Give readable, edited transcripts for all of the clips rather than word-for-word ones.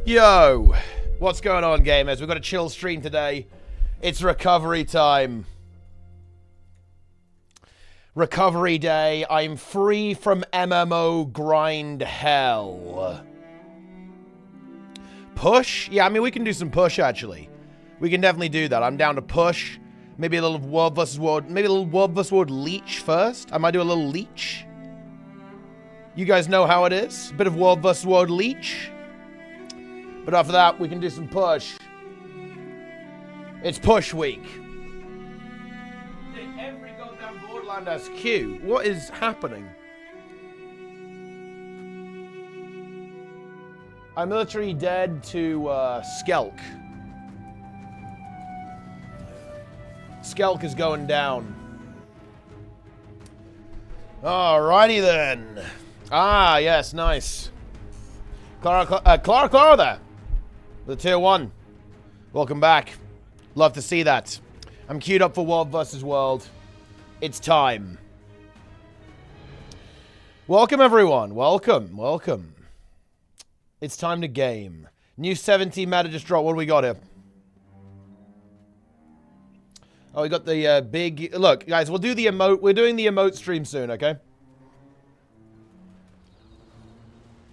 Yo, what's going on, gamers? We've got a chill stream today. It's recovery time. Recovery day. I'm free from MMO grind hell. Push? Yeah, I mean, we can do some push, actually. We can definitely do that. I'm down to push. Maybe a little World vs. World. Maybe a little World vs. World leech first. I might do a little leech. You guys know how it is. A bit of World vs. World leech. But after that, we can do some push. It's push week. Every goddamn Borderland has Q. What is happening? Our military dead to Skelk. Skelk is going down. Alrighty then. Ah, yes, nice. Clara there. The tier 1. Welcome back. Love to see that. I'm queued up for World vs. World. It's time. Welcome, everyone. Welcome. Welcome. It's time to game. New 17 meta just dropped. What do we got here? Oh, we got the big... Look, guys, we'll do the emote. We're doing the emote stream soon, okay?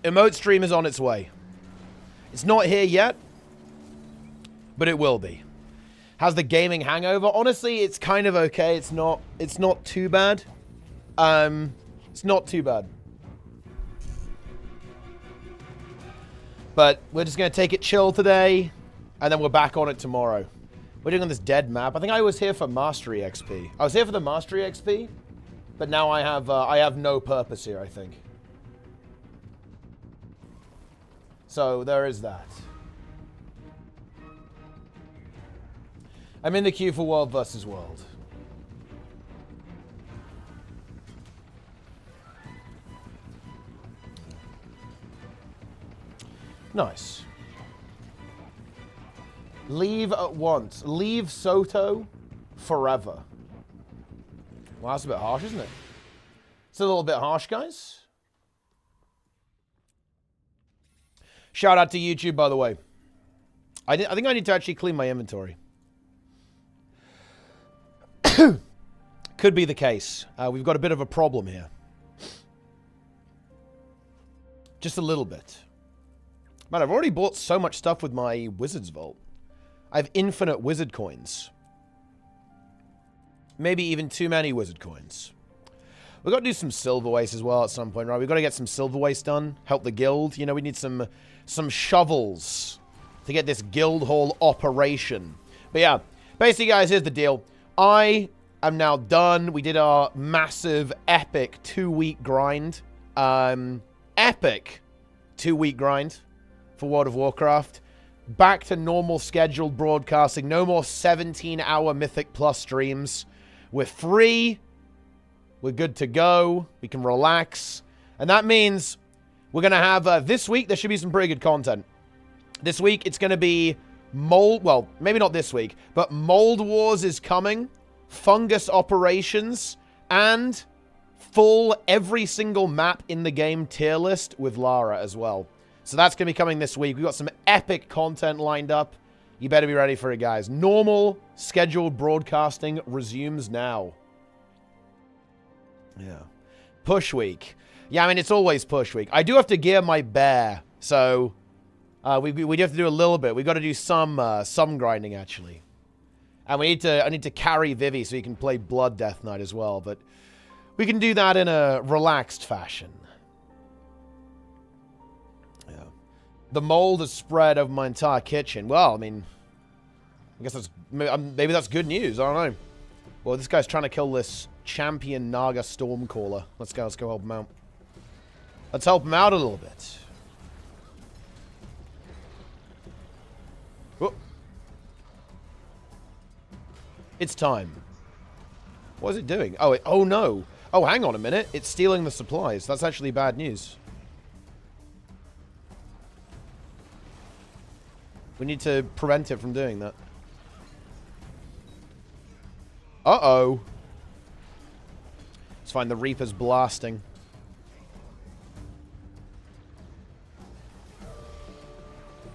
Emote stream is on its way. It's not here yet, but it will be. How's the gaming hangover? Honestly, it's kind of okay. It's not too bad. It's not too bad. But we're just going to take it chill today, and then we're back on it tomorrow. We're doing on this dead map. I think I was here for Mastery XP. I was here for the Mastery XP, but now I have no purpose here, I think. So there is that. I'm in the queue for World vs. World. Nice. Leave at once. Leave Soto forever. Well, that's a bit harsh, isn't it? It's a little bit harsh, guys. Shout out to YouTube, by the way. I think I need to actually clean my inventory. Could be the case. We've got a bit of a problem here. Just a little bit. Man, I've already bought so much stuff with my Wizard's Vault. I have infinite Wizard coins. Maybe even too many Wizard coins. We've got to do some silver waste as well at some point, right? We've got to get some silver waste done. Help the guild. You know, we need some shovels to get this guild hall operation. But yeah, basically, guys, here's the deal. I am now done. We did our massive, epic 2-week grind. Epic 2-week grind for World of Warcraft. Back to normal scheduled broadcasting. No more 17-hour Mythic Plus streams. We're free. We're good to go. We can relax. And that means we're going to have... this week, there should be some pretty good content. This week, it's going to be mold... Well, maybe not this week. But Mold Wars is coming. Fungus Operations. And full every single map in the game tier list with Lara as well. So that's going to be coming this week. We've got some epic content lined up. You better be ready for it, guys. Normal scheduled broadcasting resumes now. Yeah. Push week. Yeah, I mean, it's always push week. I do have to gear my bear. So we do have to do a little bit. We've got to do some grinding, actually. And I need to carry Vivi so he can play Blood Death Knight as well. But we can do that in a relaxed fashion. The mold has spread over my entire kitchen. Well, I mean, I guess that's maybe that's good news. I don't know. Well, this guy's trying to kill this champion Naga Stormcaller. Let's go help him out. Let's help him out a little bit. Whoop. It's time. What is it doing? Oh no. Oh, hang on a minute. It's stealing the supplies. That's actually bad news. We need to prevent it from doing that. Uh-oh. Let's find the Reapers blasting.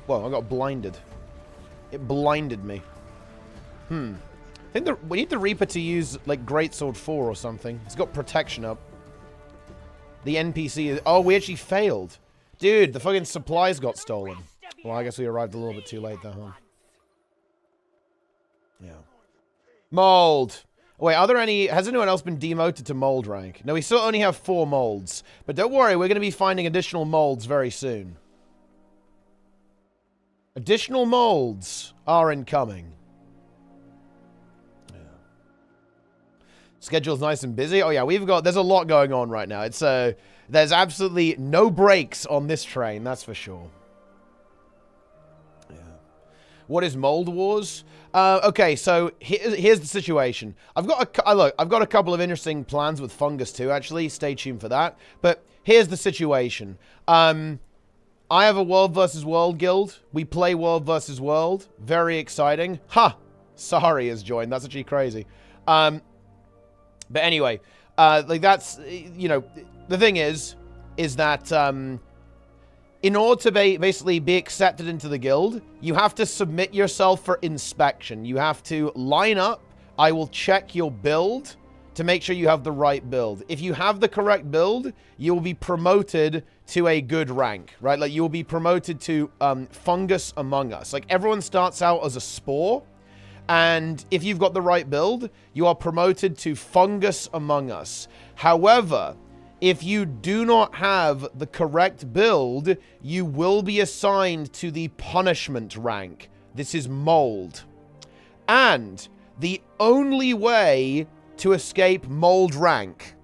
Whoa, I got blinded. It blinded me. I think we need the Reaper to use, like, Greatsword 4 or something. It's got protection up. The NPC is... Oh, we actually failed. Dude, the fucking supplies got stolen. Well, I guess we arrived a little bit too late there, huh? Yeah. Mold. Wait, are there any... Has anyone else been demoted to mold rank? No, we still only have 4 molds. But don't worry, we're going to be finding additional molds very soon. Additional molds are incoming. Yeah. Schedule's nice and busy. Oh, yeah, there's a lot going on right now. There's absolutely no breaks on this train, that's for sure. What is Mold Wars? Okay, so here's the situation. I've got a couple of interesting plans with Fungus too, actually. Stay tuned for that. But here's the situation. I have a World vs. World guild. We play World vs. World. Very exciting. Ha! Sahari has joined. That's actually crazy. But anyway, like that's, you know, the thing is that in order to basically be accepted into the guild, you have to submit yourself for inspection. You have to line up. I will check your build to make sure you have the right build. If you have the correct build, you will be promoted to a good rank, right? Like, you will be promoted to Fungus Among Us. Like, everyone starts out as a Spore, and if you've got the right build, you are promoted to Fungus Among Us. However, if you do not have the correct build, you will be assigned to the punishment rank. This is Mold. And the only way to escape Mold rank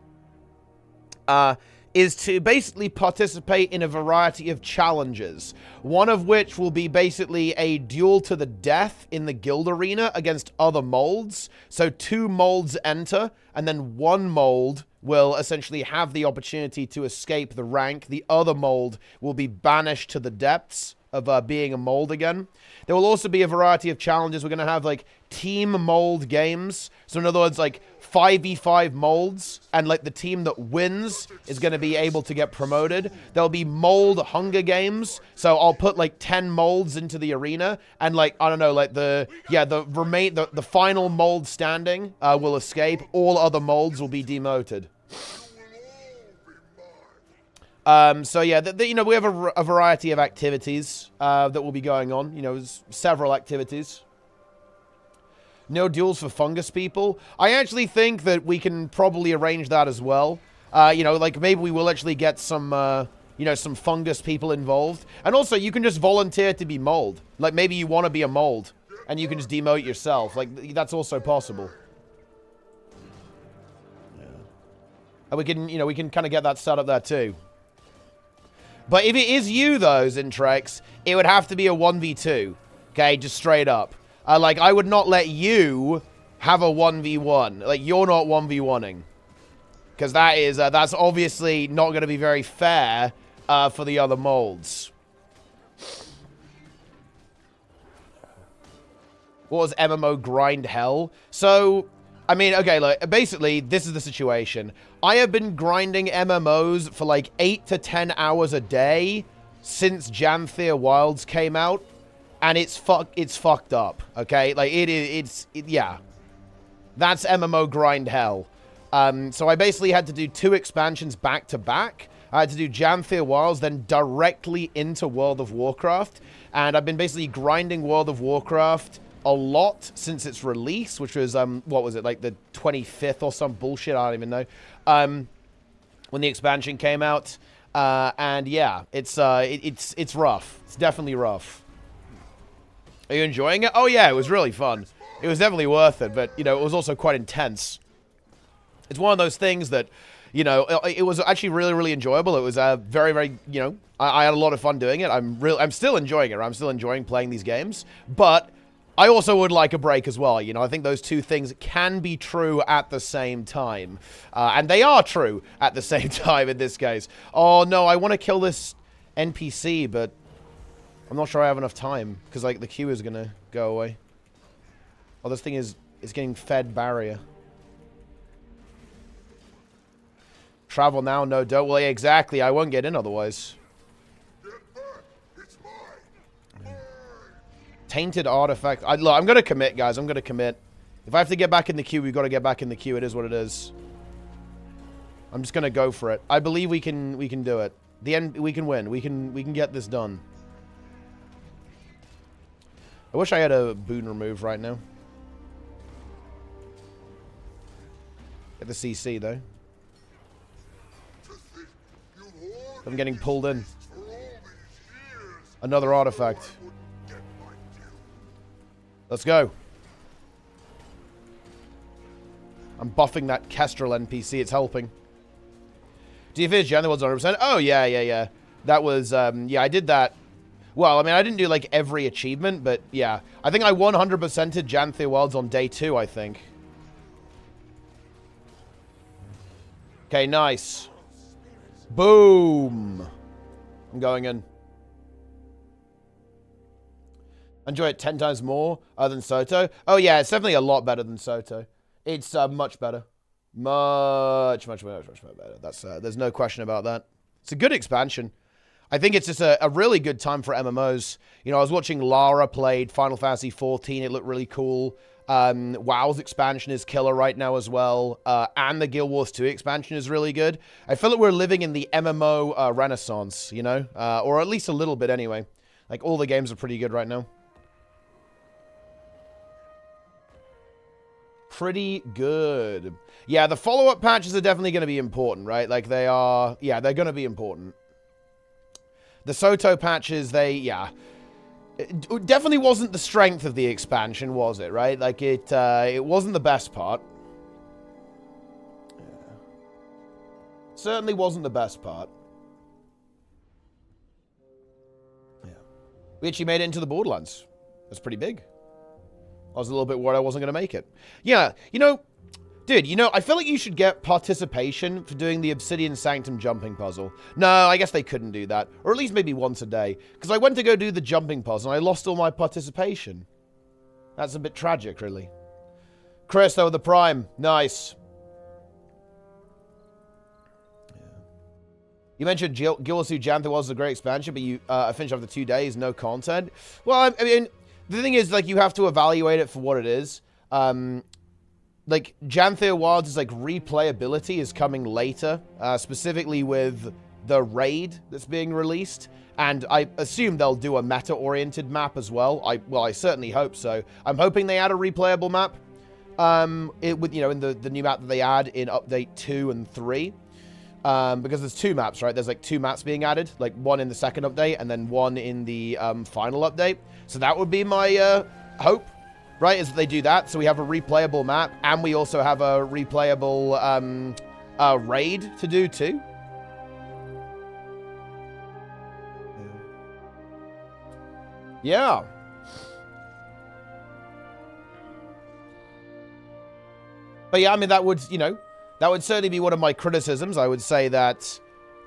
is to basically participate in a variety of challenges. One of which will be basically a duel to the death in the guild arena against other molds. So 2 molds enter, and then 1 mold will essentially have the opportunity to escape the rank. The other mold will be banished to the depths of being a mold again. There will also be a variety of challenges. We're going to have, like, team mold games. So in other words, like, 5v5 molds, and, like, the team that wins is going to be able to get promoted. There'll be mold hunger games. So I'll put, like, 10 molds into the arena, and, like, I don't know, like, the final mold standing will escape. All other molds will be demoted. So yeah, you know, we have a variety of activities that will be going on. You know, there's several activities. No duels for fungus people. I actually think that we can probably arrange that as well. You know, like, maybe we will actually get some, you know, some fungus people involved. And also, you can just volunteer to be mold. Like, maybe you want to be a mold, and you can just demote yourself. Like, that's also possible. Yeah. And we can, you know, we can kind of get that set up there too. But if it is you, though, Zintrex, it would have to be a 1v2. Okay, just straight up. Like, I would not let you have a 1v1. Like, you're not 1v1ing. Because that is, that's obviously not going to be very fair for the other molds. What was MMO grind hell? So, I mean, okay, look, basically, this is the situation. I have been grinding MMOs for like 8 to 10 hours a day since Janthea Wilds came out, and it's fucked up, okay? Like, yeah. That's MMO grind hell. So I basically had to do 2 expansions back to back. I had to do Janthea Wilds, then directly into World of Warcraft, and I've been basically grinding World of Warcraft a lot since its release, which was, what was it, like the 25th or some bullshit, I don't even know, when the expansion came out, and yeah, it's rough. It's definitely rough. Are you enjoying it? Oh yeah, it was really fun. It was definitely worth it, but, you know, it was also quite intense. It's one of those things that, you know, it was actually really, really enjoyable. It was very, very, you know, I had a lot of fun doing it. I'm still enjoying it. I'm still enjoying playing these games, but I also would like a break as well. You know, I think those two things can be true at the same time. And they are true at the same time in this case. Oh, no, I want to kill this NPC, but I'm not sure I have enough time. Because, like, the queue is going to go away. Oh, this thing is getting fed barrier. Travel now? No, don't. Well, yeah, exactly. I won't get in otherwise. Tainted artifact. Look, I'm going to commit, guys. I'm going to commit. If I have to get back in the queue, we've got to get back in the queue. It is what it is. I'm just going to go for it. I believe we can do it. The end, we can win. We can get this done. I wish I had a boon remove right now. Get the CC, though. I'm getting pulled in. Another artifact. Let's go. I'm buffing that Kestrel NPC. It's helping. Do you finish Jan? The one's 100%. Oh, yeah. That was, yeah, I did that. Well, I mean, I didn't do, like, every achievement, but, yeah. I think I 100%ed Janthea Worlds on day 2, I think. Okay, nice. Boom. I'm going in. Enjoy it 10 times more than Soto. Oh, yeah, it's definitely a lot better than Soto. It's much better. Much better. That's there's no question about that. It's a good expansion. I think it's just a really good time for MMOs. You know, I was watching Lara played Final Fantasy XIV. It looked really cool. WoW's expansion is killer right now as well. And the Guild Wars 2 expansion is really good. I feel like we're living in the MMO renaissance, you know? Or at least a little bit anyway. Like, all the games are pretty good right now. Pretty good. Yeah, the follow-up patches are definitely going to be important, right? Like, they are... Yeah, they're going to be important. The Soto patches, yeah. It definitely wasn't the strength of the expansion, was it, right? Like, it wasn't the best part. Yeah. Certainly wasn't the best part. Yeah. We actually made it into the Borderlands. That's pretty big. I was a little bit worried I wasn't going to make it. Yeah, you know... Dude, you know, I feel like you should get participation for doing the Obsidian Sanctum jumping puzzle. No, I guess they couldn't do that. Or at least maybe once a day. Because I went to go do the jumping puzzle and I lost all my participation. That's a bit tragic, really. Chris, though, the Prime. Nice. Yeah. You mentioned Guild Wars 2 Janthea was a great expansion, but you finished after 2 days, no content. Well, I mean, the thing is, like, you have to evaluate it for what it is. Like, Janthea Wilds is, like, replayability is coming later, specifically with the raid that's being released, and I assume they'll do a meta-oriented map as well. I certainly hope so. I'm hoping they add a replayable map, with, you know, in the new map that they add in Update 2 and 3, because there's 2 maps, right? There's, like, 2 maps being added, like, one in the second update, and then one in the final update. So that would be my hope. Right, is that they do that, so we have a replayable map, and we also have a replayable raid to do, too. Yeah. But yeah, I mean, that would, you know, that would certainly be one of my criticisms. I would say that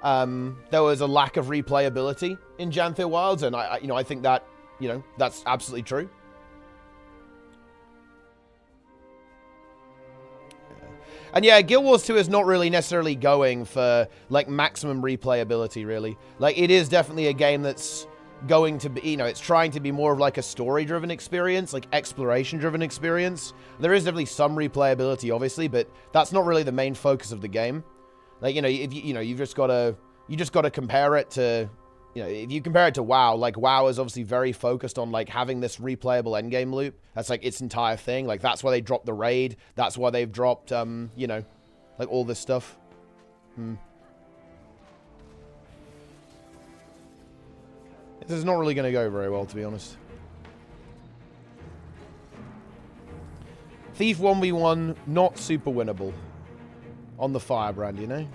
there was a lack of replayability in Janthea Wilds, and you know, I think that, you know, that's absolutely true. And yeah, Guild Wars 2 is not really necessarily going for, like, maximum replayability, really. Like, it is definitely a game that's going to be, you know, it's trying to be more of, like, a story-driven experience, like, exploration-driven experience. There is definitely some replayability, obviously, but that's not really the main focus of the game. Like, you know, if you know, you just gotta compare it to, you know, if you compare it to WoW, like, WoW is obviously very focused on, like, having this replayable endgame loop. That's, like, its entire thing. Like, that's why they dropped the raid. That's why they've dropped, you know, like, all this stuff. This is not really going to go very well, to be honest. Thief 1v1, not super winnable. On the Firebrand, you know?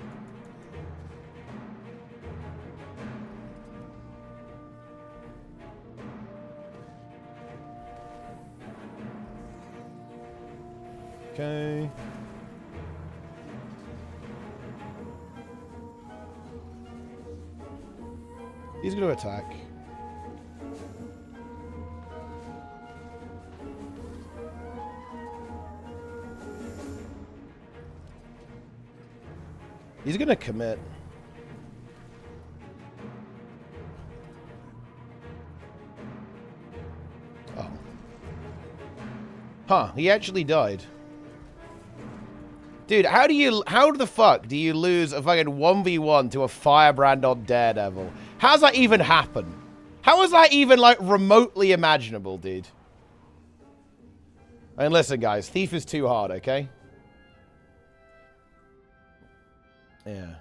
Okay. He's going to attack. He's going to commit. Oh. Huh, he actually died. Dude, how the fuck do you lose a fucking 1v1 to a Firebrand on Daredevil? How's that even happen? How is that even, like, remotely imaginable, dude? I mean, listen, guys, Thief is too hard, okay? Yeah.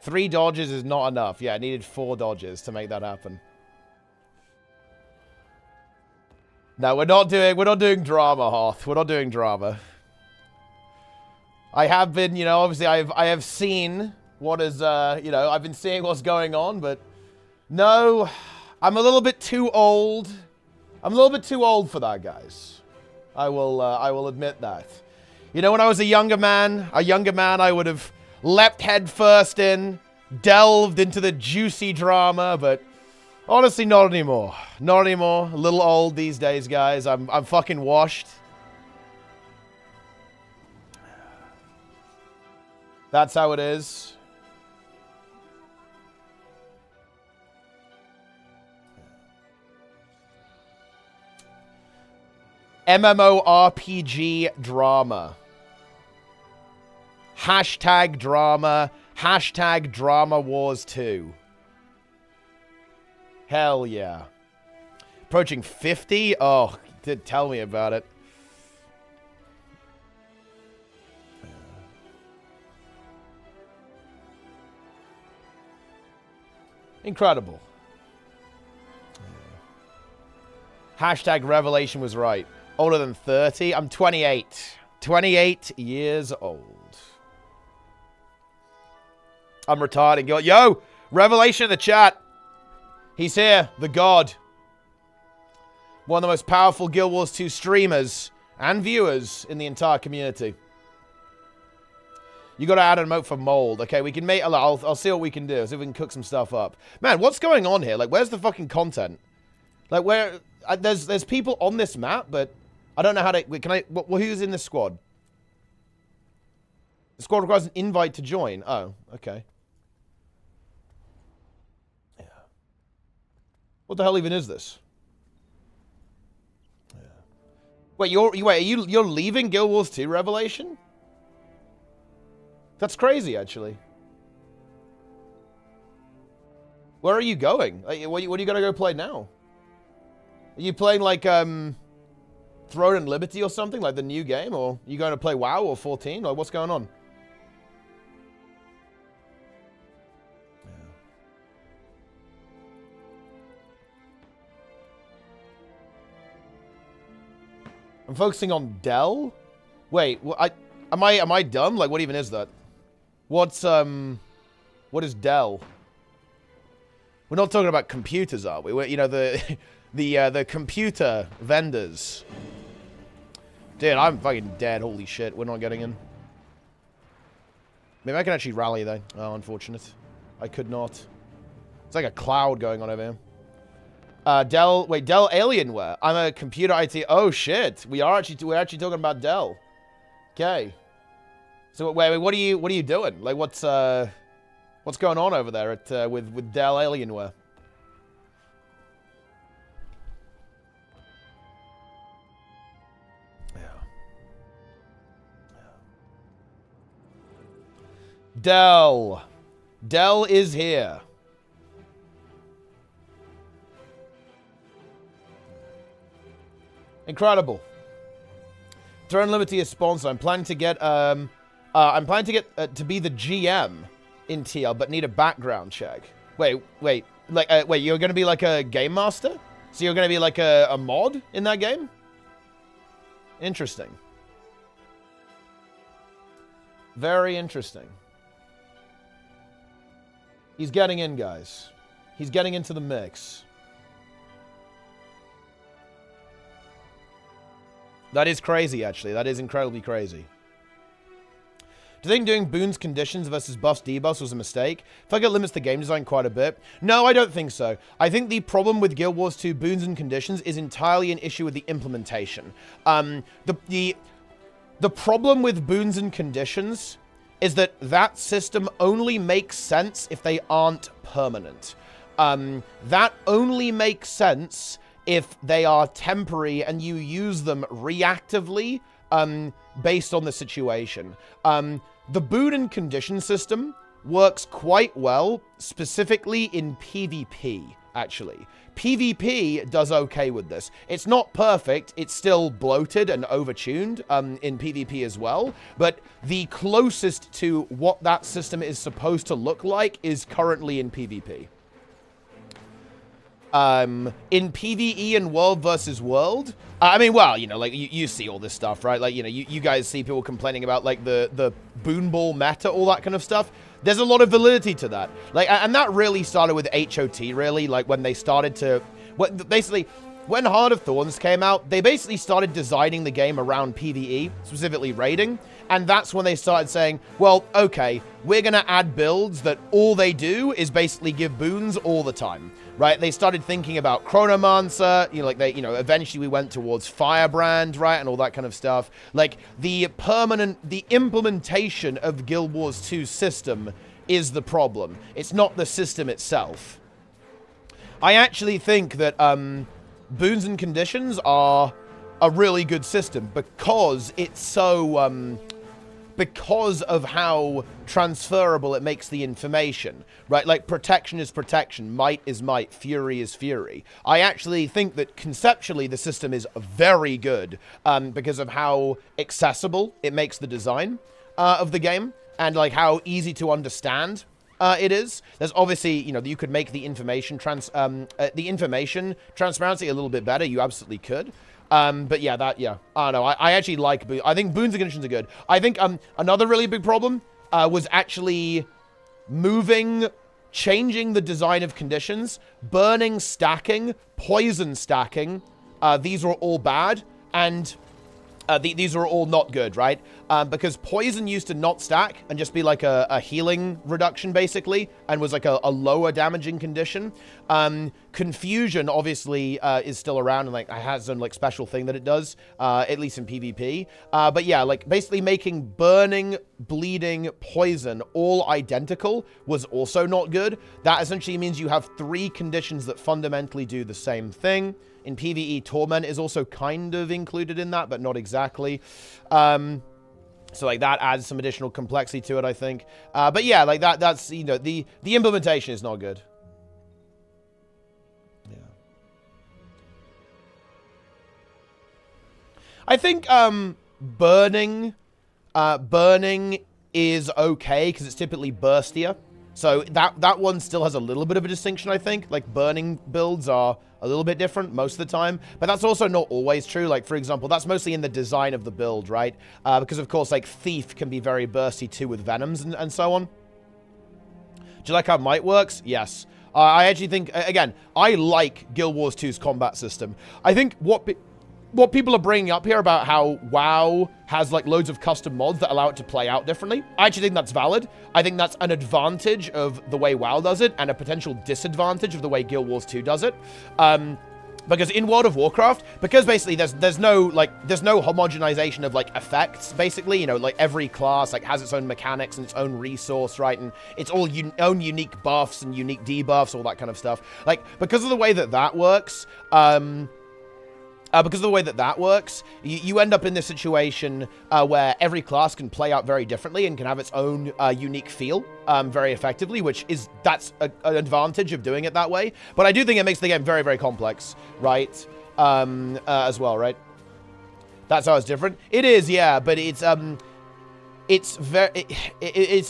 3 dodges is not enough. Yeah, I needed 4 dodges to make that happen. No, we're not doing drama, Hoth. We're not doing drama. I have been, you know, obviously I have seen what is, you know, I've been seeing what's going on, but no, I'm a little bit too old. I'm a little bit too old for that, guys. I will admit that. You know, when I was a younger man, I would have leapt head first in, delved into the juicy drama, but honestly, not anymore. Not anymore. A little old these days, guys. I'm fucking washed. That's how it is. MMORPG drama. Hashtag drama. Hashtag drama wars 2. Hell yeah. Approaching 50? Oh, did tell me about it. Incredible. Hashtag Revelation was right. Older than 30? I'm 28. 28 years old. I'm retarded. Yo, Revelation in the chat. He's here. The God. One of the most powerful Guild Wars 2 streamers and viewers in the entire community. You got to add an emote for mold. Okay, we can make... I'll see what we can do. See if we can cook some stuff up. Man, what's going on here? Like, where's the fucking content? Like, where... There's people on this map, but I don't know how to... Wait, can I... who's in this squad? The squad requires an invite to join. Oh, okay. Yeah. What the hell even is this? Yeah. Wait, you're leaving Guild Wars 2 Revelation? That's crazy, actually. Where are you going? What are you gonna go play now? Are you playing, like, Throne and Liberty or something? Like the new game? Or are you going to play WoW or 14? Like, what's going on? Yeah. I'm focusing on Dell? Wait, am I dumb? Like, what even is that? What is Dell? We're not talking about computers, are we? You know, the computer vendors. Dude, I'm fucking dead. Holy shit. We're not getting in. Maybe I can actually rally, though. Oh, unfortunate. I could not. It's like a cloud going on over here. Dell Alienware. I'm a computer IT. Oh, shit. We're actually talking about Dell. Okay. So, wait, what are you doing? Like, what's going on over there at, with Dell Alienware? Dell. Dell is here. Incredible. Throne Liberty is sponsored. I'm planning to get to be the GM in TL, but need a background check. Wait, you're gonna be like a game master? So you're gonna be like a mod in that game? Interesting. Very interesting. He's getting in, guys. He's getting into the mix. That is crazy, actually. That is incredibly crazy. Do you think doing boons conditions versus buffs debuffs was a mistake? I feel like it limits the game design quite a bit. No, I don't think so. I think the problem with Guild Wars 2 boons and conditions is entirely an issue with the implementation. The problem with boons and conditions is that system only makes sense if they aren't permanent. That only makes sense if they are temporary and you use them reactively based on the situation. The boon and condition system works quite well, specifically in PvP, actually. PvP does okay with this. It's not perfect. It's still bloated and overtuned in PvP as well. But the closest to what that system is supposed to look like is currently in PvP. In PvE and World versus World, I mean, well, you know, like, you see all this stuff, right? Like, you know, you guys see people complaining about, like, the boon ball meta, all that kind of stuff. There's a lot of validity to that. Like, and that really started with HOT, really, like, when they started to... basically, when Heart of Thorns came out, they basically started designing the game around PvE, specifically raiding, and that's when they started saying, well, okay, we're gonna add builds that all they do is basically give boons all the time, right? They started thinking about Chronomancer, you know, like eventually we went towards Firebrand, right, and all that kind of stuff. Like, the implementation of Guild Wars 2's system is the problem. It's not the system itself. I actually think that, boons and conditions are a really good system because it's so, because of how transferable it makes the information, right? Like, protection is protection, might is might, fury is fury. I actually think that conceptually the system is very good because of how accessible it makes the design of the game and, like, how easy to understand it is. There's obviously, you know, you could make the information transparency a little bit better. You absolutely could. But yeah, I don't know. I actually like I think boons and conditions are good. I think another really big problem was actually changing the design of conditions, burning stacking, poison stacking. These were all bad, and these are all not good, right? Because poison used to not stack and just be like a healing reduction, basically, and was like a lower damaging condition. Confusion, obviously, is still around and, like, has some, like, special thing that it does, at least in PvP. But yeah, like, basically making burning, bleeding, poison all identical was also not good. That essentially means you have 3 conditions that fundamentally do the same thing. In PvE, Torment is also kind of included in that, but not exactly. So, like, that adds some additional complexity to it, I think. But yeah, like, that's, you know, the implementation is not good. Yeah. I think, burning is okay, because it's typically burstier. So that one still has a little bit of a distinction, I think. Like, burning builds are a little bit different most of the time, but that's also not always true. Like, for example, that's mostly in the design of the build, right? Because, of course, like, Thief can be very bursty too with Venoms and so on. Do you like how Might works? Yes. I actually think, again, I like Guild Wars 2's combat system. I think what people are bringing up here about how WoW has, like, loads of custom mods that allow it to play out differently, I actually think that's valid. I think that's an advantage of the way WoW does it and a potential disadvantage of the way Guild Wars 2 does it. Because in World of Warcraft, because basically there's no homogenization of, like, effects, basically, you know, like, every class, like, has its own mechanics and its own resource, right? And it's all own unique buffs and unique debuffs, all that kind of stuff. Like, because of the way that works, you end up in this situation where every class can play out very differently and can have its own unique feel very effectively, that's an advantage of doing it that way. But I do think it makes the game very, very complex, right? As well, right? That's how it's different. It is, yeah, but it's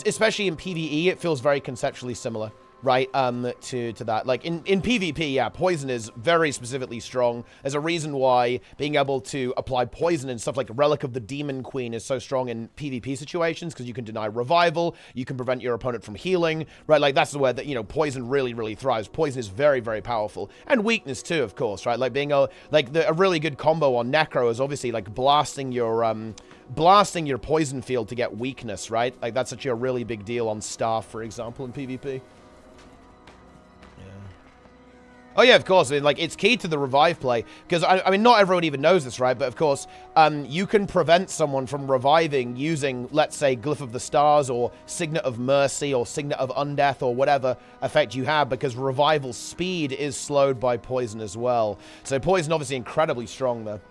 especially in PvE, it feels very conceptually similar. Right, to that. Like, in PvP, yeah, poison is very specifically strong. There's a reason why being able to apply poison and stuff like Relic of the Demon Queen is so strong in PvP situations, because you can deny revival, you can prevent your opponent from healing, right? Like, that's where, you know, poison really, really thrives. Poison is very, very powerful. And weakness, too, of course, right? Like, being a really good combo on Necro is obviously, like, blasting your poison field to get weakness, right? Like, that's actually a really big deal on Staff, for example, in PvP. Oh, yeah, of course. I mean, like, it's key to the revive play. Because, I mean, not everyone even knows this, right? But, of course, you can prevent someone from reviving using, let's say, Glyph of the Stars or Signet of Mercy or Signet of Undeath or whatever effect you have, because revival speed is slowed by poison as well. So poison, obviously, incredibly strong, though.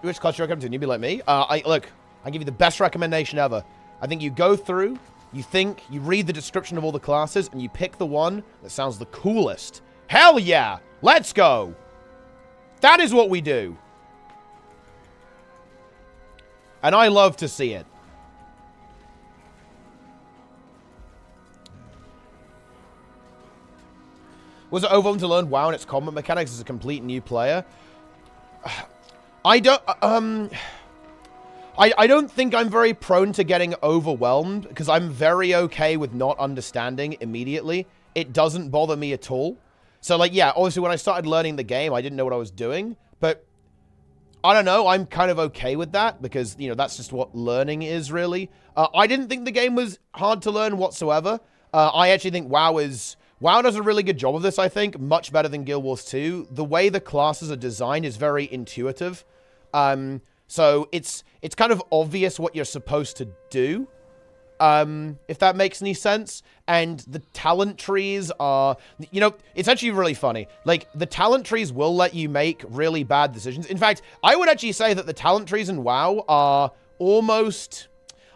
Which class do you recommend to a newbie like me? Look, I'll give you the best recommendation ever. I think you go through, you read the description of all the classes, and you pick the one that sounds the coolest. Hell yeah! Let's go! That is what we do. And I love to see it. Was it overwhelming to learn WoW and its combat mechanics as a complete new player? I don't think I'm very prone to getting overwhelmed because I'm very okay with not understanding immediately. It doesn't bother me at all. So, like, yeah, obviously when I started learning the game, I didn't know what I was doing, but I don't know, I'm kind of okay with that because, you know, that's just what learning is, really. I didn't think the game was hard to learn whatsoever. I actually think WoW does a really good job of this, I think, much better than Guild Wars 2. The way the classes are designed is very intuitive. So it's kind of obvious what you're supposed to do. If that makes any sense. And the talent trees are, you know, it's actually really funny. Like, the talent trees will let you make really bad decisions. In fact, I would actually say that the talent trees in WoW are almost,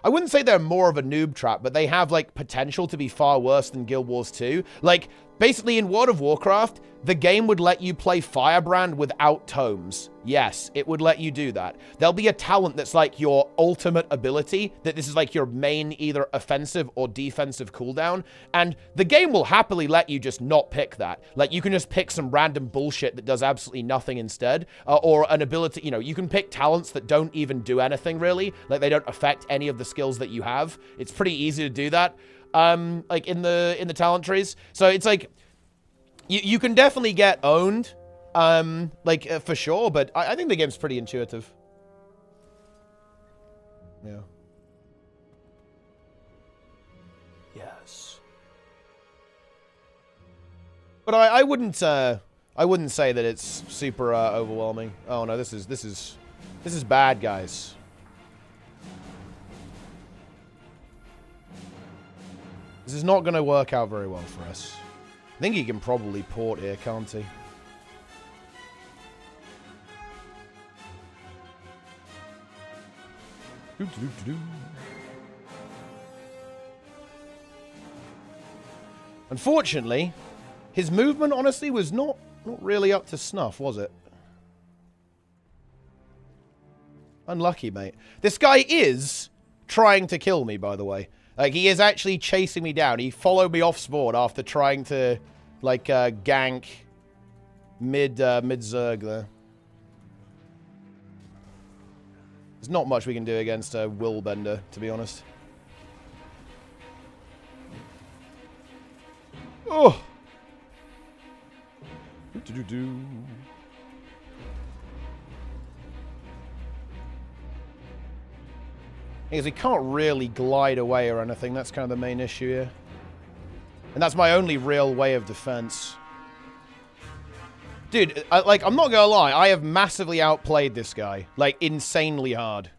I wouldn't say they're more of a noob trap, but they have, like, potential to be far worse than Guild Wars 2. Like, basically in World of Warcraft, the game would let you play Firebrand without tomes. Yes, it would let you do that. There'll be a talent that's like your ultimate ability, that this is like your main either offensive or defensive cooldown, and the game will happily let you just not pick that. Like, you can just pick some random bullshit that does absolutely nothing instead, or an ability, you know, you can pick talents that don't even do anything really, like they don't affect any of the skills that you have. It's pretty easy to do that, like in the talent trees. So it's like, you can definitely get owned, for sure, but I think the game's pretty intuitive. Yeah. Yes. But I wouldn't say that it's super overwhelming. Oh no, this is bad, guys. This is not going to work out very well for us. I think he can probably port here, can't he? Unfortunately, his movement, honestly, was not really up to snuff, was it? Unlucky, mate. This guy is trying to kill me, by the way. Like, he is actually chasing me down. He followed me off spawn after trying to, like, gank mid-Zerg there. There's not much we can do against a Willbender, to be honest. Oh! Do-do-do. Because he can't really glide away or anything. That's kind of the main issue here. And that's my only real way of defense. Dude, I'm not gonna lie. I have massively outplayed this guy. Like, insanely hard.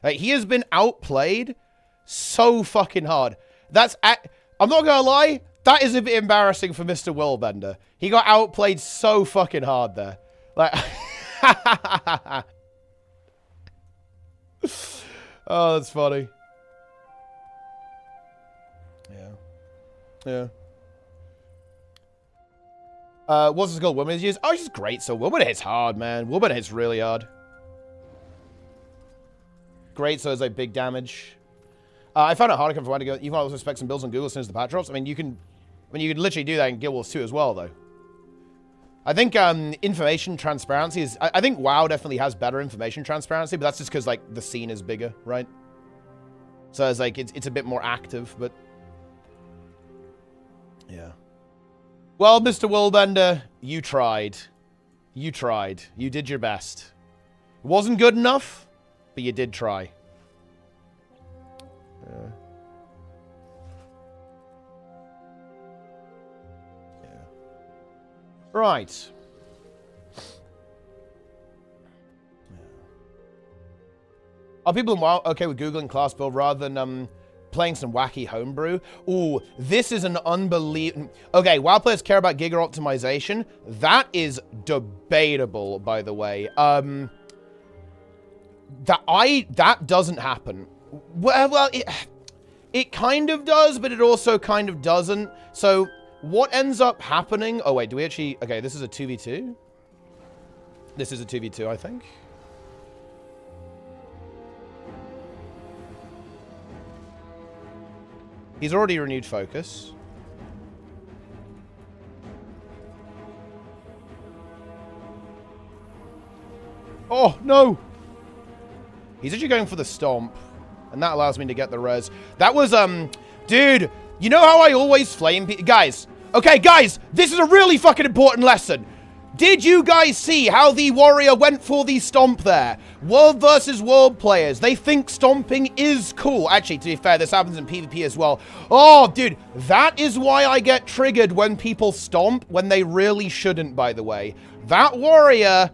Like, he has been outplayed so fucking hard. I'm not gonna lie. That is a bit embarrassing for Mr. Willbender. He got outplayed so fucking hard there. Like... Oh, that's funny. Yeah. What's this called? Woman is used. Oh, she's great. So woman hits hard, man. Woman hits really hard. Great. So it's like big damage. I found it hard to come from to go. You can also spec some builds on Google as soon as the patch drops. I mean, you can literally do that in Guild Wars 2 as well, though. I think information transparency is... I think WoW definitely has better information transparency, but that's just because, like, the scene is bigger, right? So it's like, it's a bit more active, but... Yeah. Well, Mr. Willbender, you tried. You tried. You did your best. It wasn't good enough, but you did try. Yeah. Right. Are people in WoW okay with Googling class build rather than playing some wacky homebrew? Ooh, this is an unbelievable... Okay, WoW players care about Giga optimization. That is debatable, by the way. That doesn't happen. Well, it kind of does, but it also kind of doesn't. So... what ends up happening... Oh, wait, do we actually... Okay, this is a 2v2? This is a 2v2, I think. He's already renewed focus. Oh, no. He's actually going for the stomp. And that allows me to get the res. That was, dude, you know how I always flame people? Guys, okay, guys, this is a really fucking important lesson. Did you guys see how the warrior went for the stomp there? World versus world players, they think stomping is cool. Actually, to be fair, this happens in PvP as well. Oh, dude, that is why I get triggered when people stomp when they really shouldn't, by the way. That warrior...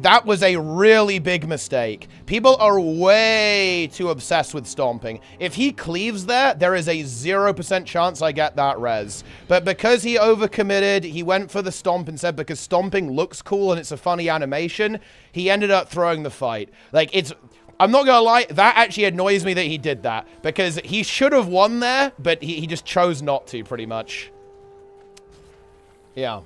That was a really big mistake. People are way too obsessed with stomping. If he cleaves there, there is a 0% chance I get that res. But because he overcommitted, he went for the stomp instead because stomping looks cool and it's a funny animation, he ended up throwing the fight. Like, it's... I'm not gonna lie, that actually annoys me that he did that. Because he should have won there, but he just chose not to, pretty much. Yeah.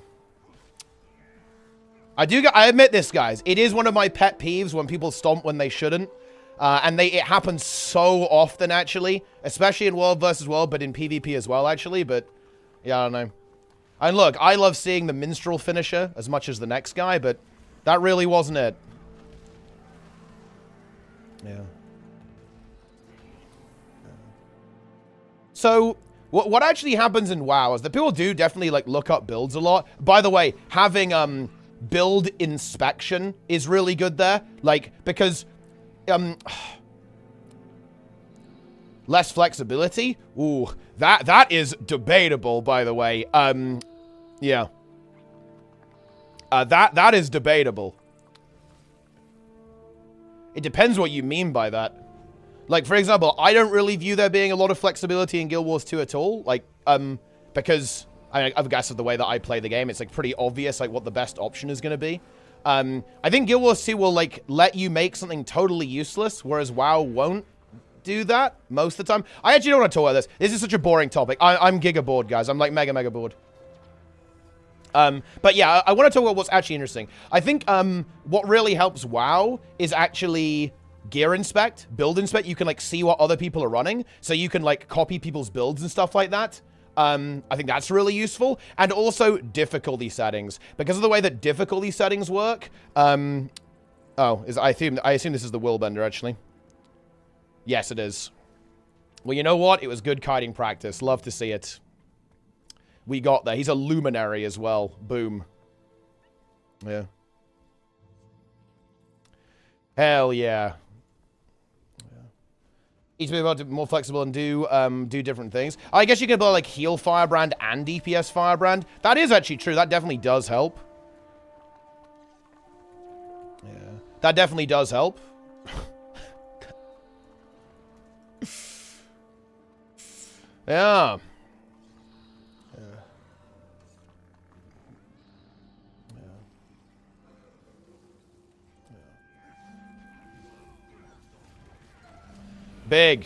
I admit this, guys. It is one of my pet peeves when people stomp when they shouldn't. And it happens so often, actually. Especially in World versus World, but in PvP as well, actually. But, yeah, I don't know. And look, I love seeing the minstrel finisher as much as the next guy, but that really wasn't it. Yeah. So... what actually happens in WoW is that people do definitely, like, look up builds a lot. By the way, having, build inspection is really good there. Like, because, less flexibility? Ooh, that is debatable, by the way. Yeah. That is debatable. It depends what you mean by that. Like, for example, I don't really view there being a lot of flexibility in Guild Wars 2 at all. Like, because... I guess of the way that I play the game, it's like pretty obvious like what the best option is going to be. I think Guild Wars 2 will like let you make something totally useless, whereas WoW won't do that most of the time. I actually don't want to talk about this. This is such a boring topic. I'm giga bored, guys. I'm like mega bored. But yeah, I want to talk about what's actually interesting. I think what really helps WoW is actually gear inspect, build inspect. You can like see what other people are running, so you can like copy people's builds and stuff like that. I think that's really useful. And also difficulty settings. Because of the way that difficulty settings work. I assume this is the Willbender, actually. Yes, it is. Well, you know what? It was good kiting practice. Love to see it. We got there. He's a luminary as well. Boom. Yeah. Hell yeah. Each be able to be more flexible and do different things. I guess you can build like heal firebrand and DPS firebrand. That is actually true. That definitely does help. Yeah, that definitely does help. Yeah. Big.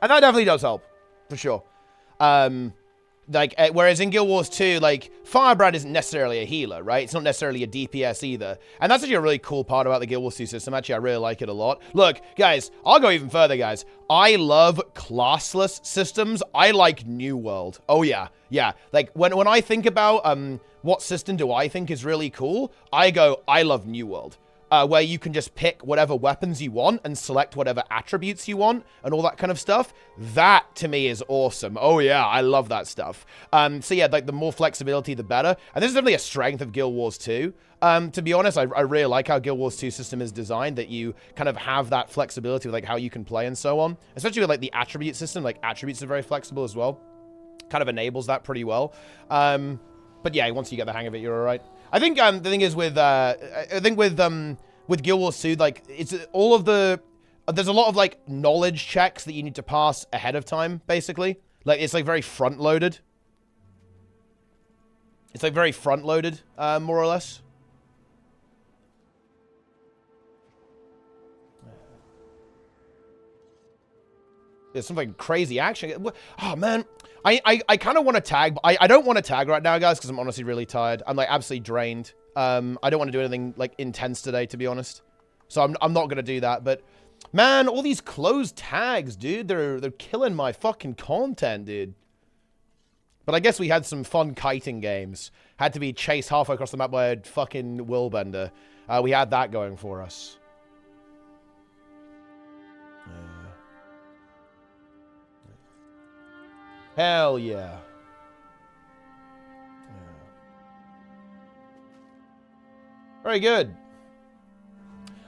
And that definitely does help. For sure. Whereas in Guild Wars 2, like, Firebrand isn't necessarily a healer, right? It's not necessarily a DPS either. And that's actually a really cool part about the Guild Wars 2 system. Actually, I really like it a lot. Look, guys, I'll go even further, guys. I love classless systems. I like New World. Oh, yeah. Yeah. Like, when I think about what system do I think is really cool, I go, I love New World. Where you can just pick whatever weapons you want and select whatever attributes you want and all that kind of stuff. That, to me, is awesome. Oh, yeah, I love that stuff. So, yeah, like, the more flexibility, the better. And this is definitely a strength of Guild Wars 2. To be honest, I really like how Guild Wars 2 system is designed, that you kind of have that flexibility with, like, how you can play and so on. Especially with, like, the attribute system. Like, attributes are very flexible as well. Kind of enables that pretty well. But, yeah, once you get the hang of it, you're all right. I think the thing is with Guild Wars 2, like, it's all of the... There's a lot of, like, knowledge checks that you need to pass ahead of time, basically. Like, it's, like, very front-loaded. It's, like, very front-loaded, more or less. There's something crazy action. Oh, man. I kind of want to tag, but I don't want to tag right now, guys, because I'm honestly really tired. I'm, like, absolutely drained. I don't want to do anything, like, intense today, to be honest. So I'm not going to do that, but... Man, all these closed tags, dude. They're killing my fucking content, dude. But I guess we had some fun kiting games. Had to be chased halfway across the map by a fucking whirlbender. We had that going for us. Hell yeah. Very good.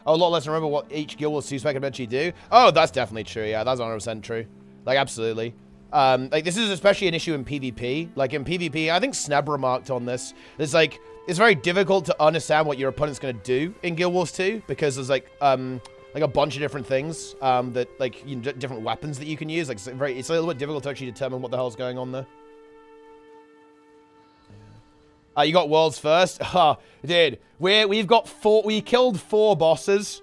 Oh, a lot less remember what each Guild Wars 2 spec eventually do. Oh, that's definitely true. Yeah, that's 100% true. Like, absolutely. Like, this is especially an issue in PvP. Like, in PvP, I think Sneb remarked on this. It's like, it's very difficult to understand what your opponent's going to do in Guild Wars 2 because there's, like a bunch of different things that, like, you know, different weapons that you can use. Like, it's a little bit difficult to actually determine what the hell's going on there. You got worlds first? Dude, we've got we killed 4 bosses.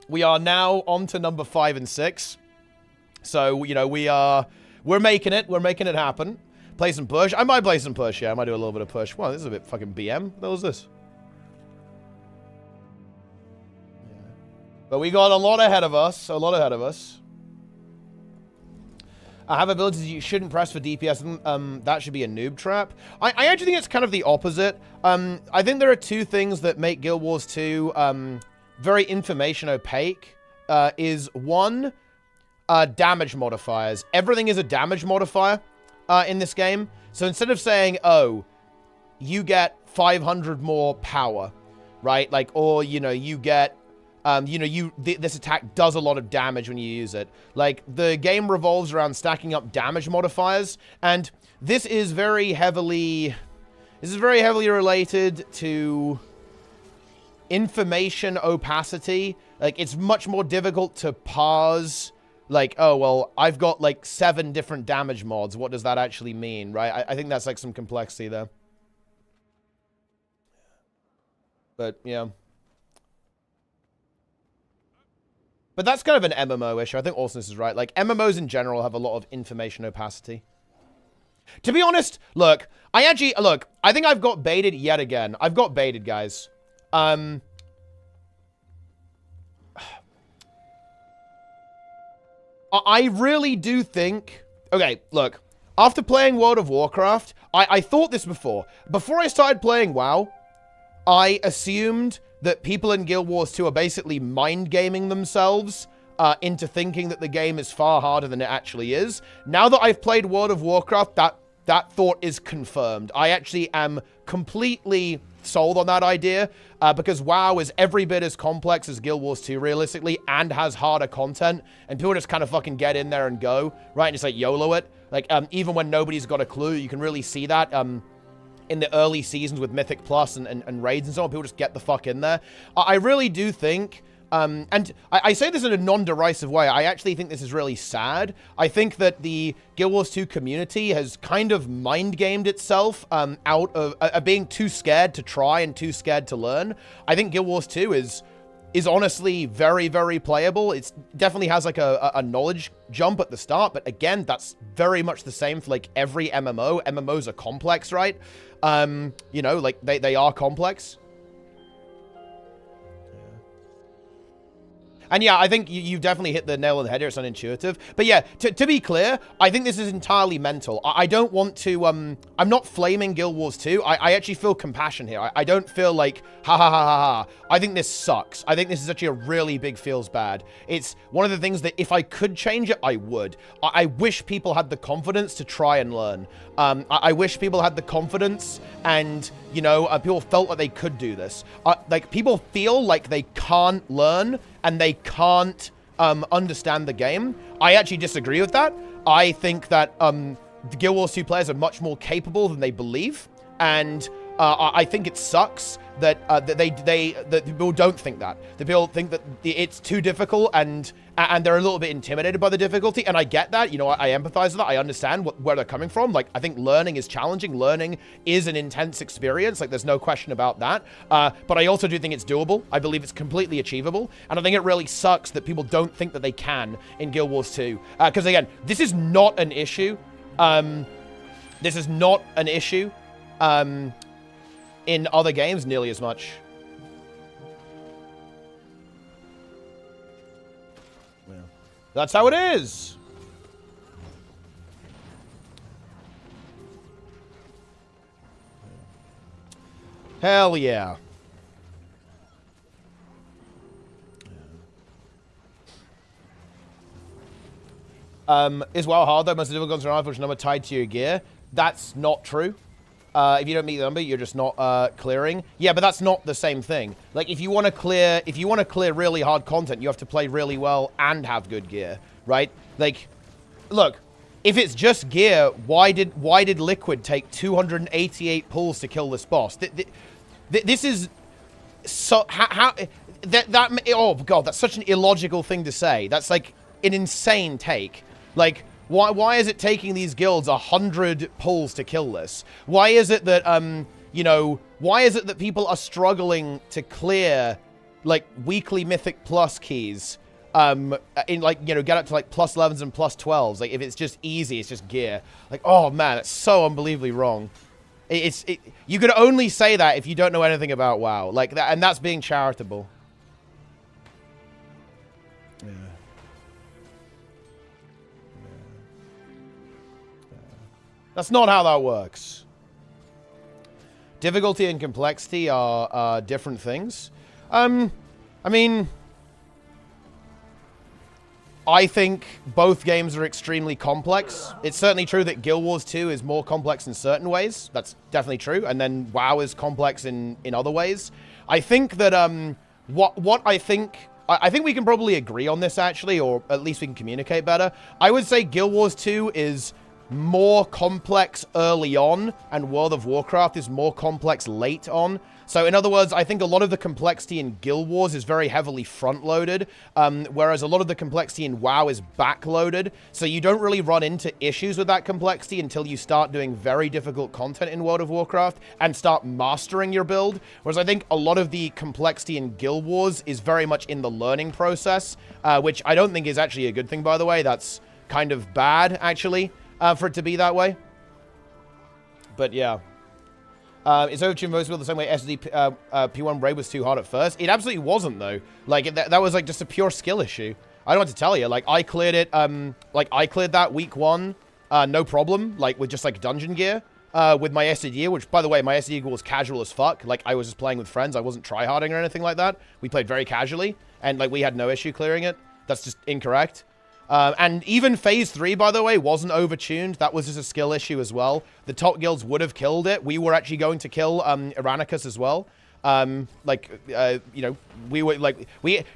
We are now on to number 5 and 6. So, you know, we're making it. We're making it happen. Play some push. I might play some push, yeah. I might do a little bit of push. Wow, this is a bit fucking BM. What the hell is this? Yeah. But we got a lot ahead of us. A lot ahead of us. I have abilities you shouldn't press for DPS. That should be a noob trap. I actually think it's kind of the opposite. I think there are 2 things that make Guild Wars 2 very information opaque. Is 1, damage modifiers. Everything is a damage modifier in this game. So instead of saying, oh, you get 500 more power, right? Like, or, you know, you get... you know, this attack does a lot of damage when you use it. Like, the game revolves around stacking up damage modifiers, and this is very heavily related to information opacity. Like, it's much more difficult to parse, like, oh, well, I've got, like, 7 different damage mods. What does that actually mean, right? I think that's, like, some complexity there. But, yeah. But that's kind of an MMO issue. I think Awesomeness is right. Like, MMOs in general have a lot of information opacity. To be honest, look, I think I've got baited yet again. I've got baited, guys. I really do think... Okay, look. After playing World of Warcraft, I thought this before. Before I started playing WoW, I assumed that people in Guild Wars 2 are basically mind gaming themselves into thinking that the game is far harder than it actually is. Now that I've played World of Warcraft, that thought is confirmed. I actually am completely sold on that idea because WoW is every bit as complex as Guild Wars 2 realistically and has harder content, and people just kind of fucking get in there and go, right, and just like YOLO it. Like, even when nobody's got a clue, you can really see that in the early seasons with Mythic Plus and raids and so on. People just get the fuck in there. I really do think, and I say this in a non-derisive way, I actually think this is really sad. I think that the Guild Wars 2 community has kind of mind-gamed itself out of being too scared to try and too scared to learn. I think Guild Wars 2 is honestly very, very playable. It definitely has like a knowledge jump at the start, but again, that's very much the same for like every MMO. MMOs are complex, right? You know, like they are complex. And yeah, I think you've definitely hit the nail on the head here. It's unintuitive. But yeah, to be clear, I think this is entirely mental. I don't want to, I'm not flaming Guild Wars 2. I actually feel compassion here. I don't feel like, ha ha ha ha ha. I think this sucks. I think this is actually a really big feels bad. It's one of the things that if I could change it, I would. I wish people had the confidence to try and learn. I wish people had the confidence and, you know, people felt like they could do this. Like, people feel like they can't learn and they can't understand the game. I actually disagree with that. I think that the Guild Wars 2 players are much more capable than they believe, and I think it sucks that that people don't think that. The people think that it's too difficult and they're a little bit intimidated by the difficulty, and I get that. You know, I empathize with that. I understand where they're coming from. Like, I think learning is challenging. Learning is an intense experience. Like, there's no question about that. But I also do think it's doable. I believe it's completely achievable, and I think it really sucks that people don't think that they can in Guild Wars 2. Because again, this is not an issue. This is not an issue in other games nearly as much. That's how it is. Hell yeah. Is WoW hard though? Most of the difficult guns are which number tied to your gear. That's not true. If you don't meet the number, you're just not clearing. Yeah, but that's not the same thing. Like if you want to clear really hard content, you have to play really well and have good gear, right? Like, look, if it's just gear, why did Liquid take 288 pulls to kill this boss? This is so oh god, that's such an illogical thing to say. That's like an insane take. Like, why is it taking these guilds 100 pulls to kill this? Why is it that, you know, why is it that people are struggling to clear, like, weekly Mythic Plus keys, in, like, you know, get up to, like, plus 11s and plus 12s? Like, if it's just easy, it's just gear. Like, oh, man, it's so unbelievably wrong. You could only say that if you don't know anything about WoW. Like, that, and that's being charitable. Yeah. That's not how that works. Difficulty and complexity are different things. I mean, I think both games are extremely complex. It's certainly true that Guild Wars 2 is more complex in certain ways. That's definitely true. And then WoW is complex in other ways. I think that I think we can probably agree on this actually, or at least we can communicate better. I would say Guild Wars 2 is more complex early on, and World of Warcraft is more complex late on. So in other words, I think a lot of the complexity in Guild Wars is very heavily front-loaded, whereas a lot of the complexity in WoW is back-loaded. So you don't really run into issues with that complexity until you start doing very difficult content in World of Warcraft and start mastering your build. Whereas I think a lot of the complexity in Guild Wars is very much in the learning process, which I don't think is actually a good thing, by the way. That's kind of bad, actually, for it to be that way. But yeah. It's overtuned most people the same way SD P1 Raid was too hard at first. It absolutely wasn't, though. Like, that was, like, just a pure skill issue. I don't know what to tell you. Like, I cleared it, like, I cleared that week 1, no problem, like, with just, like, dungeon gear, with my SDG, which, by the way, my SDG was casual as fuck. Like, I was just playing with friends. I wasn't tryharding or anything like that. We played very casually, and, like, we had no issue clearing it. That's just incorrect. And even Phase 3, by the way, wasn't overtuned. That was just a skill issue as well. The top guilds would have killed it. We were actually going to kill Iranicus as well. You know, we were, like,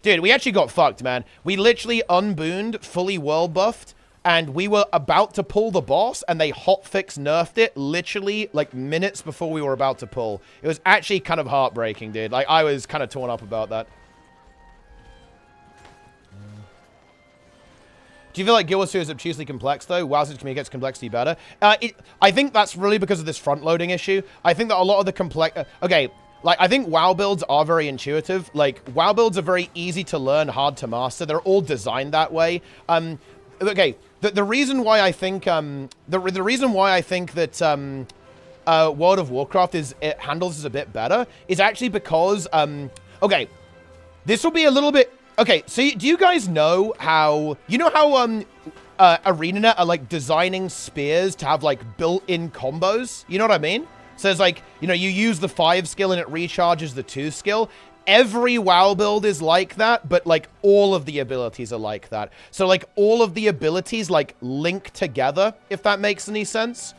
dude, we actually got fucked, man. We literally unbooned, fully world buffed, and we were about to pull the boss, and they hotfix nerfed it literally, like, minutes before we were about to pull. It was actually kind of heartbreaking, dude. Like, I was kind of torn up about that. Do you feel like Guild Wars 2 is obtusely complex, though? WoW communicates complexity better. I think that's really because of this front-loading issue. I think that a lot of the okay, like, I think WoW builds are very intuitive. Like, WoW builds are very easy to learn, hard to master. They're all designed that way. Okay, the reason why I think, the reason why I think that, World of Warcraft it handles this a bit better is actually because, okay, this will be a little bit... Okay, so do you guys know how... You know how, ArenaNet are, like, designing spears to have, like, built-in combos? You know what I mean? So it's like, you know, you use the 5 skill and it recharges the 2 skill. Every WoW build is like that, but, like, all of the abilities are like that. So, like, all of the abilities, like, link together, if that makes any sense.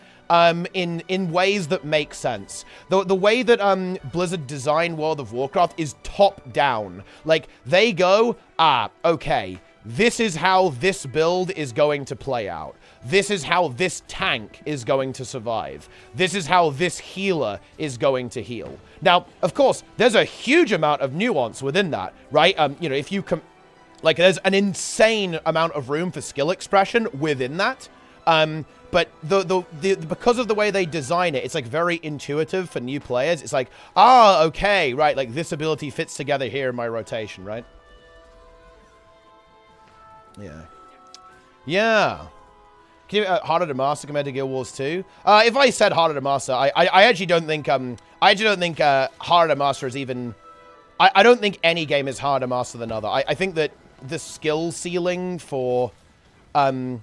In ways that make sense. The way that Blizzard designed World of Warcraft is top-down. Like, they go, okay, this is how this build is going to play out. This is how this tank is going to survive. This is how this healer is going to heal. Now, of course, there's a huge amount of nuance within that, right? You know, if you like, there's an insane amount of room for skill expression within that. But because of the way they design it, it's, like, very intuitive for new players. It's like, okay, right, like, this ability fits together here in my rotation, right? Yeah. Yeah. Can you, harder to master compared to Guild Wars 2? If I said harder to master, I actually don't think, harder to master is even... I don't think any game is harder to master than other. I think that the skill ceiling for, the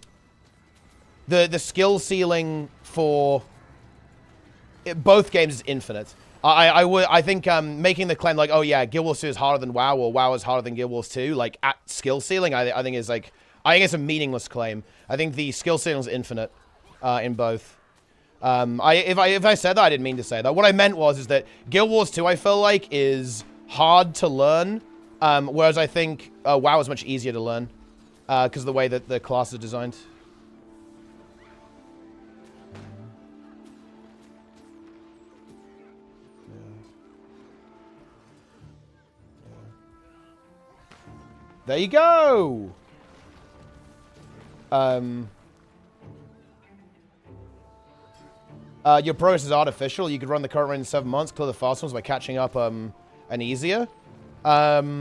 skill ceiling for both games is infinite. I think making the claim like, oh yeah, Guild Wars 2 is harder than WoW, or WoW is harder than Guild Wars 2, like at skill ceiling, I think is like, I think it's a meaningless claim. I think the skill ceiling is infinite in both. If I said that, I didn't mean to say that. What I meant was that Guild Wars 2, I feel like, is hard to learn, whereas I think WoW is much easier to learn because of the way that the class is designed. There you go! Your progress is artificial. You could run the current run in 7 months, clear the fast ones by catching up and easier. But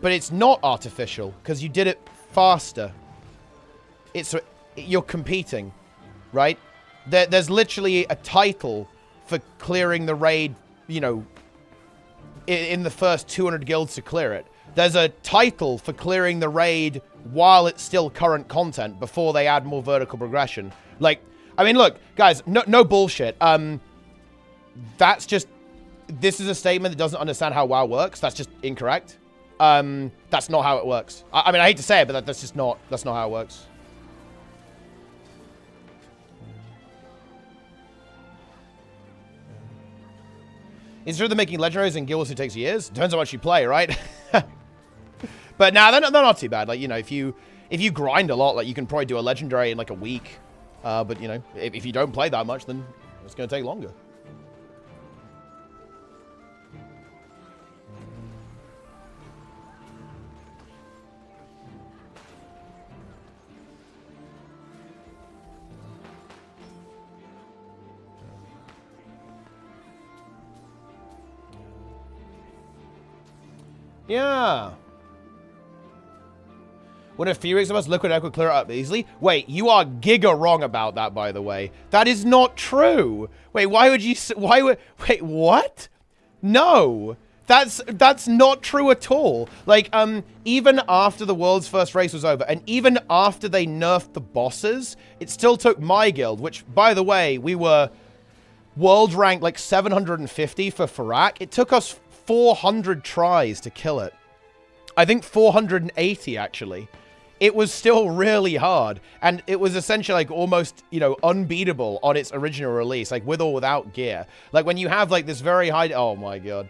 it's not artificial, because you did it faster. You're competing, right? There's literally a title for clearing the raid, you know, in the first 200 guilds to clear it. There's a title for clearing the raid while it's still current content before they add more vertical progression. Like, I mean, look, guys, no bullshit. That's just, this is a statement that doesn't understand how WoW works. That's just incorrect. That's not how it works. I mean, I hate to say it, but that's not how it works. It's true that making legendaries in Guild Wars 2 takes years. Depends on how much you play, right? But nah, they're not too bad. Like, you know, if you grind a lot, like, you can probably do a legendary in like a week. But, you know, if you don't play that much, then it's going to take longer. Yeah. When a few weeks of us, Liquid Echo would clear it up easily. Wait, you are giga wrong about that, by the way. That is not true. Wait, why would you... Wait, what? No. That's not true at all. Like, even after the world's first race was over, and even after they nerfed the bosses, it still took my guild, which, by the way, we were world ranked like 750 for Farak. It took us 400 tries to kill it. I think 480, actually. It was still really hard, and it was essentially like almost, you know, unbeatable on its original release, like with or without gear. Like when you have like this very high, oh my god.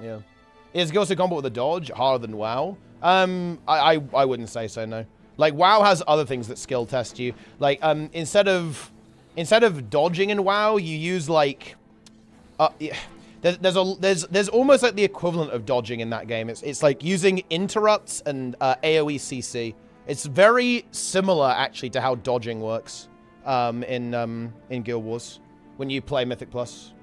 Yeah. Is Ghost of Combat with a dodge harder than WoW? I wouldn't say so, no. Like WoW has other things that skill test you. Like instead of dodging in WoW, you use like There's almost like the equivalent of dodging in that game. It's like using interrupts and AoE CC. It's very similar actually to how dodging works in Guild Wars when you play Mythic Plus.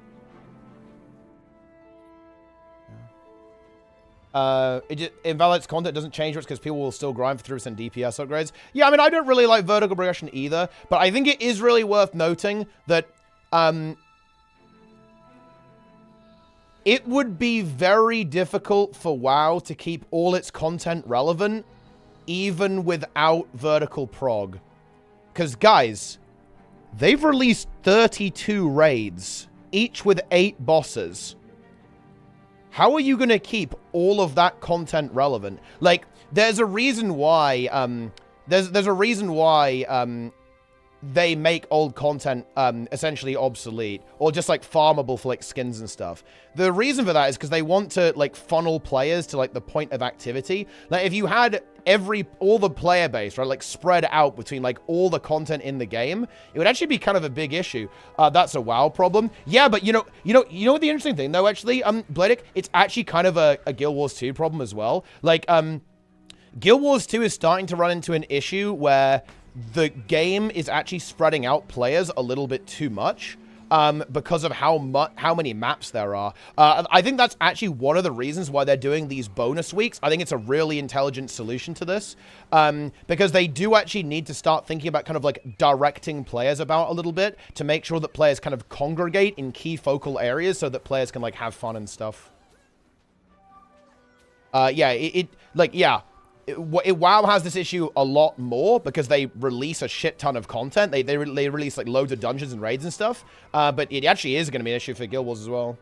It just invalidates content, doesn't change much because people will still grind for 3% DPS upgrades. Yeah, I mean, I don't really like vertical progression either, but I think it is really worth noting that it would be very difficult for WoW to keep all its content relevant, even without vertical prog. Because, guys, they've released 32 raids, each with 8 bosses. How are you going to keep all of that content relevant? Like, there's a reason why, there's a reason why, they make old content essentially obsolete or just like farmable for like skins and stuff. The reason for that is because they want to like funnel players to like the point of activity. Like if you had all the player base, right, like spread out between like all the content in the game, it would actually be kind of a big issue. That's a WoW problem. Yeah, but you know what the interesting thing though, actually, Bladick, it's actually kind of a Guild Wars 2 problem as well. Like, Guild Wars 2 is starting to run into an issue where the game is actually spreading out players a little bit too much because of how many maps there are. I think that's actually one of the reasons why they're doing these bonus weeks. I think it's a really intelligent solution to this because they do actually need to start thinking about kind of like directing players about a little bit to make sure that players kind of congregate in key focal areas so that players can like have fun and stuff. Yeah, WoW has this issue a lot more because they release a shit ton of content. They release like loads of dungeons and raids and stuff. But it actually is going to be an issue for Guild Wars as well.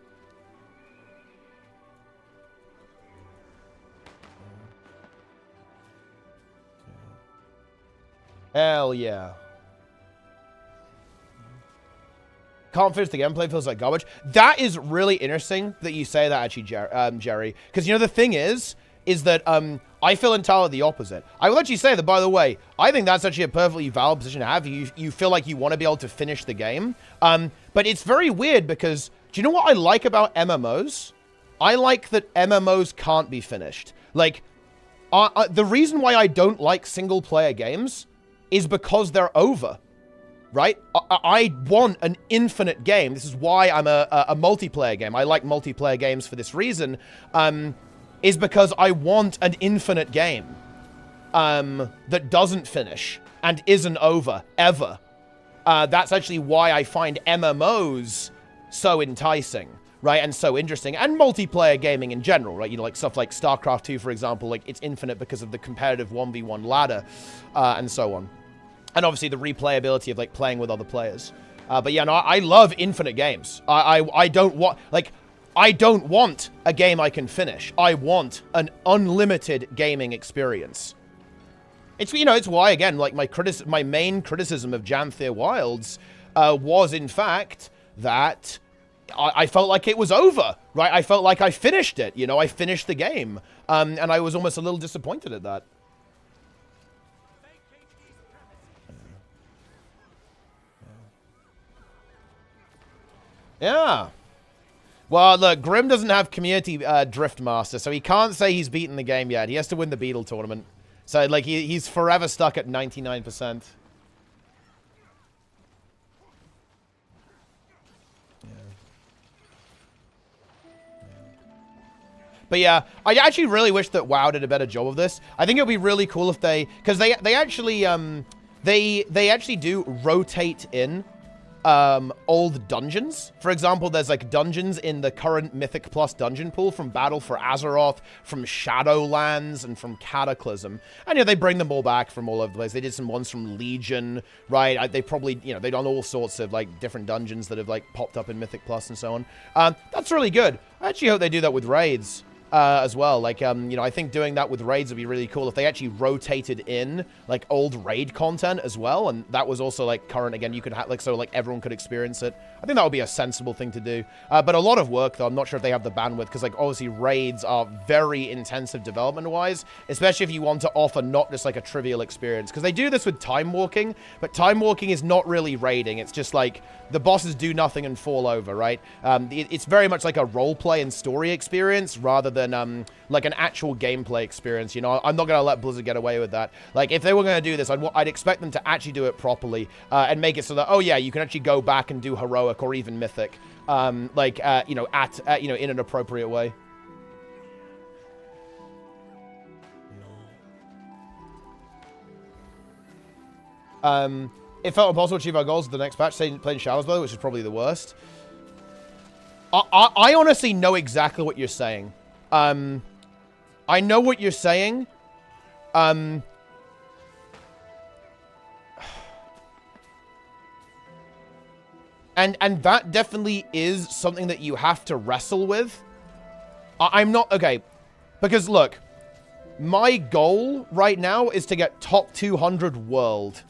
Hell yeah. Can't finish the gameplay, feels like garbage. That is really interesting that you say that, actually, Jerry. Because, you know, the thing is that I feel entirely the opposite. I will actually say that, by the way, I think that's actually a perfectly valid position to have. You feel like you want to be able to finish the game. But it's very weird because, do you know what I like about MMOs? I like that MMOs can't be finished. Like, the reason why I don't like single-player games is because they're over, right? I want an infinite game. This is why I'm a multiplayer game. I like multiplayer games for this reason, is because I want an infinite game that doesn't finish and isn't over, ever. That's actually why I find MMOs so enticing, right? And so interesting. And multiplayer gaming in general, right? You know, like stuff like StarCraft 2, for example, like it's infinite because of the competitive 1v1 ladder and so on. And obviously the replayability of like playing with other players. But yeah, no, I love infinite games. I don't want, like, I don't want a game I can finish. I want an unlimited gaming experience. It's, you know, it's why, again, like my main criticism of Janthir Wilds was, in fact, that I felt like it was over, right? I felt like I finished it, you know, I finished the game. And I was almost a little disappointed at that. Yeah. Well, look, Grim doesn't have community Drift Master, so he can't say he's beaten the game yet. He has to win the Beetle tournament. So, like, he's forever stuck at 99%. Yeah. But yeah, I actually really wish that WoW did a better job of this. I think it would be really cool if they, because they actually they actually do rotate in old dungeons. For example, there's like dungeons in the current Mythic Plus dungeon pool from Battle for Azeroth, from Shadowlands, and from Cataclysm. And, you know, they bring them all back from all over the place. They did some ones from Legion, right? They probably, you know, they've done all sorts of, like, different dungeons that have, like, popped up in Mythic Plus and so on. That's really good. I actually hope they do that with raids. As well, like, you know, I think doing that with raids would be really cool if they actually rotated in, like, old raid content as well, and that was also, like, current, again, you could have, like, so, like, everyone could experience it. I think that would be a sensible thing to do, but a lot of work, though. I'm not sure if they have the bandwidth, because, like, obviously, raids are very intensive development-wise, especially if you want to offer not just, like, a trivial experience, because they do this with time walking, but time walking is not really raiding. It's just, like, the bosses do nothing and fall over, right? It's very much like a roleplay and story experience rather than like an actual gameplay experience. You know, I'm not going to let Blizzard get away with that. Like, if they were going to do this, I'd expect them to actually do it properly and make it so that, oh yeah, you can actually go back and do heroic or even mythic, like, you know, you know, in an appropriate way. It felt impossible to achieve our goals with the next patch, playing Shadows Blow, which is probably the worst. I honestly know exactly what you're saying. I know what you're saying. And that definitely is something that you have to wrestle with. I'm not, okay, because look, my goal right now is to get top 200 world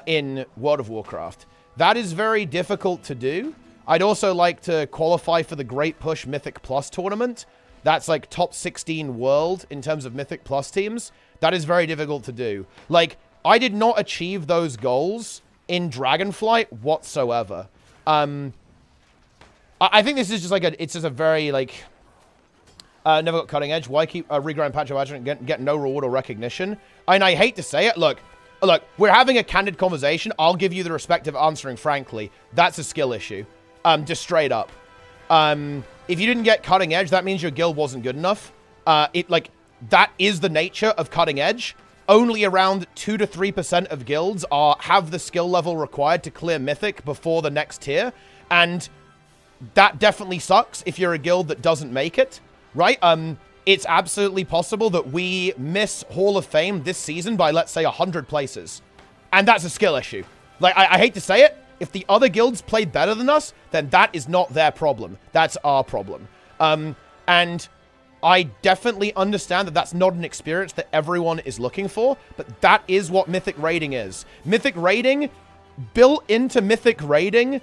in World of Warcraft. That is very difficult to do. I'd also like to qualify for the Great Push Mythic Plus tournament. That's like top 16 world in terms of Mythic Plus teams. That is very difficult to do. Like, I did not achieve those goals in Dragonflight whatsoever. I think this is just like it's just a very, like, never got cutting edge. Why keep regrind patch of agent and get no reward or recognition? And I hate to say it, look, we're having a candid conversation. I'll give you the respect of answering frankly. That's a skill issue. Just straight up. If you didn't get cutting edge, that means your guild wasn't good enough. Like, that is the nature of cutting edge. Only around 2 to 3% of guilds have the skill level required to clear Mythic before the next tier. And that definitely sucks if you're a guild that doesn't make it, right? it's absolutely possible that we miss Hall of Fame this season by, let's say, 100 places. And that's a skill issue. Like, I hate to say it, if the other guilds played better than us, then that is not their problem. That's our problem. And I definitely understand that that's not an experience that everyone is looking for, but that is what Mythic Raiding is. Mythic Raiding, built into Mythic Raiding,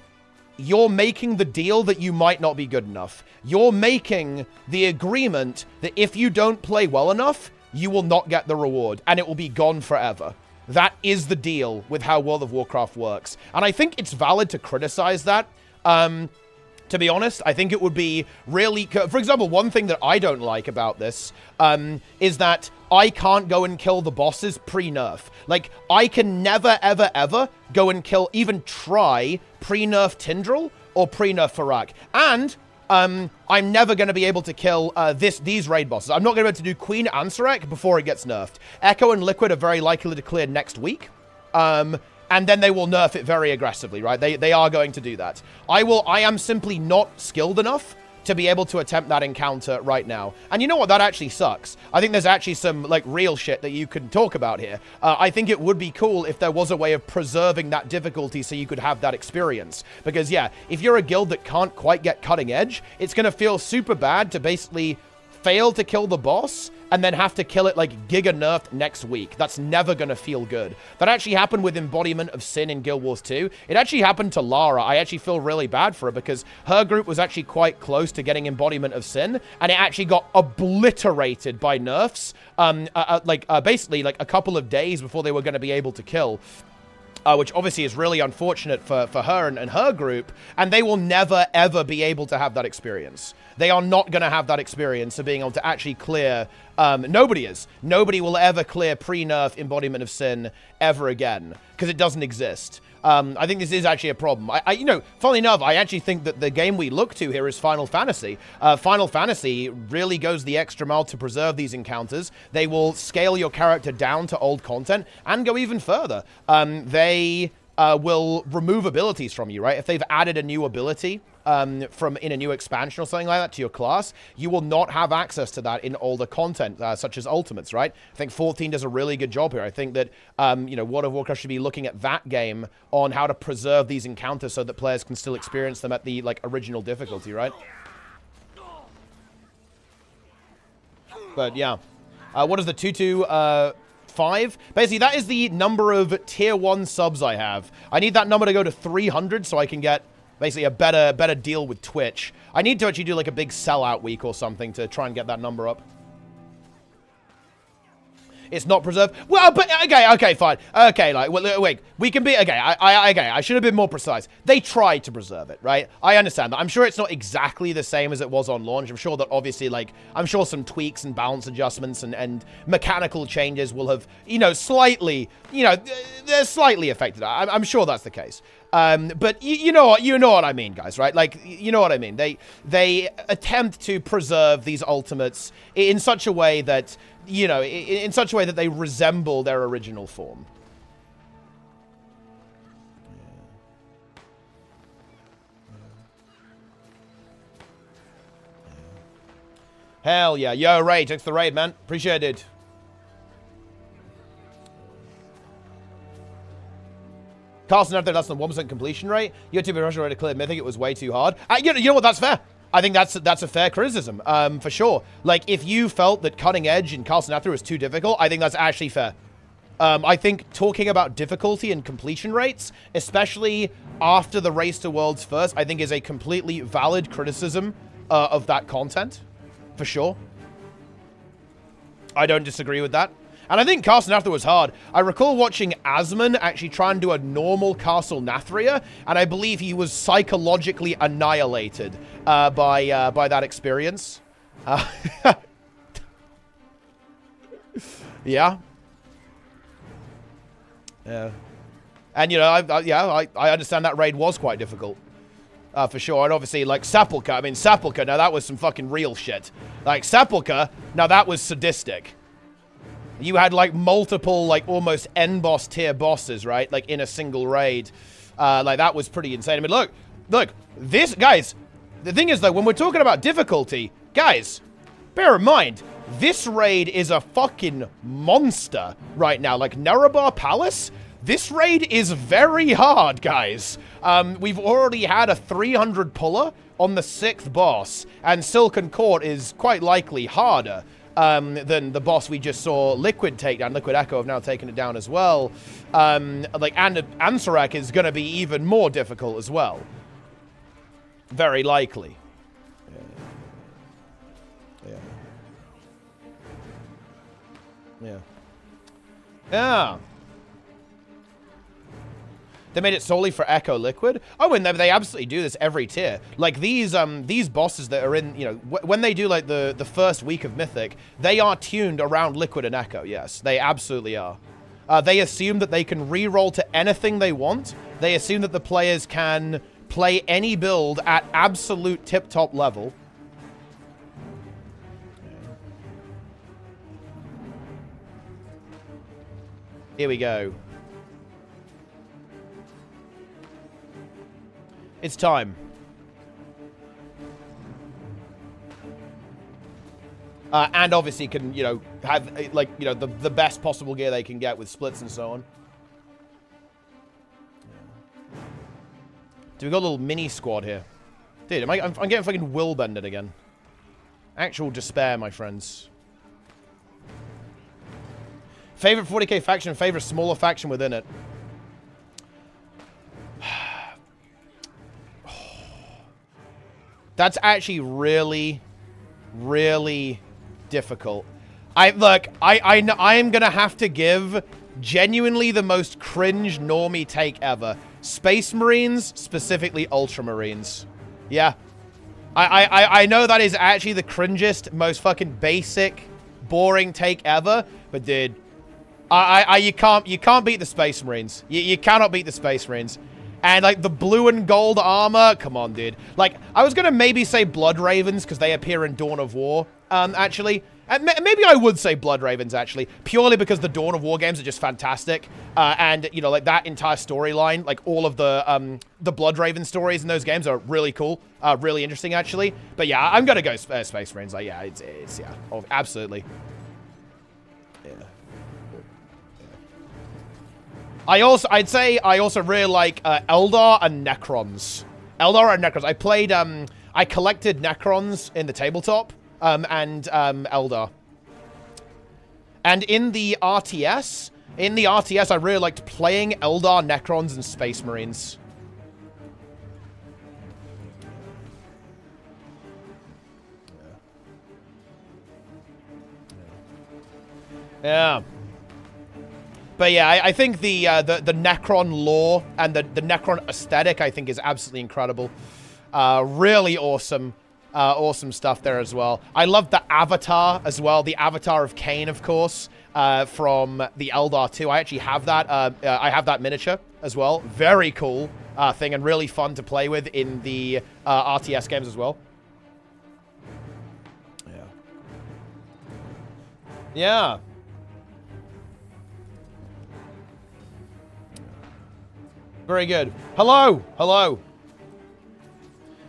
you're making the deal that you might not be good enough. You're making the agreement that if you don't play well enough, you will not get the reward, and it will be gone forever. That is the deal with how World of Warcraft works. And I think it's valid to criticize that. To be honest, I think it would be really... For example, one thing that I don't like about this is that I can't go and kill the bosses pre-nerf. Like, I can never, ever, ever go and kill, even try, pre-nerf Tindral or pre-nerf Farak. And I'm never going to be able to kill these raid bosses. I'm not going to be able to do Queen Ansarek before it gets nerfed. Echo and Liquid are very likely to clear next week. And then they will nerf it very aggressively, right? They are going to do that. I am simply not skilled enough to be able to attempt that encounter right now. And you know what? That actually sucks. I think there's actually some, like, real shit that you can talk about here. I think it would be cool if there was a way of preserving that difficulty so you could have that experience. Because, yeah, if you're a guild that can't quite get cutting edge, it's going to feel super bad to basically fail to kill the boss and then have to kill it, like, giga nerfed next week. That's never going to feel good. That actually happened with Embodiment of Sin in Guild Wars 2. It actually happened to Lara. I actually feel really bad for her because her group was actually quite close to getting Embodiment of Sin, and it actually got obliterated by nerfs, basically, like, a couple of days before they were going to be able to kill. Which obviously is really unfortunate for her and her group, and they will never, ever be able to have that experience. They are not going to have that experience of being able to actually clear... Nobody is. Nobody will ever clear pre-nerf Embodiment of Sin ever again, because it doesn't exist. I think this is actually a problem. You know, funnily enough, I actually think that the game we look to here is Final Fantasy. Final Fantasy really goes the extra mile to preserve these encounters. They will scale your character down to old content and go even further. They will remove abilities from you, right? If they've added a new ability in a new expansion or something like that to your class, you will not have access to that in older content, such as Ultimates, right? I think 14 does a really good job here. I think that, you know, World of Warcraft should be looking at that game on how to preserve these encounters so that players can still experience them at the, like, original difficulty, right? But, yeah. What is the 225? Basically, that is the number of tier 1 subs I have. I need that number to go to 300 so I can get basically a better deal with Twitch. I need to actually do like a big sellout week or something to try and get that number up. It's not preserved. Well, but okay, fine. Okay, like, wait, we can be, okay, I should have been more precise. They tried to preserve it, right? I understand that. I'm sure it's not exactly the same as it was on launch. I'm sure that obviously, like, I'm sure some tweaks and balance adjustments and mechanical changes will have, you know, slightly, you know, they're slightly affected. I'm sure that's the case. But you know what I mean, guys, right? Like, you know what I mean. They attempt to preserve these ultimates in such a way that, you know, in such a way that they resemble their original form. Hell yeah. Yo, Ray, thanks for the raid, man. Appreciate it. Carlson out there, that's the 1% completion rate. You had to be rushing ready to clear Mythic. It was way too hard. You know what? That's fair. I think that's a fair criticism, for sure. Like, if you felt that cutting edge in Carlson After was too difficult, I think that's actually fair. I think talking about difficulty and completion rates, especially after the Race to Worlds first, I think is a completely valid criticism of that content, for sure. I don't disagree with that. And I think Castle Nathria was hard. I recall watching Asmon actually try and do a normal Castle Nathria, and I believe he was psychologically annihilated by that experience. Yeah. Yeah. And, you know, I understand that raid was quite difficult. For sure. And obviously, like, Sepulchre. I mean, Sepulchre, now that was some fucking real shit. Like, Sepulchre, now that was sadistic. You had, like, multiple, like, almost end-boss tier bosses, right? Like, in a single raid. Like, that was pretty insane. I mean, look, this, guys, the thing is, though, when we're talking about difficulty, guys, bear in mind, this raid is a fucking monster right now. Like, Nerebar Palace, this raid is very hard, guys. We've already had a 300 puller on the 6th boss, and Silken Court is quite likely harder than the boss we just saw Liquid take down. Liquid Echo have now taken it down as well. Like, and Ansarek is going to be even more difficult as well. Very likely. Yeah. Yeah. Yeah. They made it solely for Echo Liquid. Oh, and they absolutely do this every tier. Like these bosses that are in, you know, when they do like the first week of Mythic, they are tuned around Liquid and Echo. Yes, they absolutely are. They assume that they can reroll to anything they want. They assume that the players can play any build at absolute tip-top level. Here we go. It's time. And obviously can, you know, have, like, you know, the best possible gear they can get with splits and so on. Do we got a little mini squad here? Dude, I'm getting fucking will-bended again. Actual despair, my friends. Favorite 40k faction, favorite smaller faction within it. That's actually really, really difficult. I am gonna have to give genuinely the most cringe normie take ever. Space Marines, specifically Ultramarines. Yeah. I know that is actually the cringest, most fucking basic, boring take ever, but dude, you can't beat the Space Marines. You cannot beat the Space Marines. And, like, the blue and gold armor, come on, dude. Like, I was gonna maybe say Blood Ravens, because they appear in Dawn of War, actually. And maybe I would say Blood Ravens, actually, purely because the Dawn of War games are just fantastic. And, you know, like, that entire storyline, like, all of the Blood Raven stories in those games are really cool, really interesting, actually. But, yeah, I'm gonna go Space Marines. Like, yeah, it's yeah, oh, absolutely. Yeah. I'd say I also really like Eldar and Necrons. Eldar and Necrons. I collected Necrons in the tabletop, and Eldar. And in the RTS, I really liked playing Eldar, Necrons, and Space Marines. Yeah. But yeah, I think the Necron lore and the Necron aesthetic, I think, is absolutely incredible. Really awesome. Awesome stuff there as well. I love the avatar as well. The avatar of Cain, of course, from the Eldar 2. I actually have that. I have that miniature as well. Very cool thing and really fun to play with in the RTS games as well. Yeah. Yeah. Very good. Hello! Hello!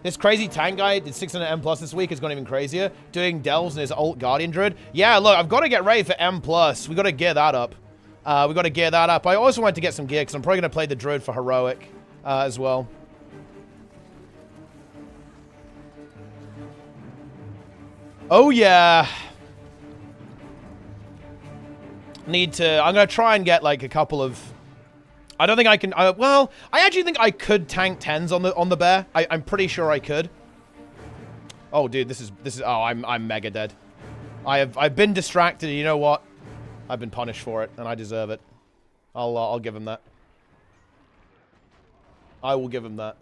This crazy tank guy did 600 M+ this week. Has gone even crazier. Doing delves in his alt Guardian Druid. Yeah, look, I've got to get ready for M+. We got to gear that up. We got to gear that up. I also want to get some gear because I'm probably going to play the Druid for Heroic as well. Oh, yeah. I'm going to try and get, like, a couple of... I don't think I can... well, I actually think I could tank 10s on the bear. I'm pretty sure I could. Oh, dude, this is... Oh, I'm mega dead. I've been distracted. You know what? I've been punished for it, and I deserve it. I'll give him that. I will give him that.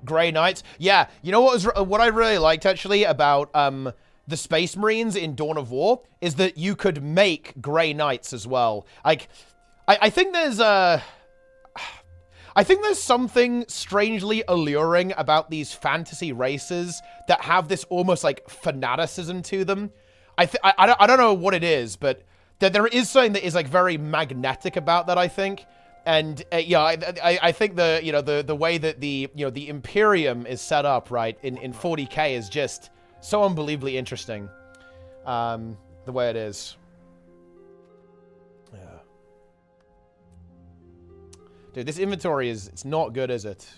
Grey Knights. Yeah, you know what I really liked, actually, about the Space Marines in Dawn of War is that you could make Grey Knights as well. Like, I think there's something strangely alluring about these fantasy races that have this almost, like, fanaticism to them. I don't know what it is, but there is something that is, like, very magnetic about that, I think. And yeah, I think the way that the Imperium is set up, right, in 40K is just so unbelievably interesting. The way it is. Yeah. Dude, this inventory it's not good, is it?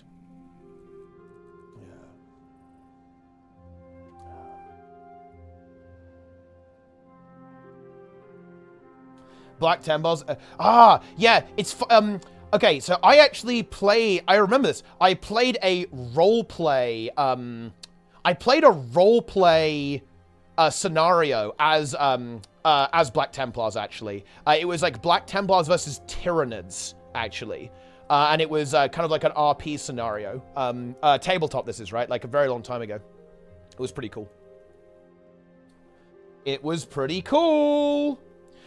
Black Templars. Yeah, it's okay. So I actually I remember this. I played a roleplay. I played a roleplay scenario as Black Templars. Actually, it was like Black Templars versus Tyranids. Actually, and it was kind of like an RP scenario. Tabletop. This is right, like a very long time ago. It was pretty cool. It was pretty cool.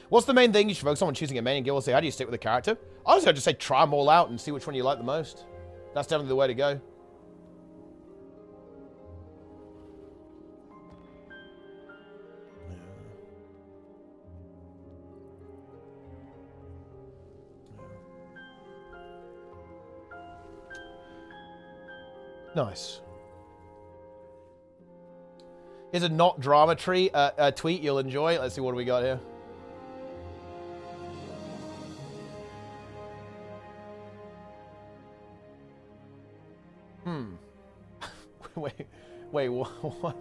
What's the main thing you should focus on when choosing a main in Guild? Say, how do you stick with the character? Honestly, I'd just say try them all out and see which one you like the most. That's definitely the way to go. Nice. Here's a not drama tree tweet you'll enjoy. Let's see what we got here. Wait, what?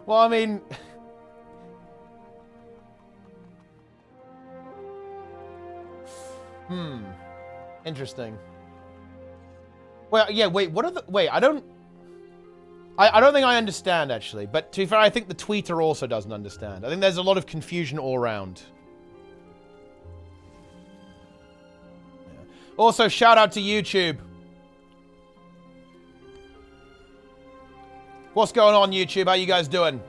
Well, I mean... Interesting. Well, yeah, wait, what are the... Wait, I don't think I understand, actually. But to be fair, I think the tweeter also doesn't understand. I think there's a lot of confusion all around. Yeah. Also, shout out to YouTube. What's going on, YouTube? How you guys doing?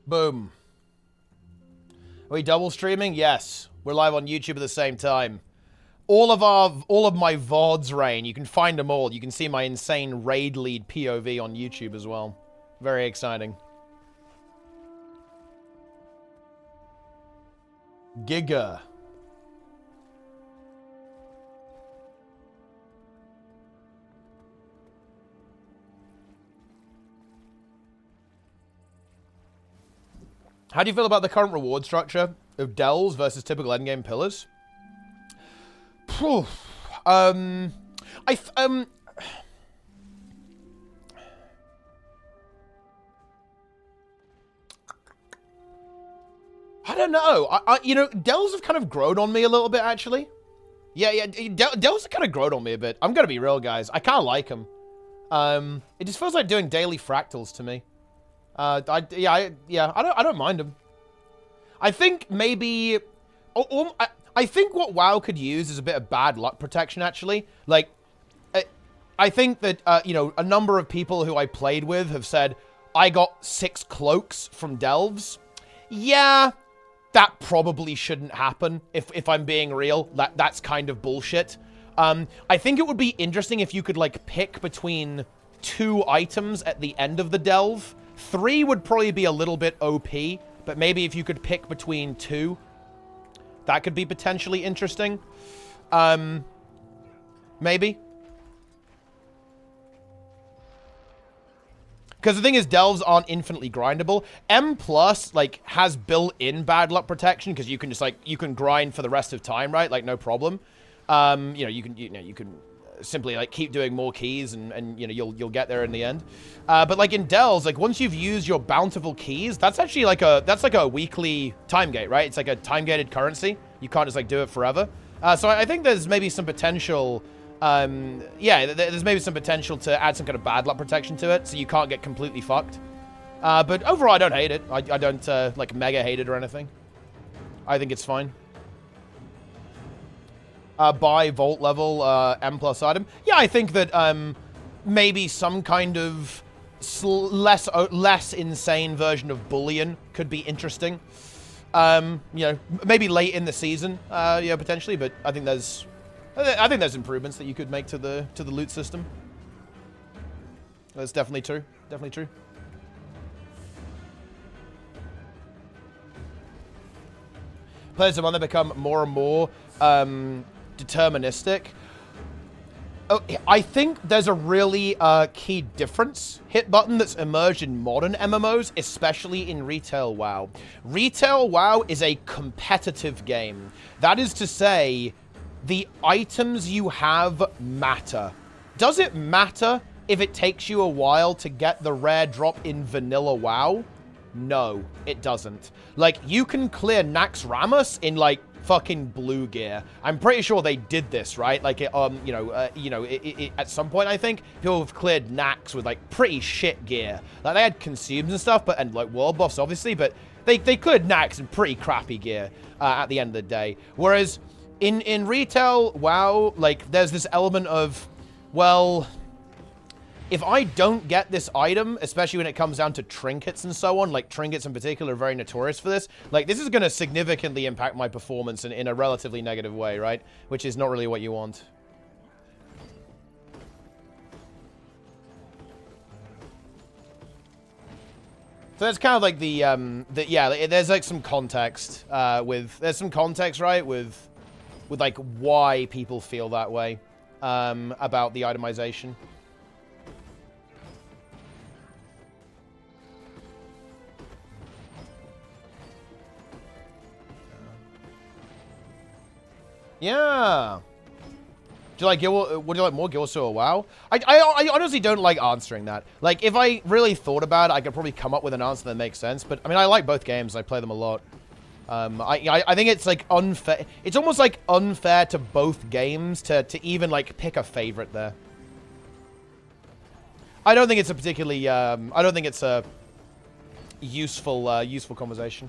Boom. Are we double streaming? Yes. We're live on YouTube at the same time. All of my VODs, Rain, you can find them all. You can see my insane raid lead POV on YouTube as well. Very exciting. Giga. How do you feel about the current reward structure of delves versus typical endgame pillars? I don't know. You know, delves have kind of grown on me a little bit, actually. Yeah, delves have kind of grown on me a bit. I'm gonna be real, guys. I kind of like them. It just feels like doing daily fractals to me. I don't mind them. I think maybe... I think what WoW could use is a bit of bad luck protection, actually. Like, I think that, you know, a number of people who I played with have said, I got 6 cloaks from delves. Yeah, that probably shouldn't happen, if I'm being real. That's kind of bullshit. I think it would be interesting if you could, like, pick between 2 items at the end of the delve. 3 would probably be a little bit OP, but maybe if you could pick between 2, that could be potentially interesting. Maybe. Because the thing is, delves aren't infinitely grindable. M+, like, has built-in bad luck protection, because you can just, like, you can grind for the rest of time, right? Like, no problem. You know, you can simply, like, keep doing more keys, and you know, you'll get there in the end. But, like, in delves, like, once you've used your bountiful keys, that's actually like a weekly time gate, right? It's like a time-gated currency. You can't just, like, do it forever. So I think there's maybe some potential... yeah, there's maybe some potential to add some kind of bad luck protection to it, so you can't get completely fucked. But overall, I don't hate it. I don't, like, mega hate it or anything. I think it's fine. Buy vault level M+ item. Yeah, I think that maybe some kind of less insane version of Bullion could be interesting. You know, maybe late in the season, yeah, potentially. But I think there's improvements that you could make to the loot system. That's definitely true. Definitely true. Players of Money become more and more deterministic. Oh, I think there's a really key difference hit button that's emerged in modern MMOs, especially in Retail WoW. Retail WoW is a competitive game. That is to say, the items you have matter. Does it matter if it takes you a while to get the rare drop in vanilla WoW? No, it doesn't. Like, you can clear Nax Ramus in, like, fucking blue gear. I'm pretty sure they did this, right? Like, at some point, I think, people have cleared Nax with, like, pretty shit gear. Like, they had consumes and stuff, and, like, world buffs, obviously, but they cleared Nax in pretty crappy gear at the end of the day. Whereas, in Retail WoW, like, there's this element of, well, if I don't get this item, especially when it comes down to trinkets and so on, like trinkets in particular are very notorious for this, like this is going to significantly impact my performance in a relatively negative way, right? Which is not really what you want. So that's kind of like yeah, there's like some context there's some context, right, with like why people feel that way about the itemization. Yeah. Do you like would you like more Guild Wars or WoW? I honestly don't like answering that. Like, if I really thought about it, I could probably come up with an answer that makes sense. But, I mean, I like both games. I play them a lot. I think it's, like, unfair. It's almost, like, unfair to both games to even, like, pick a favorite there. I don't think it's a particularly, I don't think it's a useful, useful conversation.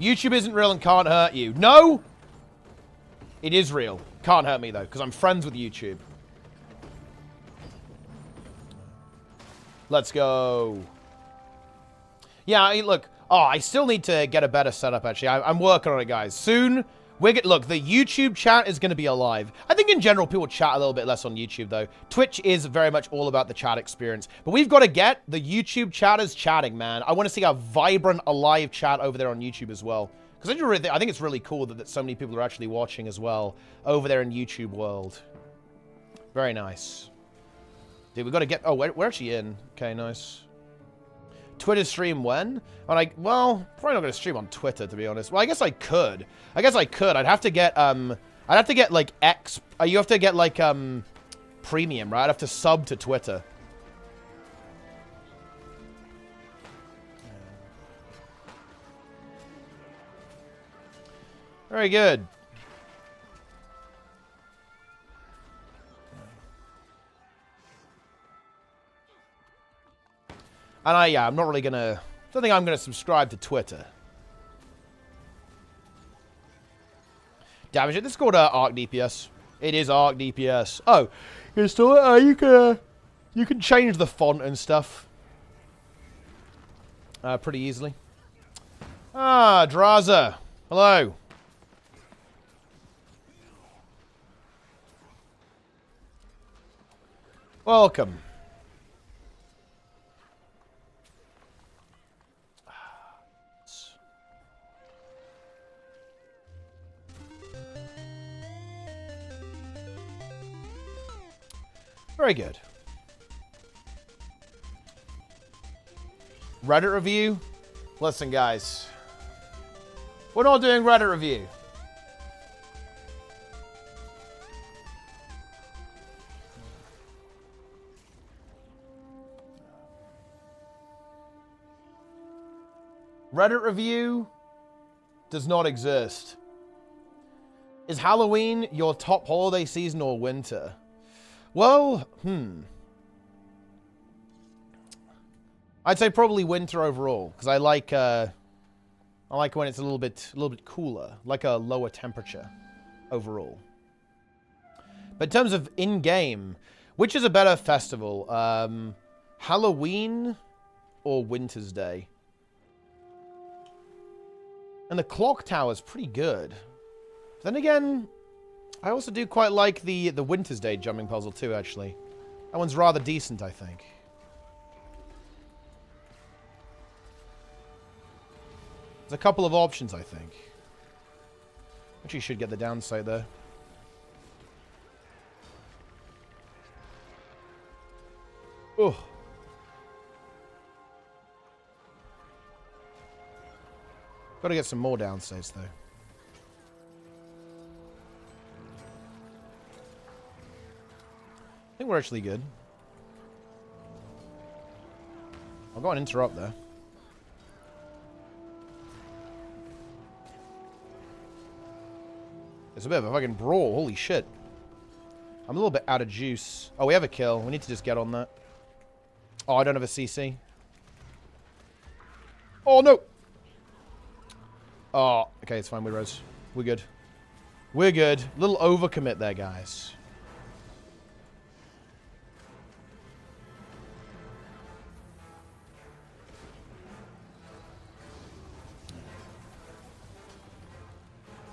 YouTube isn't real and can't hurt you. No! It is real. Can't hurt me, though, because I'm friends with YouTube. Let's go. Yeah, look. Oh, I still need to get a better setup, actually. I'm working on it, guys. Soon, look, the YouTube chat is going to be alive. I think in general, people chat a little bit less on YouTube, though. Twitch is very much all about the chat experience. But we've got to get the YouTube chatters chatting, man. I want to see a vibrant, alive chat over there on YouTube as well. Because I think it's really cool that so many people are actually watching as well over there in YouTube world. Very nice. Dude, we've got to get... Oh, we're actually in. Okay, nice. Twitter stream when? Well, probably not going to stream on Twitter, to be honest. Well, I guess I could. I'd have to get, like, you have to get, like, premium, right? I'd have to sub to Twitter. Very good. And I'm not really gonna... don't think I'm gonna subscribe to Twitter. Damage it. This is called Arc DPS. It is Arc DPS. Oh, you install it? You can change the font and stuff. Pretty easily. Ah, Draza. Hello. Welcome. Very good. Reddit review? Listen, guys. We're not doing Reddit review. Reddit review does not exist. Is Halloween your top holiday season or winter? Well, I'd say probably winter overall, because I like when it's a little bit cooler, like a lower temperature. overall. But in terms of in-game, which is a better festival? Halloween or Winter's Day? And the Clock Tower is pretty good. Then again, I also do quite like the Winter's Day jumping puzzle too, actually. That one's rather decent, I think. There's a couple of options, I think. Actually, should get the downside there. Oh. Gotta get some more downsides, though. I think we're actually good. I'll go and interrupt there. It's a bit of a fucking brawl. Holy shit. I'm a little bit out of juice. Oh, we have a kill. We need to just get on that. Oh, I don't have a CC. Oh, no. Oh, okay. It's fine. We rose. We're good. We're good. Little overcommit there, guys.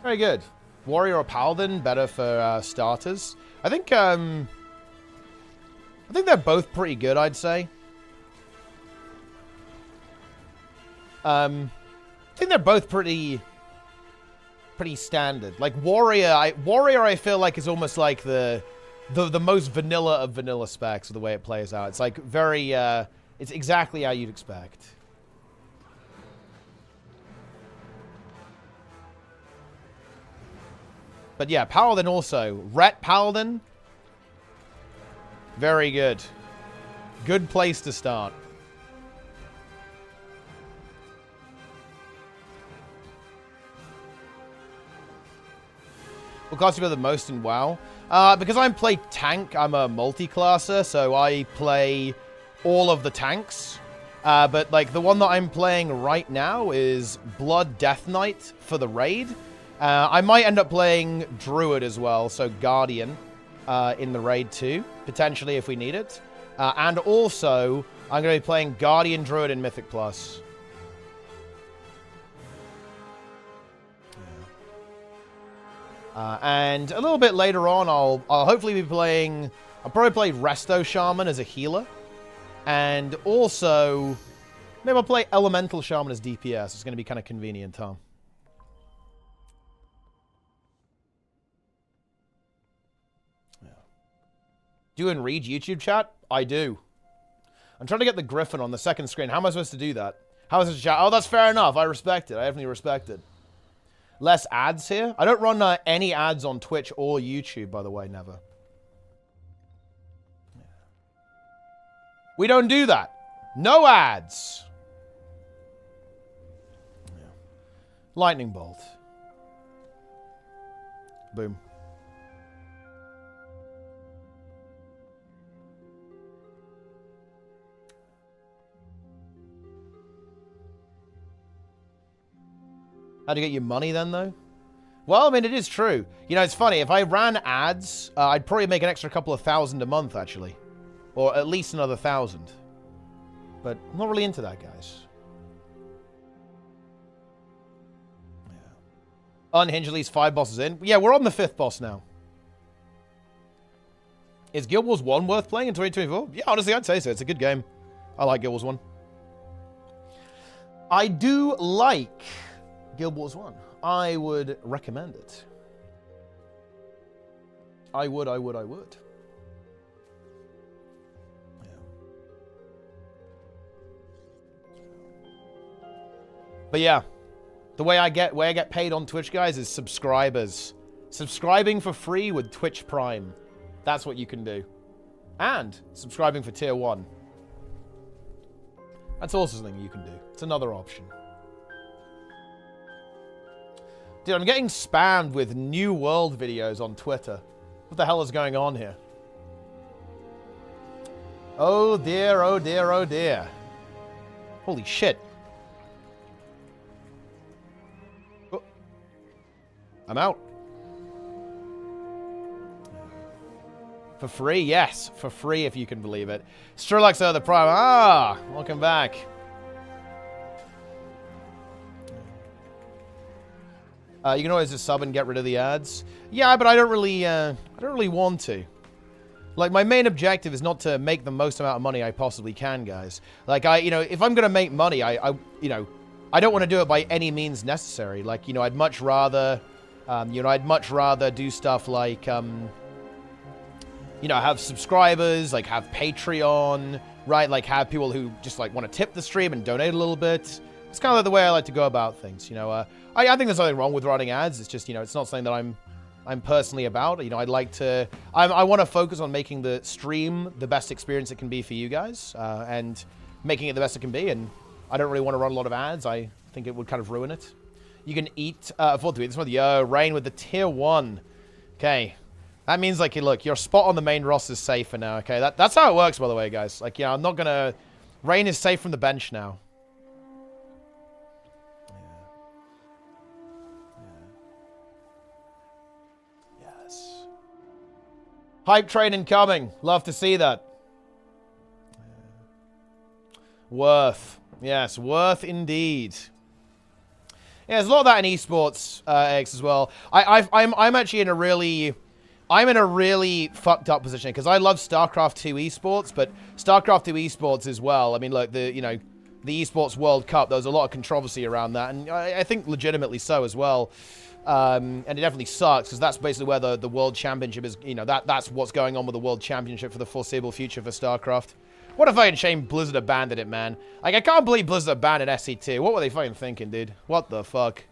Very good. Warrior or Paladin, better for starters. I think they're both pretty good, I'd say. I think they're both pretty standard. Like Warrior, I feel like is almost like the most vanilla of vanilla specs of the way it plays out. It's like very it's exactly how you'd expect. But yeah, Paladin also. Ret Paladin. Very good. Good place to start. What class do you play the most in WoW? Because I play tank, I'm a multi-classer, so I play all of the tanks. But like the one that I'm playing right now is Blood Death Knight for the raid. I might end up playing Druid as well, so Guardian in the raid too, potentially if we need it. And also, I'm going to be playing Guardian Druid in Mythic Plus. And a little bit later on, I'll hopefully be playing... I'll probably play Resto Shaman as a healer. And also, maybe I'll play Elemental Shaman as DPS. It's going to be kind of convenient, huh? Do you read YouTube chat? I do. I'm trying to get the Griffin on the second screen. How am I supposed to do that? How is it chat? Oh, that's fair enough. I respect it. I definitely respect it. Less ads here. I don't run any ads on Twitch or YouTube, by the way. Never. We don't do that. No ads. Lightning bolt. Boom. How to get your money then, though? Well, I mean, it is true. You know, it's funny. If I ran ads, I'd probably make an extra couple of thousand a month, actually. Or at least another 1,000. But I'm not really into that, guys. Yeah. Unhinged at least 5 bosses in. Yeah, we're on the 5th boss now. Is Guild Wars 1 worth playing in 2024? Yeah, honestly, I'd say so. It's a good game. I like Guild Wars 1. I do like... Guild Wars 1. I would recommend it. I would. Yeah. But yeah, the way I get paid on Twitch, guys, is subscribers. Subscribing for free with Twitch Prime. That's what you can do. And subscribing for Tier 1. That's also something you can do. It's another option. Dude, I'm getting spammed with New World videos on Twitter. What the hell is going on here? Oh dear, oh dear, oh dear. Holy shit. Oh. I'm out. For free? Yes, for free if you can believe it. Strelux the Prime. Ah, welcome back. You can always just sub and get rid of the ads. Yeah, but I don't really want to. Like, my main objective is not to make the most amount of money I possibly can, guys. Like, if I'm gonna make money, I don't want to do it by any means necessary. Like, I'd much rather, I'd much rather do stuff like, have subscribers, like, have Patreon, right? Like, have people who just, like, want to tip the stream and donate a little bit. It's kind of like the way I like to go about things, I think there's nothing wrong with running ads. It's just, it's not something that I'm personally about. I'd like to... I want to focus on making the stream the best experience it can be for you guys, and making it the best it can be, and I don't really want to run a lot of ads. I think it would kind of ruin it. You can afford to eat this one. Yo, Rain with the tier 1. Okay. That means, like, look, your spot on the main roster is safe for now, okay? That's how it works, by the way, guys. Like, I'm not gonna... Rain is safe from the bench now. Hype train incoming. Love to see that. Worth. Yes, worth indeed. Yeah, there's a lot of that in esports, X as well. I'm actually in a really... I'm in a really fucked up position because I love StarCraft 2 esports, but StarCraft 2 esports as well. I mean, look, the esports World Cup, there was a lot of controversy around that, and I think legitimately so as well. And it definitely sucks because that's basically where the World Championship is, that's what's going on with the World Championship for the foreseeable future for StarCraft. What a fucking shame Blizzard abandoned it, man. Like, I can't believe Blizzard abandoned SC2. What were they fucking thinking, dude? What the fuck?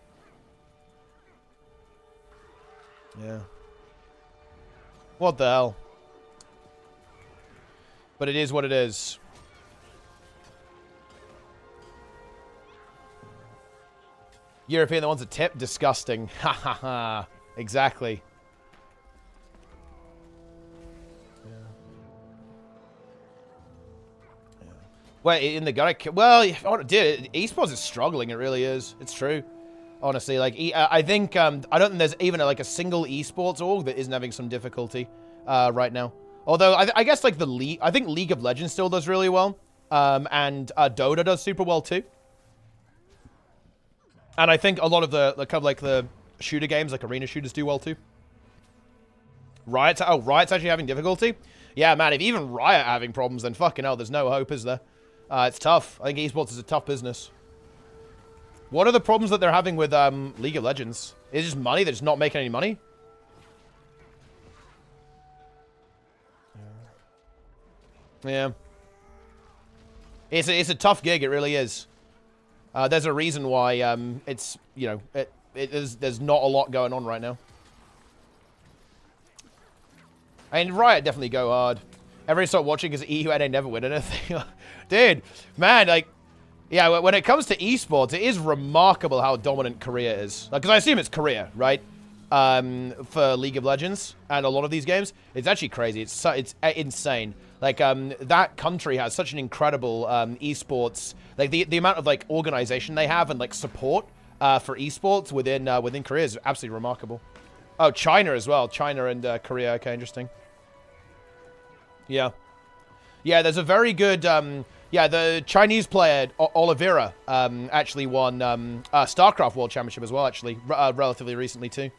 Yeah. What the hell? But it is what it is. European, the ones that tip? Disgusting. Ha ha ha. Exactly. Yeah. Yeah. Well, in the gut, well, dude, esports is struggling. It really is. It's true. Honestly, like, I think, I don't think there's even, like, a single esports org that isn't having some difficulty right now. Although, I guess, like, I think League of Legends still does really well. And Dota does super well, too. And I think a lot of the kind of like the shooter games, like arena shooters, do well too. Riot's actually having difficulty? Yeah, man, if even Riot are having problems, then fucking hell, there's no hope, is there? It's tough. I think esports is a tough business. What are the problems that they're having with League of Legends? Is it just money? They're just not making any money? Yeah. It's a tough gig, it really is. There's a reason why it's, there's not a lot going on right now. I mean, Riot definitely go hard. Everyone start watching because EU and they never win anything. Dude, man, like, yeah, when it comes to esports, it is remarkable how dominant Korea is. Like, because I assume it's Korea, right? For League of Legends and a lot of these games. It's actually crazy. It's insane. Like, that country has such an incredible esports, like the amount of like organization they have and like support for esports within Korea is absolutely remarkable. Oh, China as well. China and Korea. Okay, interesting. Yeah. Yeah, there's a very good, yeah, the Chinese player, Oliveira, actually won StarCraft World Championship as well, actually, relatively recently too.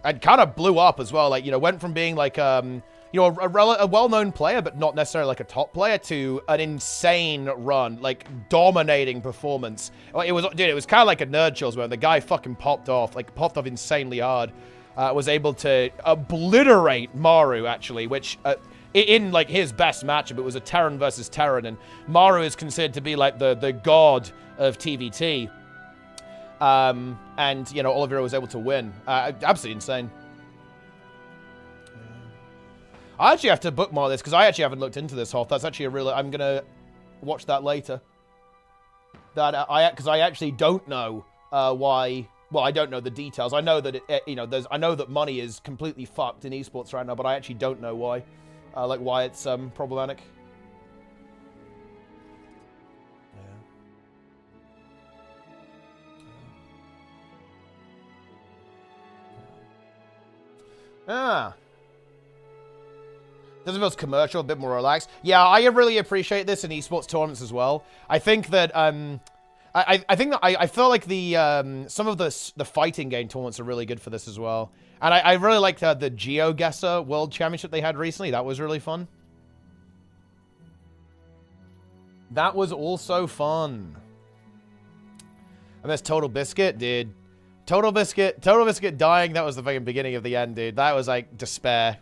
And kind of blew up as well, like, went from being like, a well-known player, but not necessarily like a top player, to an insane run, like dominating performance. It was kind of like a Nerd Chills where the guy fucking popped off insanely hard. Was able to obliterate Maru, actually, which, in like his best matchup, it was a Terran versus Terran, and Maru is considered to be like the god of TVT. And, Oliveira was able to win. Absolutely insane. I actually have to bookmark this because I actually haven't looked into this, Hoff. That's actually a real... I'm going to watch that later. Because I actually don't know why... Well, I don't know the details. I know that, I know that money is completely fucked in esports right now, but I actually don't know why. Like, why it's problematic. Ah. Doesn't feel commercial, a bit more relaxed. Yeah, I really appreciate this in esports tournaments as well. I think that I feel like the some of the fighting game tournaments are really good for this as well. And I really liked the GeoGuessr World Championship they had recently. That was really fun. That was also fun. I miss Total Biscuit, dude. Total Biscuit dying. That was the fucking beginning of the end, dude. That was like despair.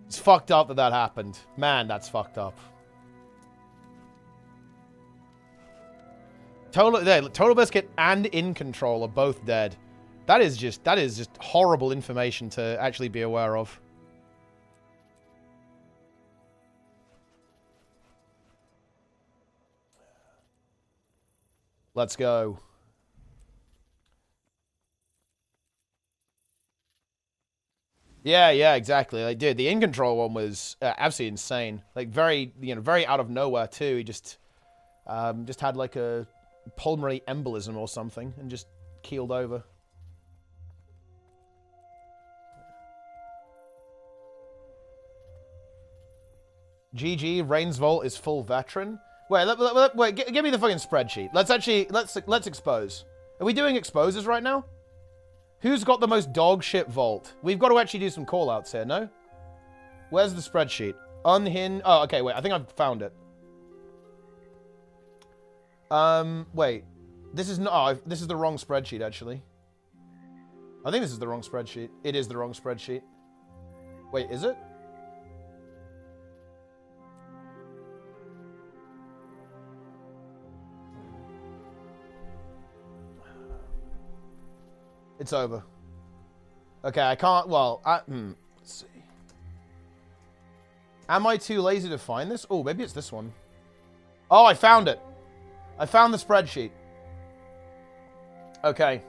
It's fucked up that happened. Man, that's fucked up. Total Biscuit and In Control are both dead. That is just horrible information to actually be aware of. Let's go. Yeah, exactly. Like, dude, the In Control one was absolutely insane. Like, very out of nowhere too. He just had like a pulmonary embolism or something and just keeled over. GG, Reigns Vault is full veteran. Wait, give me the fucking spreadsheet. Let's expose. Are we doing exposes right now? Who's got the most dog shit vault? We've got to actually do some call-outs here, no? Where's the spreadsheet? Unhinge. Oh, okay, wait. I think I've found it. Wait. This is not. Oh, this is the wrong spreadsheet, actually. I think this is the wrong spreadsheet. It is the wrong spreadsheet. Wait, is it? It's over. Okay, I can't... Well, let's see. Am I too lazy to find this? Oh, maybe it's this one. Oh, I found it. I found the spreadsheet. Okay.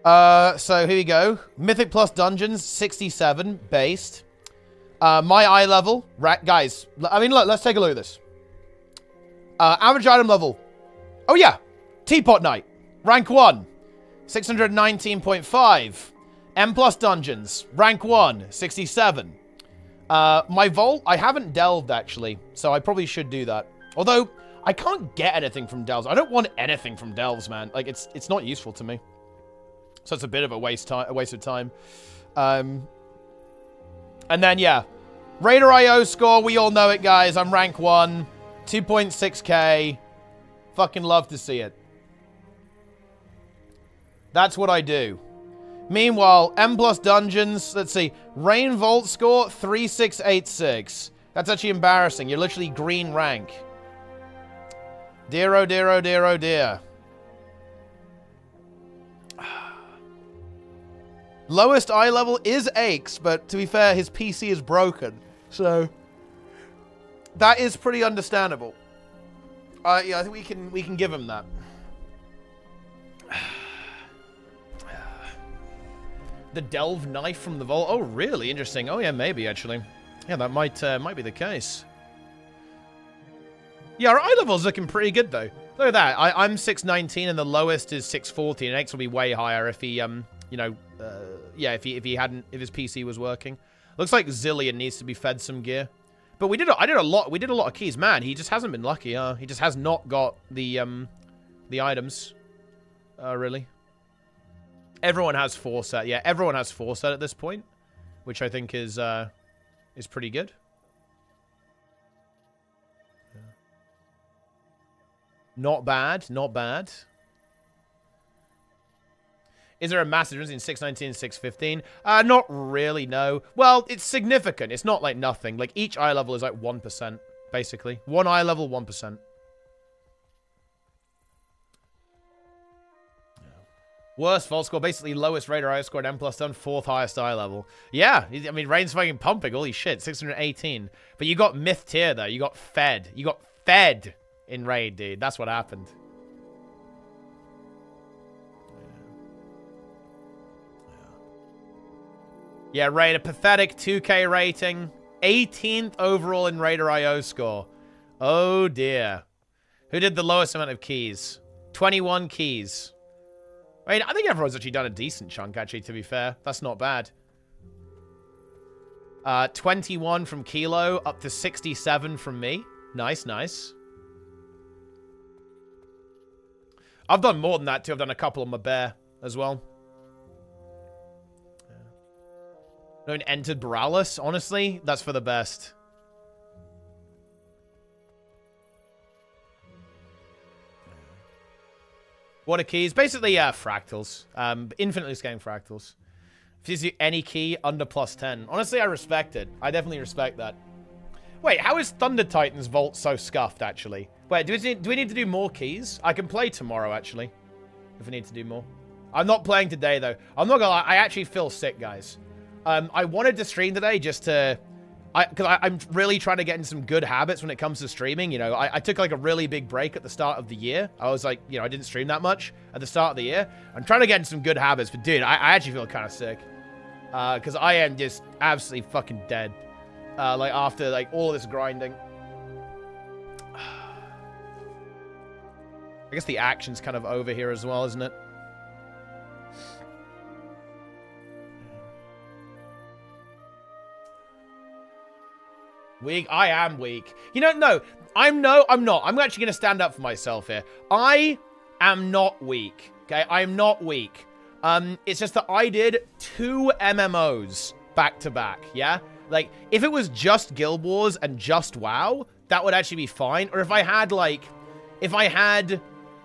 So here we go. Mythic plus Dungeons, 67, based. My eye level, guys, I mean, look, let's take a look at this. Average item level. Oh, yeah. Teapot Knight, rank 1, 619.5. M plus Dungeons, rank 1, 67. My Vault, I haven't delved, actually, so I probably should do that. Although, I can't get anything from delves. I don't want anything from delves, man. Like, it's not useful to me. So it's a bit of a waste of time. And then, yeah. Raider.io score, we all know it, guys. I'm rank 1, 2.6k. Fucking love to see it. That's what I do. Meanwhile, M plus Dungeons, let's see. Rain Vault score, 3686. That's actually embarrassing. You're literally green rank. Dear, oh dear, oh dear, oh dear. Lowest eye level is Aches, but to be fair, his PC is broken. So, that is pretty understandable. Yeah, I think we can give him that. The Delve Knife from the Vault. Oh, really? Interesting. Oh, yeah, maybe, actually. Yeah, that might be the case. Yeah, our eye level's looking pretty good, though. Look at that. I'm 619, and the lowest is 640, and X will be way higher if he, yeah, if his PC was working. Looks like Zillion needs to be fed some gear. But we did a lot of keys. Man, he just hasn't been lucky, he just has not got the items. Really. Everyone has foresight. Yeah, everyone has foresight at this point, which I think is pretty good. Yeah. Not bad, not bad. Is there a massive difference in 619 and 615? Not really, no. Well, it's significant. It's not like nothing. Like, each eye level is like 1%, basically. One eye level, 1%. Worst vault score, basically lowest Raider eye score at M plus done, 4th highest eye level. Yeah, I mean, Rain's fucking pumping. Holy shit, 618. But you got myth tier, though. You got fed. You got fed in Raid, dude. That's what happened. Yeah, Raid, a pathetic 2k rating. 18th overall in Raider.io score. Oh, dear. Who did the lowest amount of keys? 21 keys. I mean, I think everyone's actually done a decent chunk, actually, to be fair. That's not bad. 21 from Kilo, up to 67 from me. Nice, nice. I've done more than that, too. I've done a couple on my bear as well. No one entered Borealis. Honestly, that's for the best. What are keys? Basically, fractals. Infinitely scaling fractals. If you do any key under +10. Honestly, I respect it. I definitely respect that. Wait, how is Thunder Titan's Vault so scuffed, actually? Wait, do we need to do more keys? I can play tomorrow, actually. If we need to do more. I'm not playing today, though. I'm not gonna lie, I actually feel sick, guys. I wanted to stream today just to... Because I'm really trying to get in some good habits when it comes to streaming. You know, I took like a really big break at the start of the year. I was like, you know, I didn't stream that much at the start of the year. I'm trying to get in some good habits, but dude, I actually feel kind of sick. Because I am just absolutely fucking dead. Like after like all this grinding. I guess the action's kind of over here as well, isn't it? Weak? I am weak. You know, no. I'm not. I'm actually going to stand up for myself here. I am not weak. Okay? I'm not weak. It's just that I did 2 MMOs back to back, yeah? Like, if it was just Guild Wars and just WoW, that would actually be fine. Or if I had, like,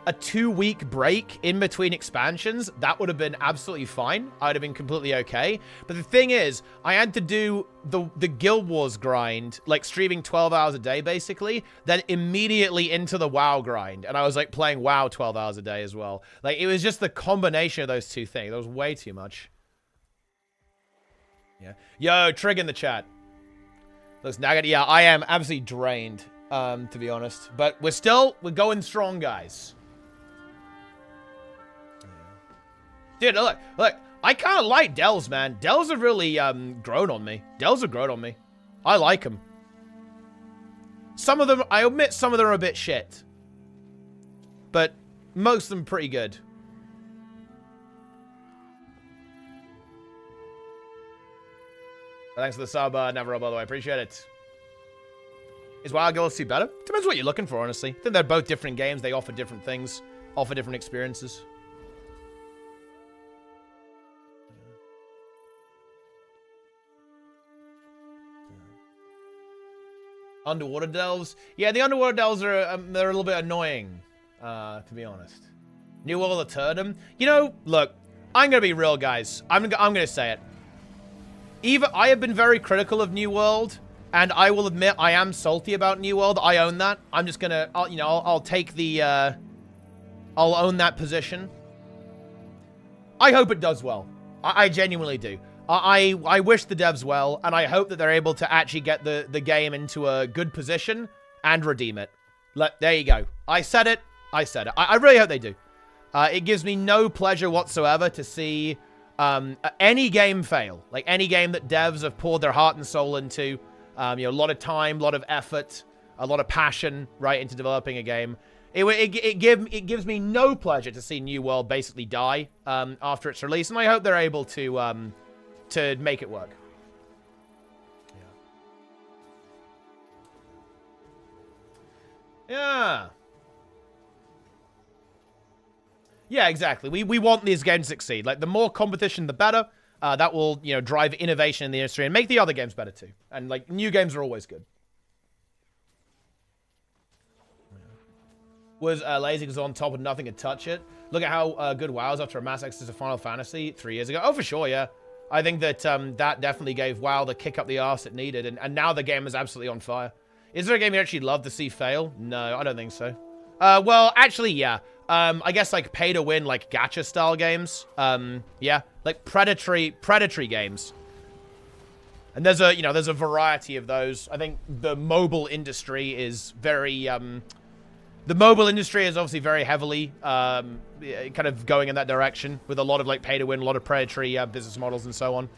a 2-week break in between expansions, that would have been absolutely fine. I would have been completely okay. But the thing is, I had to do the Guild Wars grind, like streaming 12 hours a day, basically, then immediately into the WoW grind. And I was, like, playing WoW 12 hours a day as well. Like, it was just the combination of those two things. That was way too much. Yeah. Yo, Trig in the chat. Looks nagged. Yeah, I am absolutely drained, to be honest. But we're going strong, guys. Dude, look, I kind of like Dells, man. Dells have really grown on me. Dells have grown on me. I like them. Some of them, I admit some of them are a bit shit. But most of them pretty good. Thanks for the sub, Navarro, by the way. Appreciate it. Is Wild Girls 2 better? Depends what you're looking for, honestly. I think they're both different games. They offer different things. Offer different experiences. Underwater delves. Yeah, the underwater delves are they're a little bit annoying, to be honest. New World Eternum. You know, look, I'm gonna be real, guys. I'm gonna say it. I have been very critical of New World, and I will admit I am salty about New World. I own that. I'm just gonna, I'll take the, I'll own that position. I hope it does well. I genuinely do. I wish the devs well, and I hope that they're able to actually get the game into a good position and redeem it. There you go. I said it. I said it. I really hope they do. It gives me no pleasure whatsoever to see any game fail. Like, any game that devs have poured their heart and soul into. You know, a lot of time, a lot of effort, a lot of passion, right, into developing a game. It gives me no pleasure to see New World basically die after its release, and I hope they're able to make it work. Yeah. Yeah, exactly. We want these games to succeed. Like, the more competition, the better. That will, you know, drive innovation in the industry and make the other games better too. And, like, new games are always good. Was lazy because on top of nothing could touch it. Look at how good WoW is after a mass exodus of Final Fantasy 3 years ago. Oh, for sure, yeah. I think that that definitely gave WoW the kick up the arse it needed, and now the game is absolutely on fire. Is there a game you'd actually love to see fail? No, I don't think so. Well, actually, yeah. I guess, like, pay-to-win, like, gacha-style games. Yeah, like predatory games. And there's a variety of those. I think the mobile industry is very, the mobile industry is obviously very heavily kind of going in that direction with a lot of, like, pay-to-win, a lot of predatory business models and so on.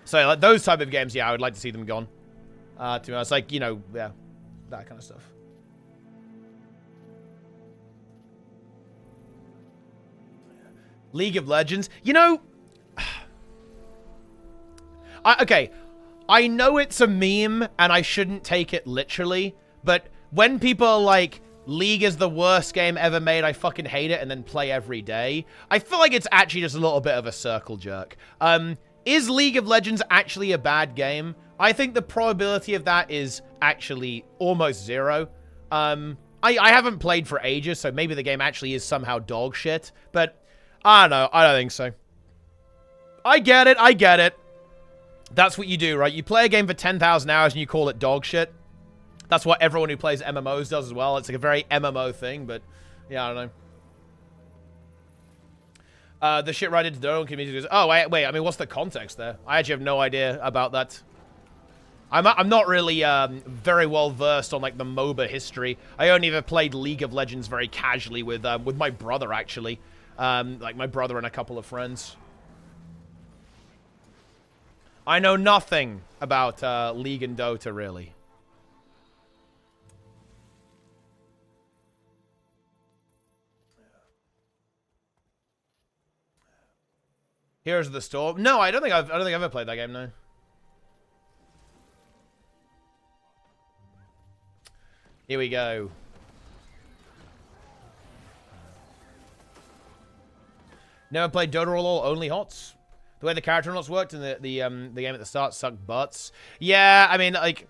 So, like, those type of games, yeah, I would like to see them gone. To be honest, like, you know, yeah, that kind of stuff. League of Legends. You know... okay, I know it's a meme, and I shouldn't take it literally, but when people are like, League is the worst game ever made, I fucking hate it, and then play every day, I feel like it's actually just a little bit of a circle jerk. Is League of Legends actually a bad game? I think the probability of that is actually almost zero. I haven't played for ages, so maybe the game actually is somehow dog shit, but I don't know, I don't think so. I get it. That's what you do, right? You play a game for 10,000 hours and you call it dog shit. That's what everyone who plays MMOs does as well. It's like a very MMO thing, but yeah, I don't know. The shit right into their own community goes, oh, wait, I mean, what's the context there? I actually have no idea about that. I'm not really very well versed on like the MoBA history. I only ever played League of Legends very casually with my brother, actually. Like my brother and a couple of friends. I know nothing about League and Dota, really. Heroes of the Storm. No, I don't think I've ever played that game. No. Here we go. Never played Dota or LoL, only HOTS. The way the character unlocks worked in the game at the start sucked butts. Yeah, I mean, like,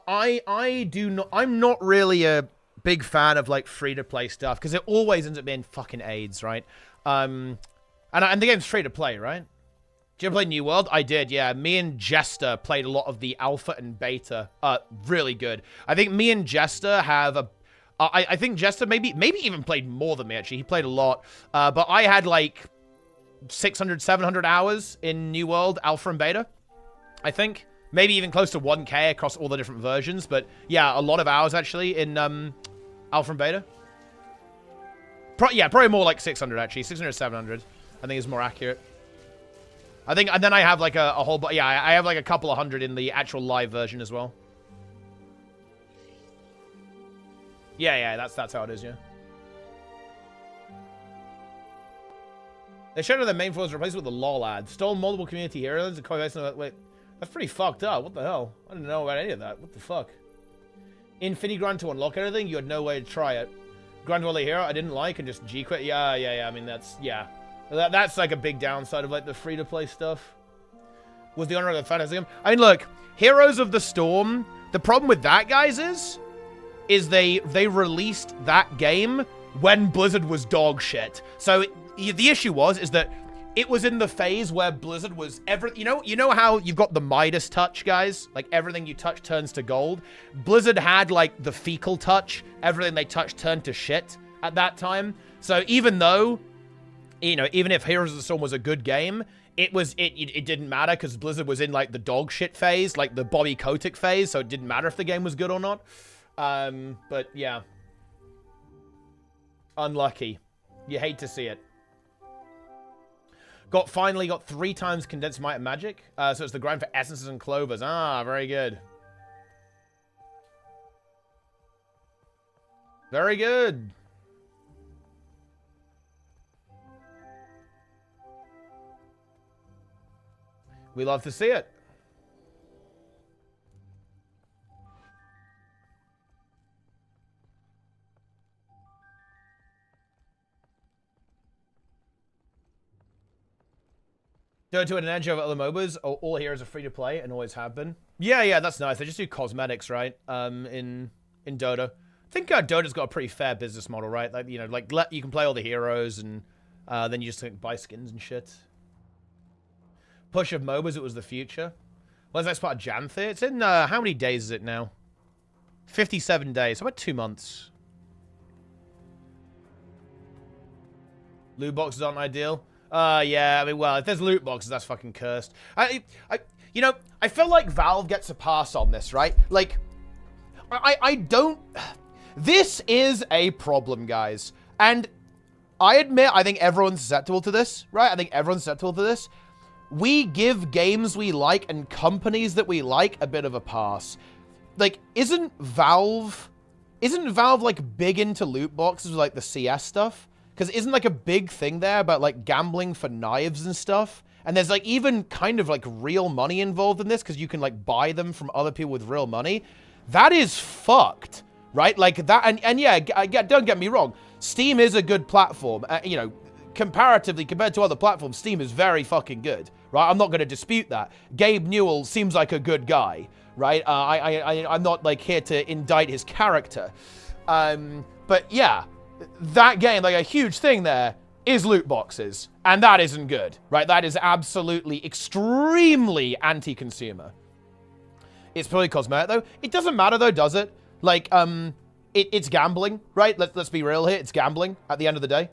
I'm not really a big fan of like free to play stuff because it always ends up being fucking AIDS, right? And the game's free to play, right? Did you ever play New World? I did, yeah. Me and Jester played a lot of the alpha and beta. Really good. I think me and Jester have a... I think Jester maybe even played more than me, actually. He played a lot. But I had, like, 600, 700 hours in New World, alpha and beta, I think. Maybe even close to 1K across all the different versions. But, yeah, a lot of hours, actually, in alpha and beta. Yeah, probably more like 600, actually. 600, 700. I think is more accurate. I think, and then I have like a whole, yeah, I have like a couple of hundred in the actual live version as well. Yeah, that's how it is, yeah. They showed her the main floor was replaced with the LOL ad. Stole multiple community heroes and wait, that's pretty fucked up. What the hell? I didn't know about any of that. What the fuck? Infinity Grind to unlock everything? You had no way to try it. Grind while the hero I didn't like and just G quit. Yeah. I mean, that's, yeah. That's like a big downside of like the free-to-play stuff. Was the honor of the fantasy game? I mean, look, Heroes of the Storm. The problem with that, guys, is they released that game when Blizzard was dog shit. So the issue is that it was in the phase where Blizzard was you know how you've got the Midas touch, guys? Like everything you touch turns to gold. Blizzard had like the fecal touch. Everything they touched turned to shit at that time. So even though, you know, even if Heroes of the Storm was a good game, it didn't matter because Blizzard was in like the dog shit phase, like the Bobby Kotick phase, so it didn't matter if the game was good or not. But yeah. Unlucky. You hate to see it. Finally got 3 times condensed might and magic. So it's the grind for essences and clovers. Ah, very good. Very good. We love to see it. To an edge of other MOBAs, all heroes are free to play and always have been. Yeah, that's nice. They just do cosmetics, right? In Dota. I think Dota's got a pretty fair business model, right? Like, you know, like you can play all the heroes and then you just like, buy skins and shit. Push of MOBAs, it was the future. When's the next part of Janthe? It's in, how many days is it now? 57 days. How about 2 months? Loot boxes aren't ideal. Yeah, I mean, well, if there's loot boxes, that's fucking cursed. You know, I feel like Valve gets a pass on this, right? Like, I don't... This is a problem, guys. And I admit, I think everyone's susceptible to this, right? I think everyone's susceptible to this. We give games we like and companies that we like a bit of a pass. Like, isn't Valve like big into loot boxes with like the CS stuff? Because isn't like a big thing there about like gambling for knives and stuff? And there's like even kind of like real money involved in this because you can like buy them from other people with real money. That is fucked, right? Like that, and yeah, don't get me wrong. Steam is a good platform. You know, comparatively compared to other platforms, Steam is very fucking good, right? I'm not going to dispute that. Gabe Newell seems like a good guy, right? I'm not like here to indict his character. But yeah, that game, like a huge thing there is loot boxes, and that isn't good, right? That is absolutely extremely anti-consumer. It's purely cosmetic, though. It doesn't matter, though, does it? Like, it's gambling, right? Let's be real here. It's gambling at the end of the day.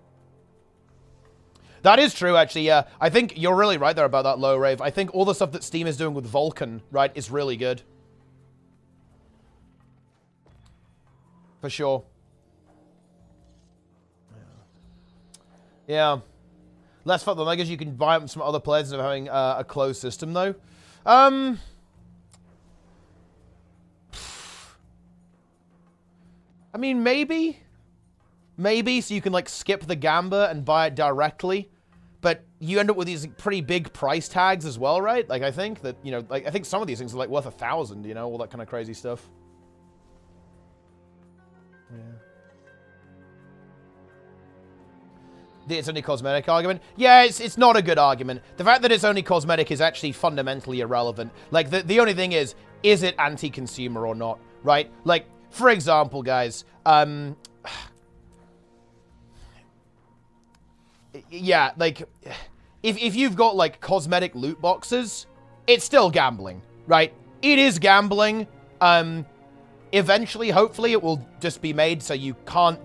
That is true, actually, yeah. I think you're really right there about that low rave. I think all the stuff that Steam is doing with Vulcan, right, is really good. For sure. Yeah. Less fuck them. I guess you can buy them from other players instead of having a closed system, though. I mean, maybe. Maybe, so you can, like, skip the gamba and buy it directly. But you end up with these pretty big price tags as well, right? Like, I think that, you know, like, I think some of these things are, like, worth 1,000, you know? All that kind of crazy stuff. Yeah. It's only cosmetic argument. Yeah, it's not a good argument. The fact that it's only cosmetic is actually fundamentally irrelevant. Like, the only thing is it anti-consumer or not, right? Like, for example, guys, yeah, like, if you've got, like, cosmetic loot boxes, it's still gambling, right? It is gambling. Eventually, hopefully, it will just be made so you can't,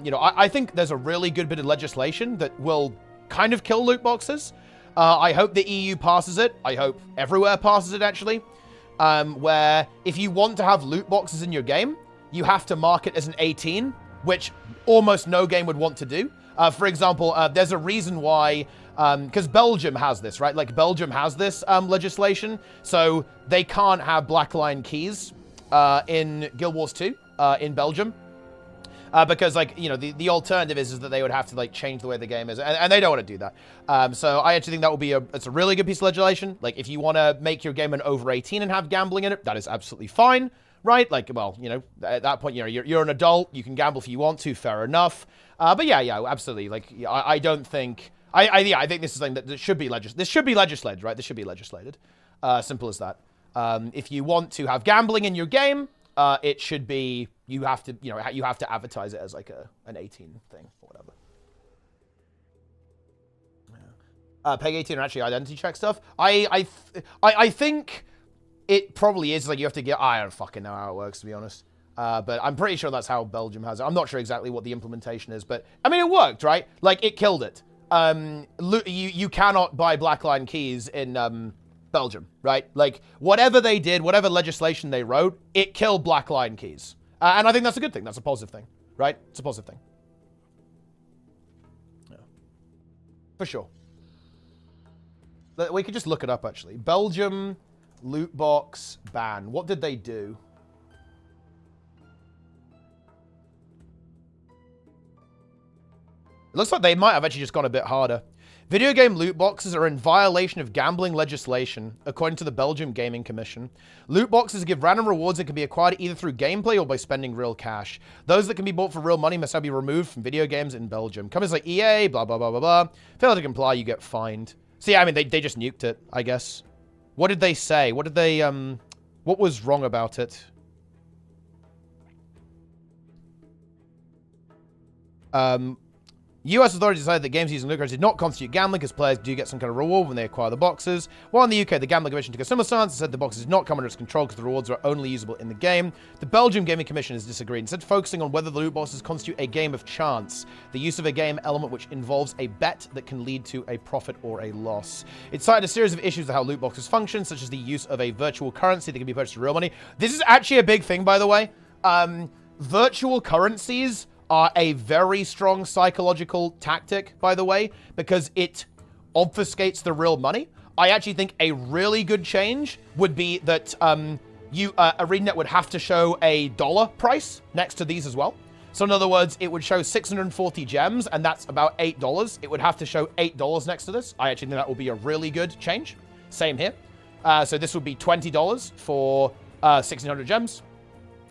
you know, I think there's a really good bit of legislation that will kind of kill loot boxes. I hope the EU passes it. I hope everywhere passes it, actually. Where if you want to have loot boxes in your game, you have to mark it as an 18, which almost no game would want to do. For example, there's a reason why, because Belgium has this, right? Like, Belgium has this legislation, so they can't have black line keys in Guild Wars 2 in Belgium. Because, like, you know, the alternative is that they would have to, like, change the way the game is, and they don't want to do that. So I actually think that will be it's a really good piece of legislation. Like, if you want to make your game an over 18 and have gambling in it, that is absolutely fine, right? Like, well, you know, at that point, you know, you're an adult, you can gamble if you want to, fair enough. But yeah, absolutely. Like, I don't think, I think this is something that should be this should be legislated, right? This should be legislated. Simple as that. If you want to have gambling in your game, it should be, you have to, you know, you have to advertise it as like an 18 thing or whatever. Yeah. Peg 18 are actually identity check stuff. I think it probably is, like, you have to get, I don't fucking know how it works, to be honest. But I'm pretty sure that's how Belgium has it. I'm not sure exactly what the implementation is, but I mean, it worked, right? Like, it killed it. You cannot buy blackline keys in Belgium, right? Like, whatever they did, whatever legislation they wrote, it killed blackline keys. And I think that's a good thing. That's a positive thing, right? It's a positive thing. Yeah. For sure. We could just look it up, actually. Belgium loot box ban. What did they do? It looks like they might have actually just gone a bit harder. Video game loot boxes are in violation of gambling legislation, according to the Belgium Gaming Commission. Loot boxes give random rewards that can be acquired either through gameplay or by spending real cash. Those that can be bought for real money must now be removed from video games in Belgium. Companies like EA, blah, blah, blah, blah, blah. Fail to comply, you get fined. So yeah, I mean, they just nuked it, I guess. What did they say? What did they, what was wrong about it? US authorities decided that games using loot cards did not constitute gambling because players do get some kind of reward when they acquire the boxes. While in the UK, the Gambling Commission took a similar stance and said the boxes did not come under its control because the rewards are only usable in the game. The Belgium Gaming Commission has disagreed, instead focusing on whether the loot boxes constitute a game of chance, the use of a game element which involves a bet that can lead to a profit or a loss. It cited a series of issues with how loot boxes function, such as the use of a virtual currency that can be purchased with real money. This is actually a big thing, by the way. Virtual currencies are a very strong psychological tactic, by the way, because it obfuscates the real money. I actually think a really good change would be that ArenaNet would have to show a dollar price next to these as well. So in other words, it would show 640 gems, and that's about $8. It would have to show $8 next to this. I actually think that would be a really good change. Same here. So this would be $20 for 1,600 gems.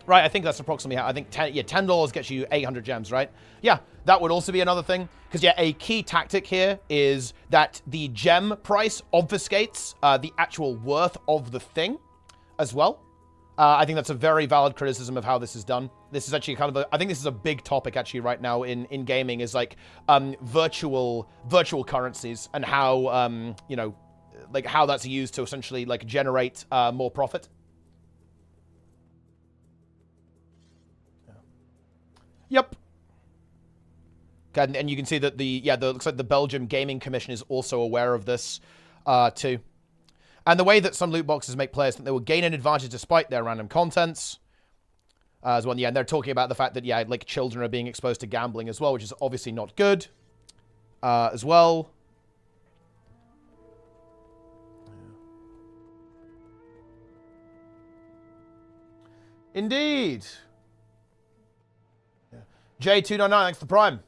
Right, I think that's approximately how, I think $10 gets you 800 gems, right? Yeah, that would also be another thing. Because, yeah, a key tactic here is that the gem price obfuscates the actual worth of the thing as well. I think that's a very valid criticism of how this is done. This is actually kind of I think this is a big topic actually right now in gaming, is like virtual currencies and how, you know, like how that's used to essentially like generate more profit. Yep. Okay, and you can see that looks like the Belgium Gaming Commission is also aware of this, too. And the way that some loot boxes make players think they will gain an advantage despite their random contents, as well. Yeah, and they're talking about the fact that, yeah, like children are being exposed to gambling as well, which is obviously not good, as well. Indeed. J299, thanks for the Prime.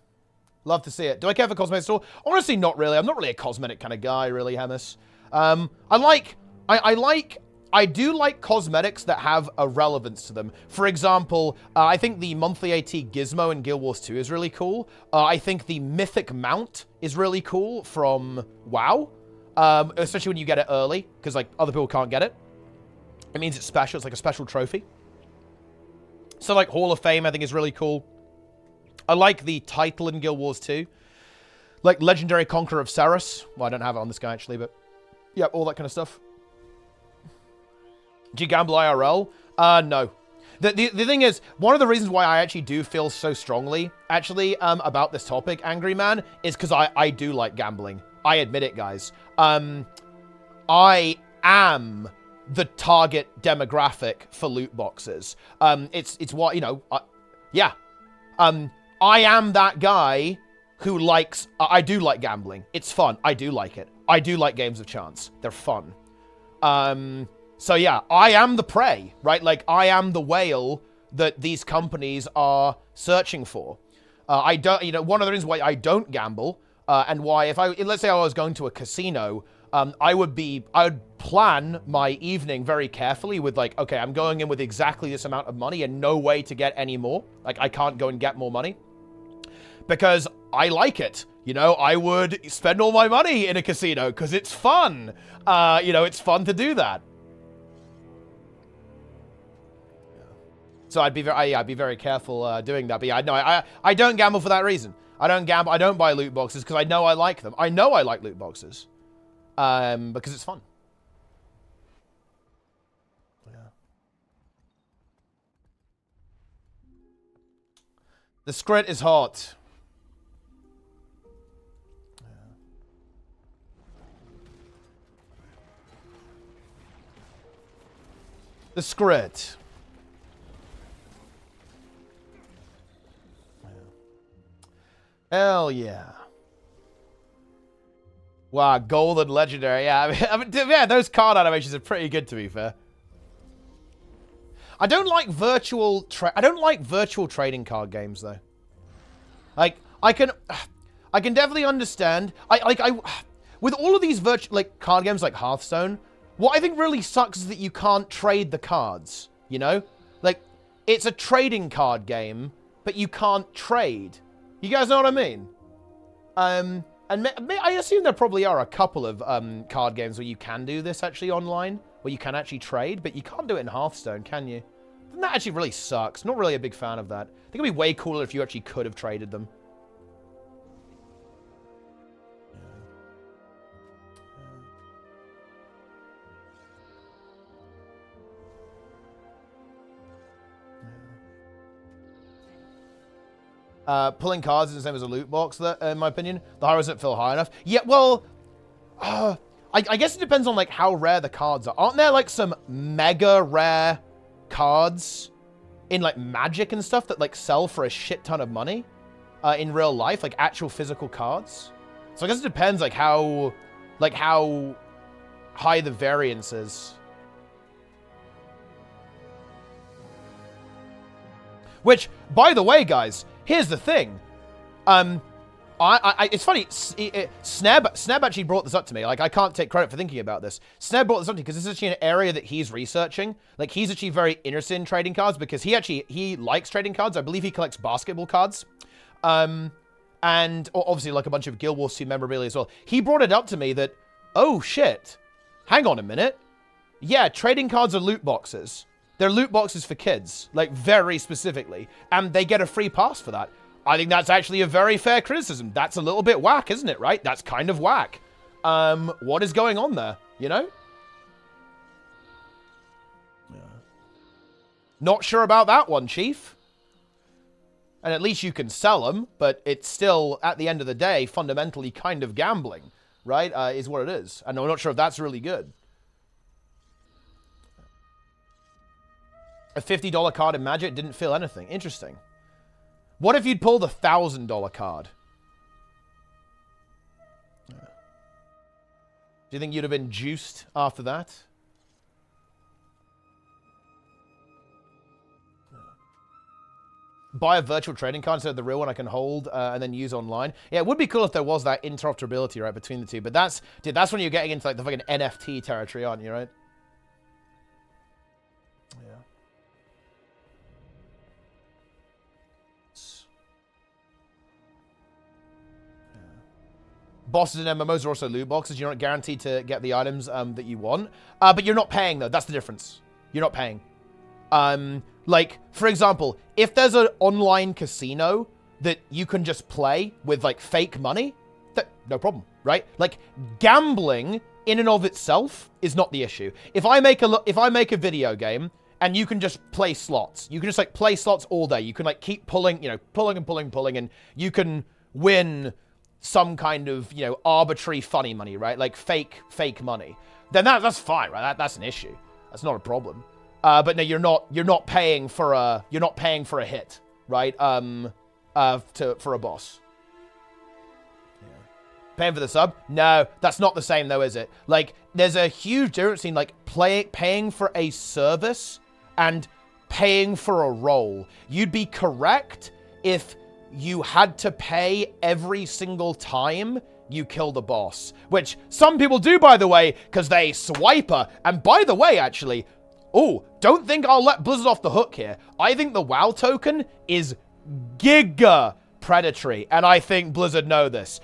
Love to see it. Do I care for cosmetics at all? Honestly, not really. I'm not really a cosmetic kind of guy, really, Hemis. I do like cosmetics that have a relevance to them. For example, I think the monthly AT Gizmo in Guild Wars 2 is really cool. I think the Mythic Mount is really cool from WoW. Especially when you get it early, because like other people can't get it. It means it's special. It's like a special trophy. So like Hall of Fame, I think is really cool. I like the title in Guild Wars 2. Like Legendary Conqueror of Ceres. Well, I don't have it on this guy, actually, but... yeah, all that kind of stuff. Do you gamble IRL? No. The thing is, one of the reasons why I actually do feel so strongly, actually, about this topic, Angry Man, is because I do like gambling. I admit it, guys. I am the target demographic for loot boxes. It's what, you know... yeah. I am that guy who likes... I do like gambling. It's fun. I do like it. I do like games of chance. They're fun. So yeah, I am the prey, right? Like, I am the whale that these companies are searching for. I don't... you know, one of the reasons why I don't gamble, and why let's say I was going to a casino, I would plan my evening very carefully with like, okay, I'm going in with exactly this amount of money and no way to get any more. Like, I can't go and get more money. Because I like it. You know, I would spend all my money in a casino because it's fun. You know, it's fun to do that. So I'd be very careful doing that. But yeah, no, I don't gamble for that reason. I don't gamble. I don't buy loot boxes because I know I like them. I know I like loot boxes. Because it's fun. Yeah. The script is hot. The script. Hell yeah. Wow, gold and legendary. Yeah, I mean, yeah, those card animations are pretty good, to be fair. I don't like virtual trading card games though. Like, I can definitely understand. With all of these virtual card games like Hearthstone, what I think really sucks is that you can't trade the cards, you know? Like, it's a trading card game, but you can't trade. You guys know what I mean? And I assume there probably are a couple of card games where you can do this actually online, where you can actually trade, but you can't do it in Hearthstone, can you? And that actually really sucks. Not really a big fan of that. I think it'd be way cooler if you actually could have traded them. Pulling cards is the same as a loot box, in my opinion. The higher doesn't feel high enough. Yeah, well, I guess it depends on like how rare the cards are. Aren't there like some mega rare cards in like Magic and stuff that like sell for a shit ton of money in real life, like actual physical cards? So I guess it depends like how high the variance is. Which, by the way, guys, here's the thing. It's funny, Sneb actually brought this up to me. Like, I can't take credit for thinking about this. Sneb brought this up to me because this is actually an area that he's researching. Like, he's actually very interested in trading cards because he likes trading cards. I believe he collects basketball cards. And obviously, like, a bunch of Guild Wars 2 memorabilia as well. He brought it up to me that, oh, shit. Hang on a minute. Yeah, trading cards are loot boxes. They're loot boxes for kids, like, very specifically. And they get a free pass for that. I think that's actually a very fair criticism. That's a little bit whack, isn't it, right? That's kind of whack. What is going on there, you know? Yeah. Not sure about that one, Chief. And at least you can sell them, but it's still, at the end of the day, fundamentally kind of gambling, right? Is what it is. And I'm not sure if that's really good. A $50 card in Magic didn't feel anything. Interesting. What if you'd pulled a $1,000 card? Do you think you'd have been juiced after that? Buy a virtual trading card instead of the real one I can hold and then use online. Yeah, it would be cool if there was that interoperability, right, between the two. But that's, dude, that's when you're getting into, like, the fucking NFT territory, aren't you, right? Yeah. Bosses and MMOs are also loot boxes. You're not guaranteed to get the items that you want. But you're not paying, though. That's the difference. You're not paying. Like, for example, if there's an online casino that you can just play with, like, fake money, no problem, right? Like, gambling in and of itself is not the issue. If I make a video game and you can just play slots, you can just, like, play slots all day. You can, like, keep pulling, you know, pulling, and you can win some kind of, you know, arbitrary funny money, right? Like fake money. Then that's fine, right? That's an issue. That's not a problem. But no, you're not paying for a hit, right? For a boss. Yeah. Paying for the sub? No, that's not the same though, is it? Like, there's a huge difference in, like, paying for a service and paying for a role. You'd be correct if you had to pay every single time you kill the boss. Which some people do, by the way, because they swiper. And by the way, actually, oh, don't think I'll let Blizzard off the hook here. I think the WoW token is giga predatory, and I think Blizzard know this.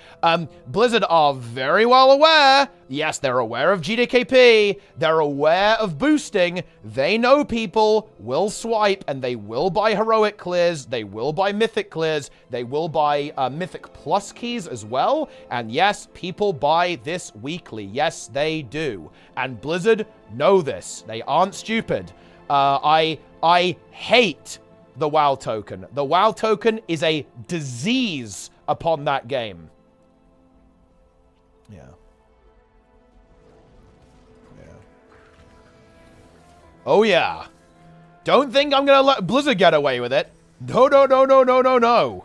Blizzard are very well aware. Yes, they're aware of GDKP. They're aware of boosting. They know people will swipe, and they will buy heroic clears. They will buy mythic clears. They will buy mythic plus keys as well. And yes, people buy this weekly. Yes, they do. And Blizzard know this. They aren't stupid. I hate the WoW token. The WoW token is a disease upon that game. Yeah. Yeah. Oh, yeah. Don't think I'm gonna let Blizzard get away with it. No, no, no, no, no, no, no.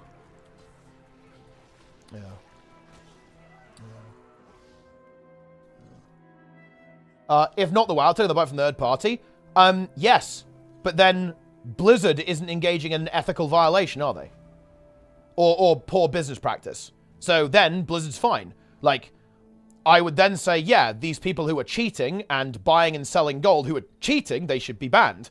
Yeah. If not the WoW token, they'll buy it from third party. Yes. But then Blizzard isn't engaging in an ethical violation, are they? Or poor business practice. So then Blizzard's fine. Like, I would then say, yeah, these people who are cheating and buying and selling gold who are cheating, they should be banned.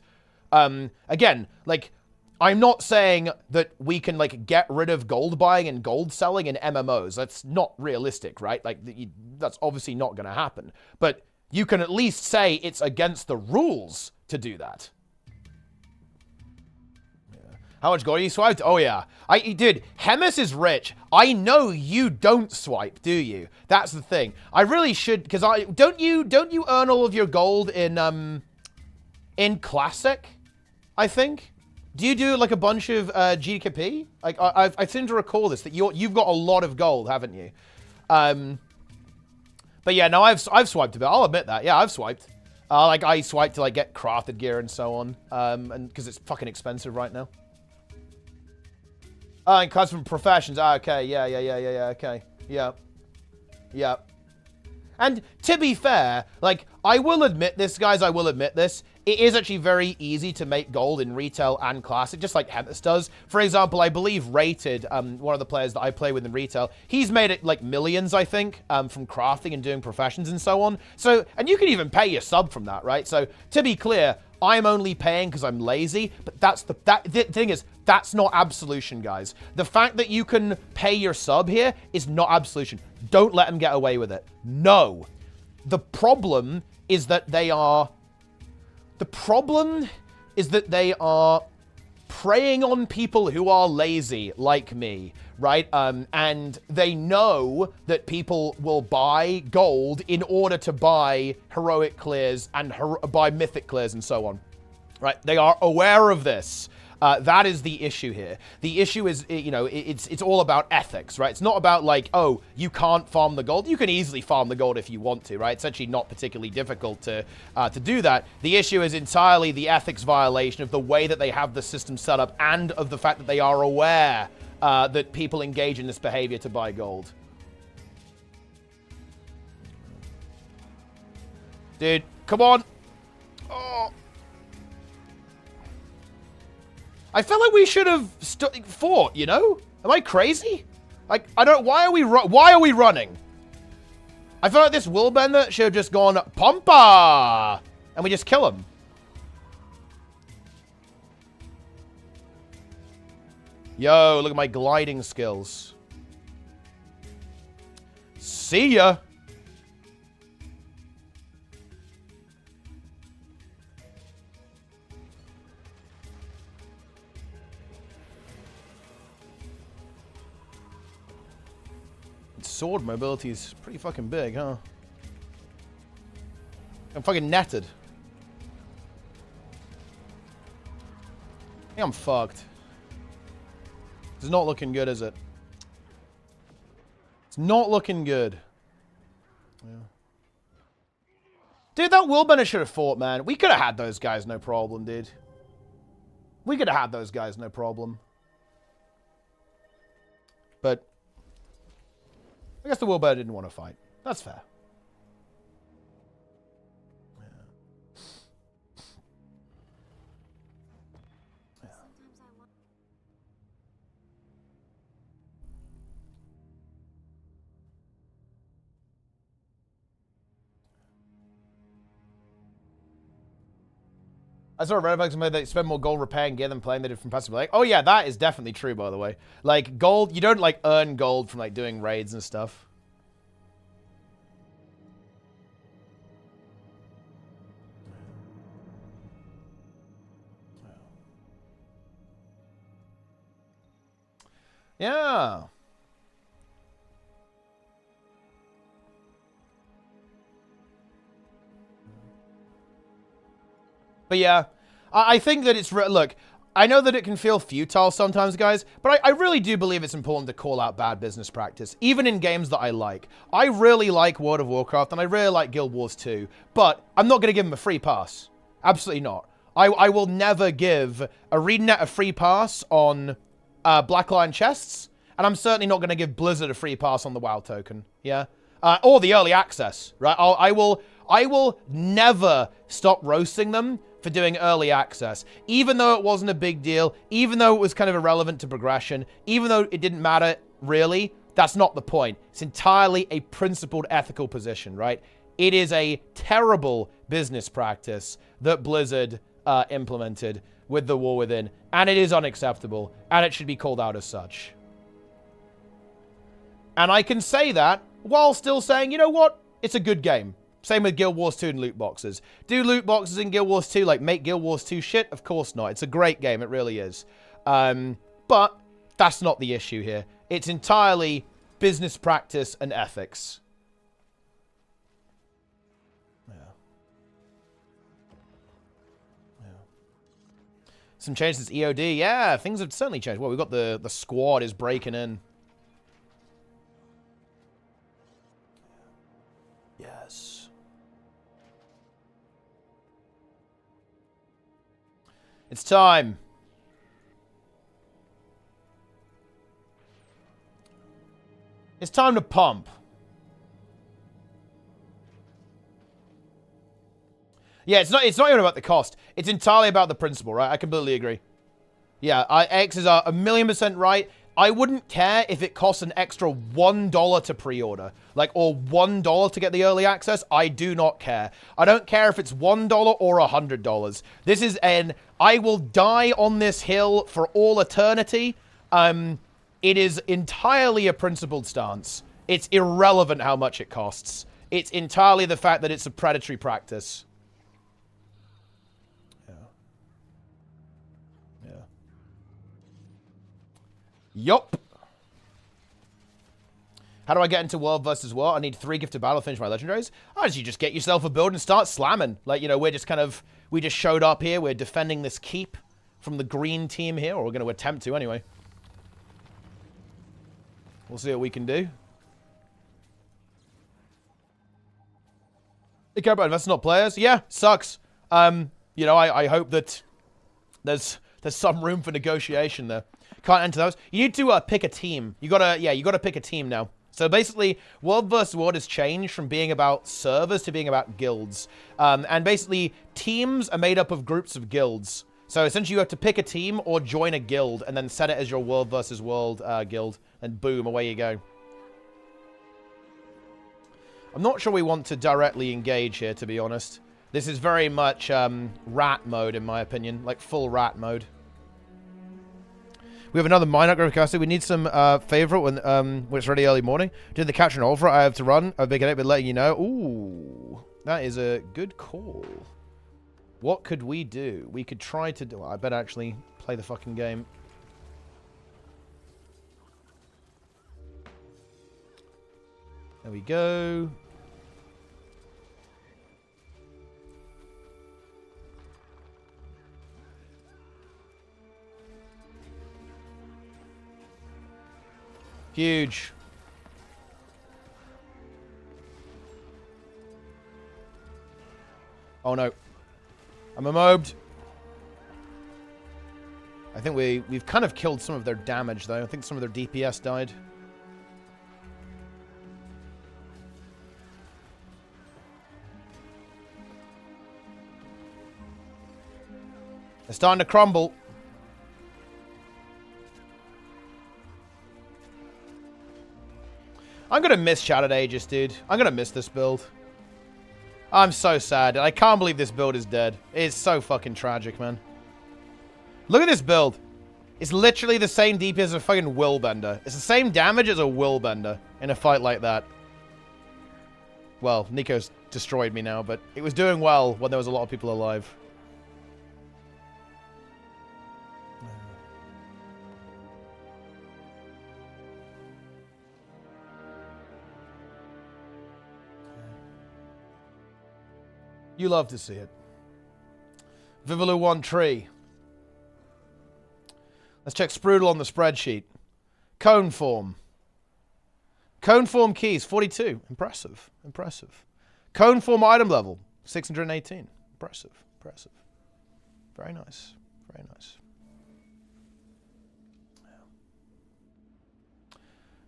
Again, like, I'm not saying that we can, like, get rid of gold buying and gold selling in MMOs. That's not realistic, right? Like, that's obviously not going to happen. But you can at least say it's against the rules to do that. How much gold you swiped? Oh, yeah. Dude, Hemis is rich. I know you don't swipe, do you? That's the thing. I really should, because don't you earn all of your gold in Classic, I think? Do you do, like, a bunch of GKP? Like, I seem to recall this, that you've got a lot of gold, haven't you? But yeah, no, I've swiped a bit. I'll admit that. Yeah, I've swiped. Like, I swiped to, like, get crafted gear and so on. And because it's fucking expensive right now. And cards from professions. Okay, yeah, okay. Yeah. And to be fair, like, I will admit this, guys, I will admit this. It is actually very easy to make gold in retail and classic, just like Hemnis does. For example, I believe Rated, one of the players that I play with in retail, he's made it like millions, I think, from crafting and doing professions and so on. So, and you can even pay your sub from that, right? So, to be clear, I'm only paying because I'm lazy, but the thing is, that's not absolution, guys. The fact that you can pay your sub here is not absolution. Don't let them get away with it. No. The problem is that they are preying on people who are lazy, like me, right? And they know that people will buy gold in order to buy heroic clears and buy mythic clears and so on, right? They are aware of this. That is the issue here. The issue is, you know, it's all about ethics, right? It's not about like, oh, you can't farm the gold. You can easily farm the gold if you want to, right? It's actually not particularly difficult to do that. The issue is entirely the ethics violation of the way that they have the system set up and of the fact that they are aware that people engage in this behavior to buy gold. Dude, come on. Oh. I felt like we should have fought, you know? Am I crazy? Like, I don't... Why are we running? I feel like this Willbender should have just gone, Pompa! And we just kill him. Yo, look at my gliding skills. See ya! Sword mobility is pretty fucking big, huh? I'm fucking netted. I think I'm fucked. It's not looking good, is it? It's not looking good. Yeah. Dude, that Willbender should have fought, man. We could have had those guys, no problem, dude. We could have had those guys, no problem. But I guess the Willbender didn't want to fight. That's fair. Yeah. Yeah. I saw a Redbox made they spend more gold repairing gear than playing they did from passive. Like, oh yeah, that is definitely true, by the way. Like, gold, you don't, like, earn gold from, like, doing raids and stuff. Yeah. But yeah, I think that it's... Look, I know that it can feel futile sometimes, guys, but I really do believe it's important to call out bad business practice, even in games that I like. I really like World of Warcraft, and I really like Guild Wars 2, but I'm not going to give them a free pass. Absolutely not. I will never give ArenaNet a free pass on Black Lion chests, and I'm certainly not going to give Blizzard a free pass on the WoW token, yeah? Or the early access, right? I will never stop roasting them for doing early access, even though it wasn't a big deal, even though it was kind of irrelevant to progression, even though it didn't matter, really. That's not the point. It's entirely a principled ethical position, right? It is a terrible business practice that Blizzard implemented with the War Within, and it is unacceptable, and it should be called out as such. And I can say that while still saying, you know what? It's a good game. Same with Guild Wars 2 and loot boxes. Do loot boxes in Guild Wars 2 like make Guild Wars 2 shit? Of course not. It's a great game. It really is. But that's not the issue here. It's entirely business practice and ethics. Yeah. Yeah. Some changes since EOD. Yeah, things have certainly changed. Well, we've got the squad is breaking in. Yes. It's time. It's time to pump. Yeah, it's not even about the cost. It's entirely about the principle, right? I completely agree. Yeah, X is 1,000,000% right. I wouldn't care if it costs an extra $1 to pre-order, like, or $1 to get the early access. I do not care. I don't care if it's $1 or $100. This is I will die on this hill for all eternity. It is entirely a principled stance. It's irrelevant how much it costs. It's entirely the fact that it's a predatory practice. Yup. How do I get into World versus World? I need 3 gifted battle to finish my legendaries. Oh, you just get yourself a build and start slamming. Like, you know, we just showed up here. We're defending this keep from the green team here, or we're going to attempt to anyway. We'll see what we can do. You care about investors, not players? Yeah, sucks. You know, I hope that there's some room for negotiation there. Can't enter those. You need to pick a team. You gotta pick a team now. So basically, World vs. World has changed from being about servers to being about guilds. And basically, teams are made up of groups of guilds. So essentially, you have to pick a team or join a guild and then set it as your World vs. World guild. And boom, away you go. I'm not sure we want to directly engage here, to be honest. This is very much rat mode, in my opinion. Like, full rat mode. We have another mine upgrade capacity. We need some favorite when it's ready early morning. Did the catch an offer? I have to run. I've been letting you know. Ooh, that is a good call. What could we do? We could try to do. Well, I better actually play the fucking game. There we go. Huge. Oh no. I'm MMO'd. I think we've kind of killed some of their damage though. I think some of their DPS died. They're starting to crumble. I'm going to miss Shattered Aegis, dude. I'm going to miss this build. I'm so sad. I can't believe this build is dead. It's so fucking tragic, man. Look at this build. It's literally the same DP as a fucking Willbender. It's the same damage as a Willbender in a fight like that. Well, Nico's destroyed me now, but it was doing well when there was a lot of people alive. You love to see it. Vivalu 1 tree. Let's check Sprudel on the spreadsheet. Cone form. Cone form keys, 42. Impressive. Impressive. Cone form item level, 618. Impressive. Impressive. Very nice. Very nice.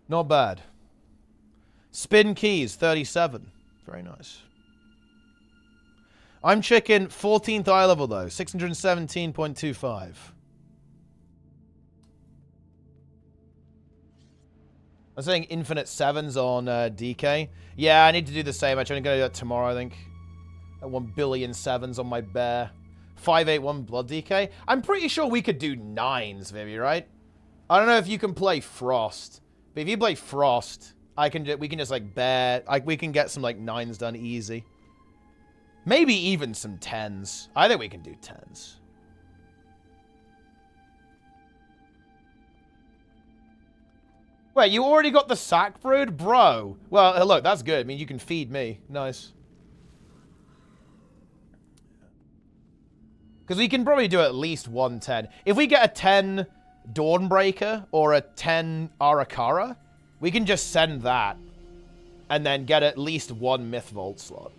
Not bad. Spin keys, 37. Very nice. I'm checking 14th eye level, though. 617.25. I'm saying infinite 7s on DK. Yeah, I need to do the same. Actually, I'm going to do that tomorrow, I think. At 1,000,000,000 7s on my bear. 581 blood DK. I'm pretty sure we could do 9s, maybe, right? I don't know if you can play Frost. But if you play Frost, we can just, like, bear... we can get some, like, 9s done easy. Maybe even some 10s. I think we can do 10s. Wait, you already got the sack brood? Bro. Well, look, that's good. I mean, you can feed me. Nice. Because we can probably do at least 1 10. If we get a 10 Dawnbreaker or a 10 Arakara, we can just send that. And then get at least 1 Myth Vault slot.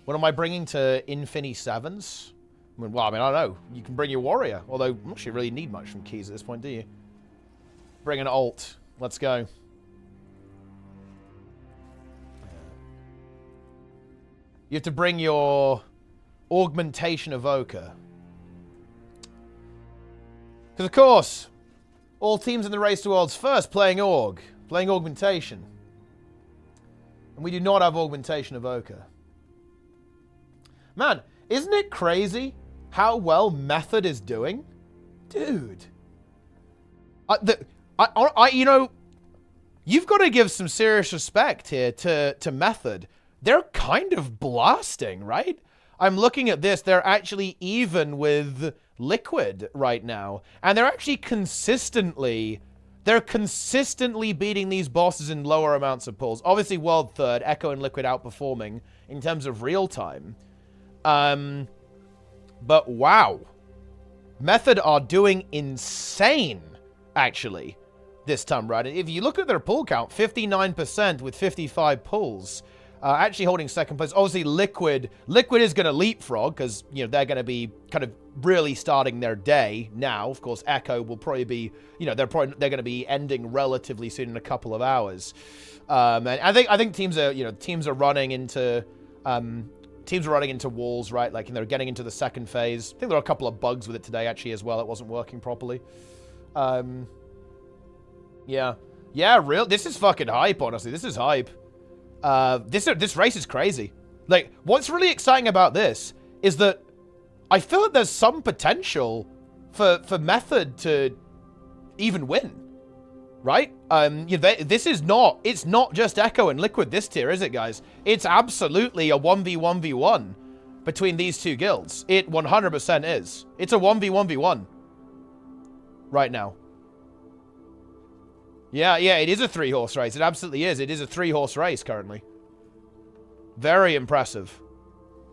What am I bringing to Infini 7s? Well, I mean, I don't know. You can bring your warrior. Although, I'm not sure you really need much from keys at this point, do you? Bring an alt. Let's go. You have to bring your Augmentation Evoker. Because, of course, all teams in the Race to Worlds first playing Augmentation. And we do not have Augmentation Evoker. Man, isn't it crazy how well Method is doing? Dude. You know, you've got to give some serious respect here to Method. They're kind of blasting, right? I'm looking at this. They're actually even with Liquid right now. And they're actually consistently beating these bosses in lower amounts of pulls. Obviously, World third, Echo and Liquid outperforming in terms of real time. But wow. Method are doing insane, actually, this time, right? If you look at their pull count, 59% with 55 pulls. Actually holding second place. Obviously, Liquid is going to leapfrog because, you know, they're going to be kind of really starting their day now. Of course, Echo will probably be, you know, they're going to be ending relatively soon in a couple of hours. And I think teams are running into walls, right? Like, and they're getting into the second phase. I think there are a couple of bugs with it today, actually, as well. It wasn't working properly. Yeah, real. This is fucking hype, honestly. This is hype. This race is crazy. Like, what's really exciting about this is that I feel that there's some potential for Method to even win, right? You know, it's not just Echo and Liquid this tier, is it, guys? It's absolutely a 1v1v1 between these two guilds. It 100% is. It's a 1v1v1 right now. Yeah, it is a 3-horse race. It absolutely is. It is a 3-horse race currently. Very impressive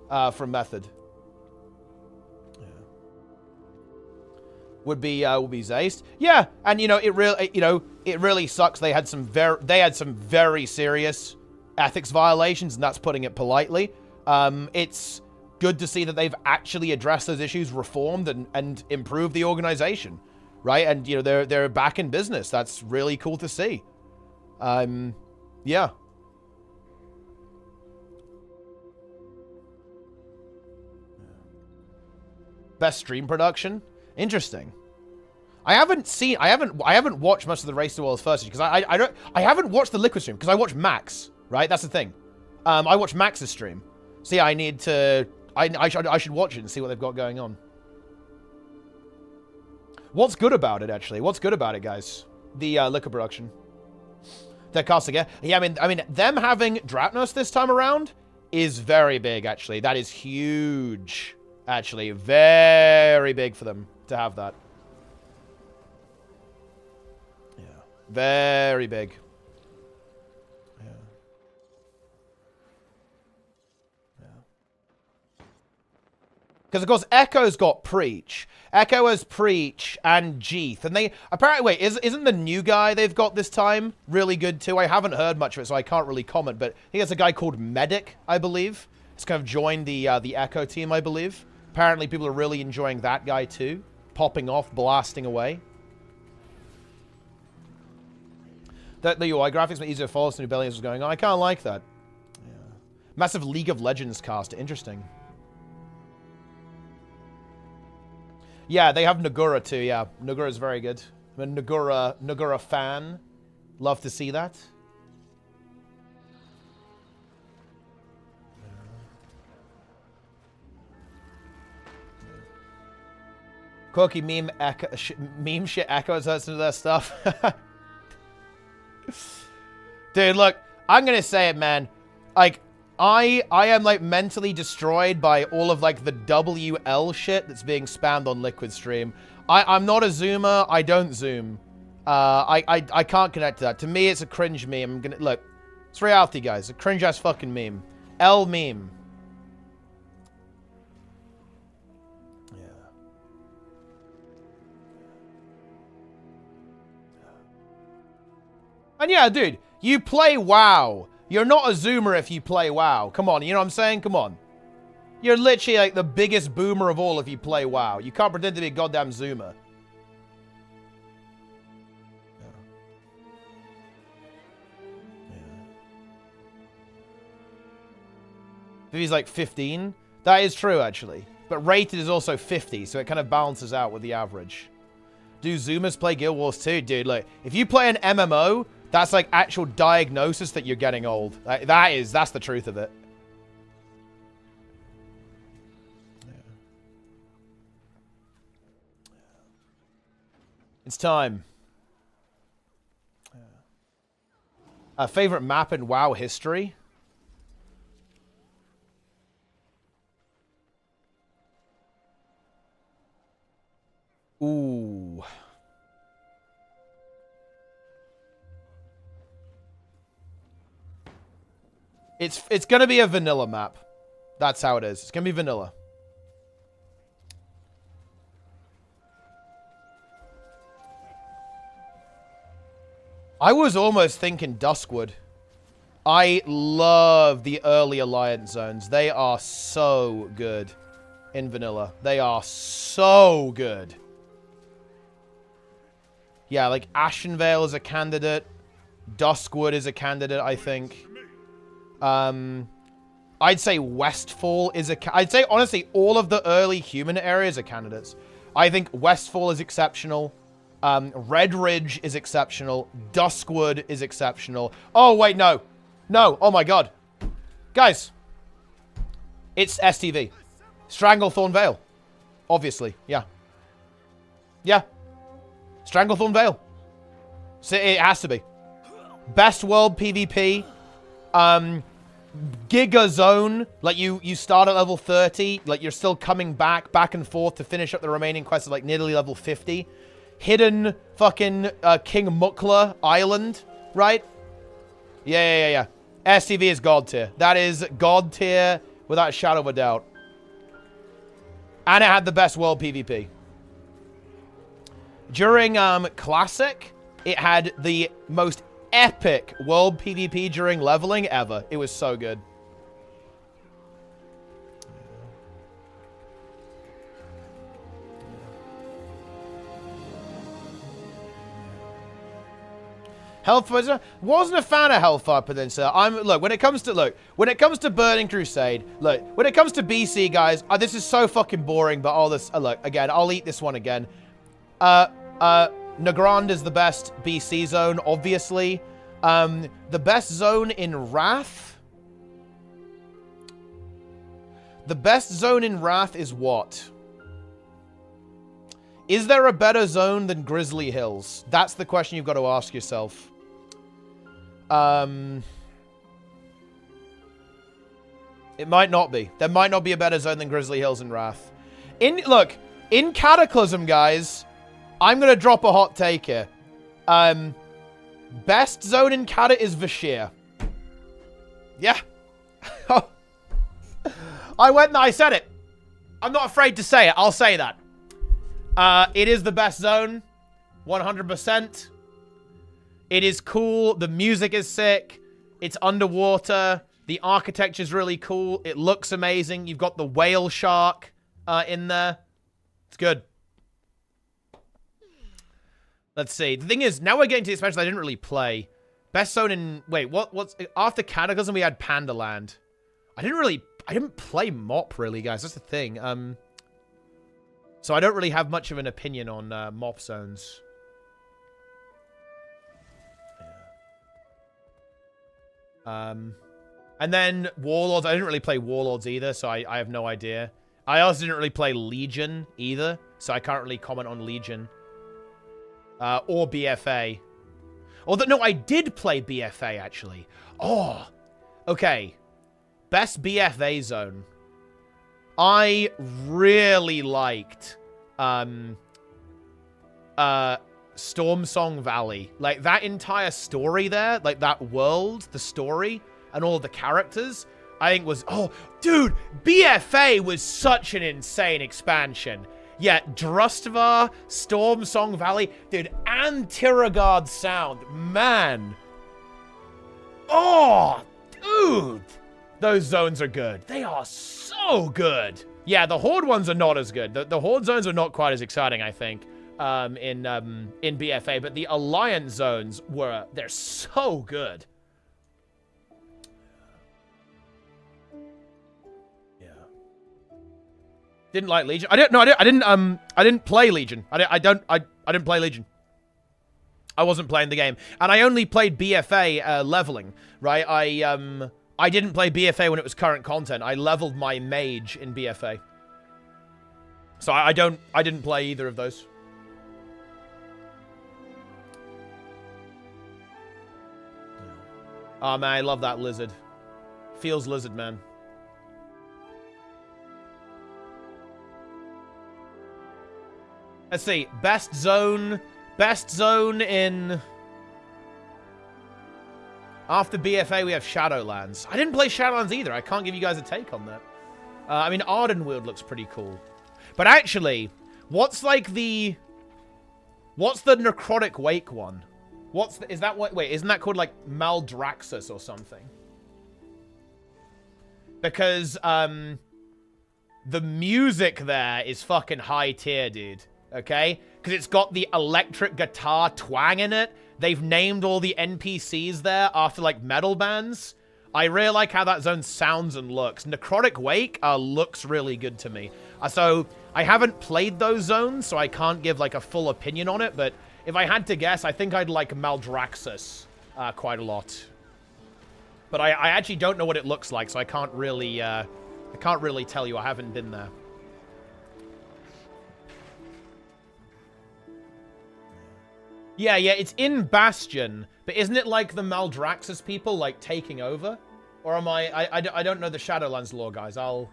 from Method. Yeah. Would be Zayst. Yeah, and you know it really sucks. They had some very serious ethics violations, and that's putting it politely. It's good to see that they've actually addressed those issues, reformed and improved the organization. Right, and you know they're back in business. That's really cool to see. Yeah. Best stream production. Interesting. I haven't watched much of the Race to Worlds first because I haven't watched the Liquid stream because I watch Max. Right, that's the thing. I watch Max's stream. So yeah, I should watch it and see what they've got going on. What's good about it, actually? What's good about it, guys? The Liquid production. Their casting, yeah. Yeah, I mean, them having Dratnos this time around is very big, actually. That is huge, actually. Very big for them to have that. Yeah. Very big. Yeah. Yeah. Because, of course, Echo's got Preach. Echo has Preach and Jeeth. And they... Apparently, wait, isn't the new guy they've got this time really good, too? I haven't heard much of it, so I can't really comment. But I think it's a guy called Medic, I believe. He's kind of joined the Echo team, I believe. Apparently, people are really enjoying that guy, too. Popping off, blasting away. The UI graphics made easier to follow as new Bellions was going on. I kind of like that. Yeah. Massive League of Legends cast. Interesting. Yeah, they have Nagura too, yeah. Nagura is very good. I'm a Nagura fan. Love to see that. Quirky meme shit echoes us into their stuff. Dude, look, I'm gonna say it, man. Like, I am, like, mentally destroyed by all of, like, the WL shit that's being spammed on Liquid Stream. I'm not a zoomer. I don't zoom. I can't connect to that. To me, it's a cringe meme. I'm gonna... Look, it's reality, guys. A cringe-ass fucking meme. L meme. Yeah. And yeah, dude, you play WoW. You're not a zoomer if you play WoW. Come on, you know what I'm saying? Come on. You're literally like the biggest boomer of all if you play WoW. You can't pretend to be a goddamn zoomer. If he's like 15. That is true, actually. But rated is also 50, so it kind of balances out with the average. Do Zoomers play Guild Wars 2? Dude, look, if you play an MMO, that's like actual diagnosis that you're getting old. That's the truth of it. It's time. Favorite map in WoW history? Ooh. It's gonna be a vanilla map. That's how it is. It's gonna be vanilla. I was almost thinking Duskwood. I love the early Alliance zones. They are so good in vanilla. They are so good. Yeah, like Ashenvale is a candidate. Duskwood is a candidate, I think. I'd say Westfall is I'd say, honestly, all of the early human areas are candidates. I think Westfall is exceptional. Red Ridge is exceptional. Duskwood is exceptional. Oh, wait, no. No, oh my god. Guys. It's STV. Stranglethorn Vale. Obviously, yeah. Yeah. Stranglethorn Vale. So it has to be. Best world PvP. Giga Zone. Like, you start at level 30. Like, you're still coming back and forth to finish up the remaining quests at, like, nearly level 50. Hidden fucking King Mukla Island, right? Yeah. STV is God tier. That is God tier without a shadow of a doubt. And it had the best world PvP. During Classic, it had the most epic world PvP during leveling ever. It was so good. Hellfire wasn't a fan of Hellfire Peninsula. Look, when it comes to Burning Crusade, look, when it comes to BC, guys, this is so fucking boring, but all this, look, again, I'll eat this one again. Nagrand is the best BC zone, obviously. The best zone in Wrath? The best zone in Wrath is what? Is there a better zone than Grizzly Hills? That's the question you've got to ask yourself. It might not be. There might not be a better zone than Grizzly Hills and Wrath. Look, in Cataclysm, guys, I'm going to drop a hot take here. Best zone in Cata is Vashir. Yeah. I said it. I'm not afraid to say it. I'll say that. It is the best zone. 100%. It is cool. The music is sick. It's underwater. The architecture is really cool. It looks amazing. You've got the whale shark in there. It's good. Let's see. The thing is, now we're getting to the expansion I didn't really play. Best zone in... Wait, what's... After Cataclysm, we had Pandaland. I didn't play MOP, really, guys. That's the thing. So I don't really have much of an opinion on MOP zones. And then Warlords. I didn't really play Warlords either, so I have no idea. I also didn't really play Legion either, so I can't really comment on Legion. Or BFA. Although, no, I did play BFA, actually. Oh, okay. Best BFA zone. I really liked Stormsong Valley. Like, that entire story there, like, that world, the story, and all the characters, I think was... Oh, dude, BFA was such an insane expansion. Yeah, Drustvar, Stormsong Valley, dude, and Tiragard Sound, man. Oh, dude. Those zones are good. They are so good. Yeah, the Horde ones are not as good. The Horde zones are not quite as exciting, I think, in BFA. But the Alliance zones they're so good. Yeah. Didn't like Legion. I didn't play Legion. I didn't play Legion. I wasn't playing the game. And I only played BFA leveling, right? I didn't play BFA when it was current content. I leveled my mage in BFA. So I didn't play either of those. Oh man, I love that lizard. Feels lizard, man. Let's see. Best zone in... After BFA, we have Shadowlands. I didn't play Shadowlands either. I can't give you guys a take on that. I mean, Ardenweald looks pretty cool. But actually, what's like the... What's the Necrotic Wake one? What's the... Is that what... Wait, isn't that called like Maldraxxus or something? Because, the music there is fucking high tier, dude. Okay? Because it's got the electric guitar twang in it. They've named all the NPCs there after, like, metal bands. I really like how that zone sounds and looks. Necrotic Wake looks really good to me. So, I haven't played those zones, so I can't give, like, a full opinion on it. But if I had to guess, I think I'd like Maldraxxus quite a lot. But I actually don't know what it looks like, so I can't really tell you. I haven't been there. Yeah, it's in Bastion, but isn't it like the Maldraxxus people, like, taking over? Or am I don't know the Shadowlands lore, guys. I'll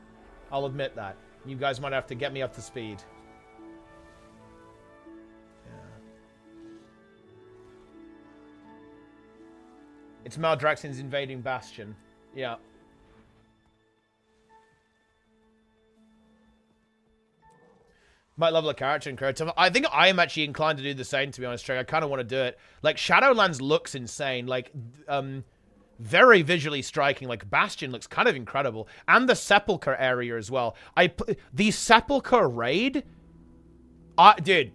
admit that. You guys might have to get me up to speed. Yeah. It's Maldraxxus invading Bastion. Yeah. Might level a character in creative. I think I am actually inclined to do the same, to be honest, Trey. I kind of want to do it. Like, Shadowlands looks insane. Like, very visually striking. Like, Bastion looks kind of incredible. And the Sepulchre area as well. The Sepulchre raid... dude,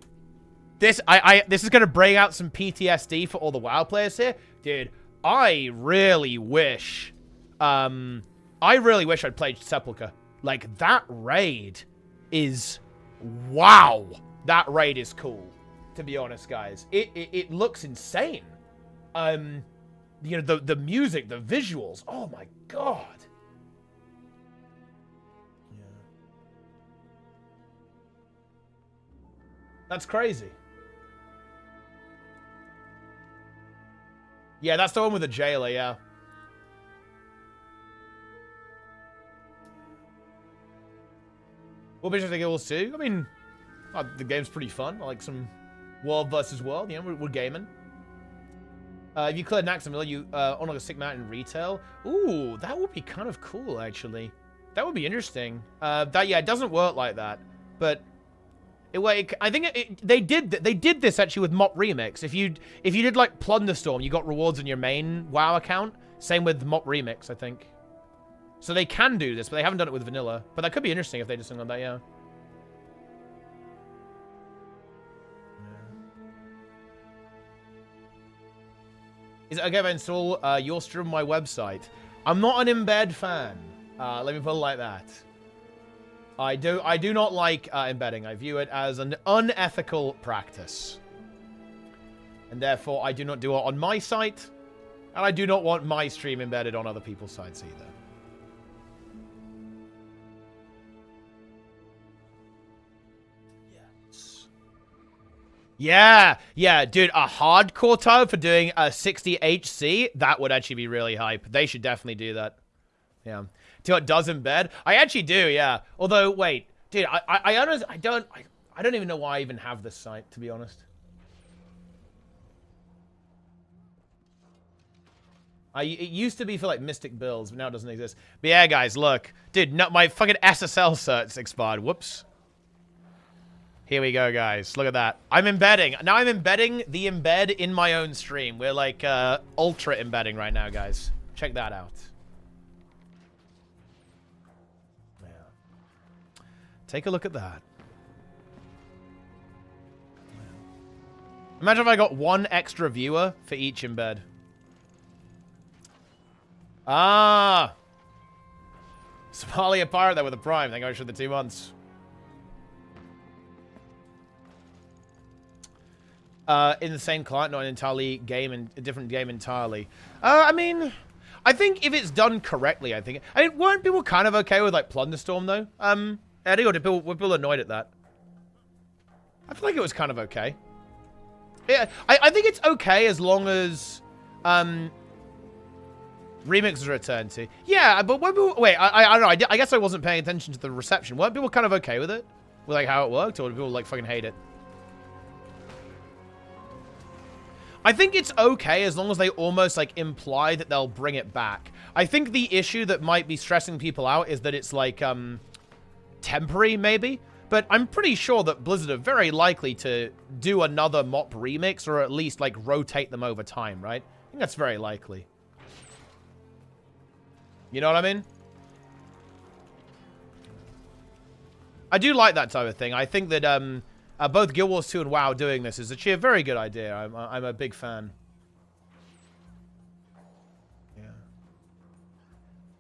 this is going to bring out some PTSD for all the WoW players here. Dude, I really wish I'd played Sepulchre. Like, that raid is... Wow, that raid is cool, to be honest, guys. It looks insane. You know, the music, the visuals. Oh my god. Yeah. That's crazy. Yeah, that's the one with the jailer, yeah. What Bishop Guilds 2? I mean, the game's pretty fun. I like some world versus world. You know, we're gaming. If you clear Naxxamilla, you unlock a sick mount in retail. Ooh, that would be kind of cool, actually. That would be interesting. Yeah, it doesn't work like that, but I think they did this actually with Mop Remix. If you did like Plunderstorm, you got rewards on your main WoW account. Same with Mop Remix, I think. So they can do this, but they haven't done it with vanilla. But that could be interesting if they did something like that, yeah. Is it okay if I install your stream on my website? I'm not an embed fan. Let me put it like that. I do not like embedding. I view it as an unethical practice. And therefore, I do not do it on my site. And I do not want my stream embedded on other people's sites either. Yeah, dude, a hardcore tub for doing a 60 HC, that would actually be really hype. They should definitely do that. Yeah. Till it does embed. I actually do, yeah. Although, wait, dude, I don't even know why I even have this site, to be honest. It used to be for, like, Mystic builds, but now it doesn't exist. But yeah, guys, look. Dude, no, my fucking SSL cert's expired. Whoops. Here we go, guys. Look at that. I'm embedding. Now I'm embedding the embed in my own stream. We're like ultra embedding right now, guys. Check that out. Yeah. Take a look at that. Imagine if I got one extra viewer for each embed. Ah! Somalia pirate there with a prime. Thank you for the 2 months. In the same client, not an entirely game and a different game entirely. I mean, I think if it's done correctly, I mean, weren't people kind of okay with like Plunderstorm though? Eddie, or were people annoyed at that? I feel like it was kind of okay. Yeah, I think it's okay as long as Remix is returned to. Yeah, but when people, wait, I don't know. I guess I wasn't paying attention to the reception. Weren't people kind of okay with it? With like how it worked, or did people like fucking hate it? I think it's okay as long as they almost like imply that they'll bring it back. I think the issue that might be stressing people out is that it's like temporary maybe, but I'm pretty sure that Blizzard are very likely to do another MoP remix or at least like rotate them over time, right? I think that's very likely. You know what I mean? I do like that type of thing. I think that both Guild Wars 2 and WoW doing this is actually a very good idea. I'm a big fan. Yeah.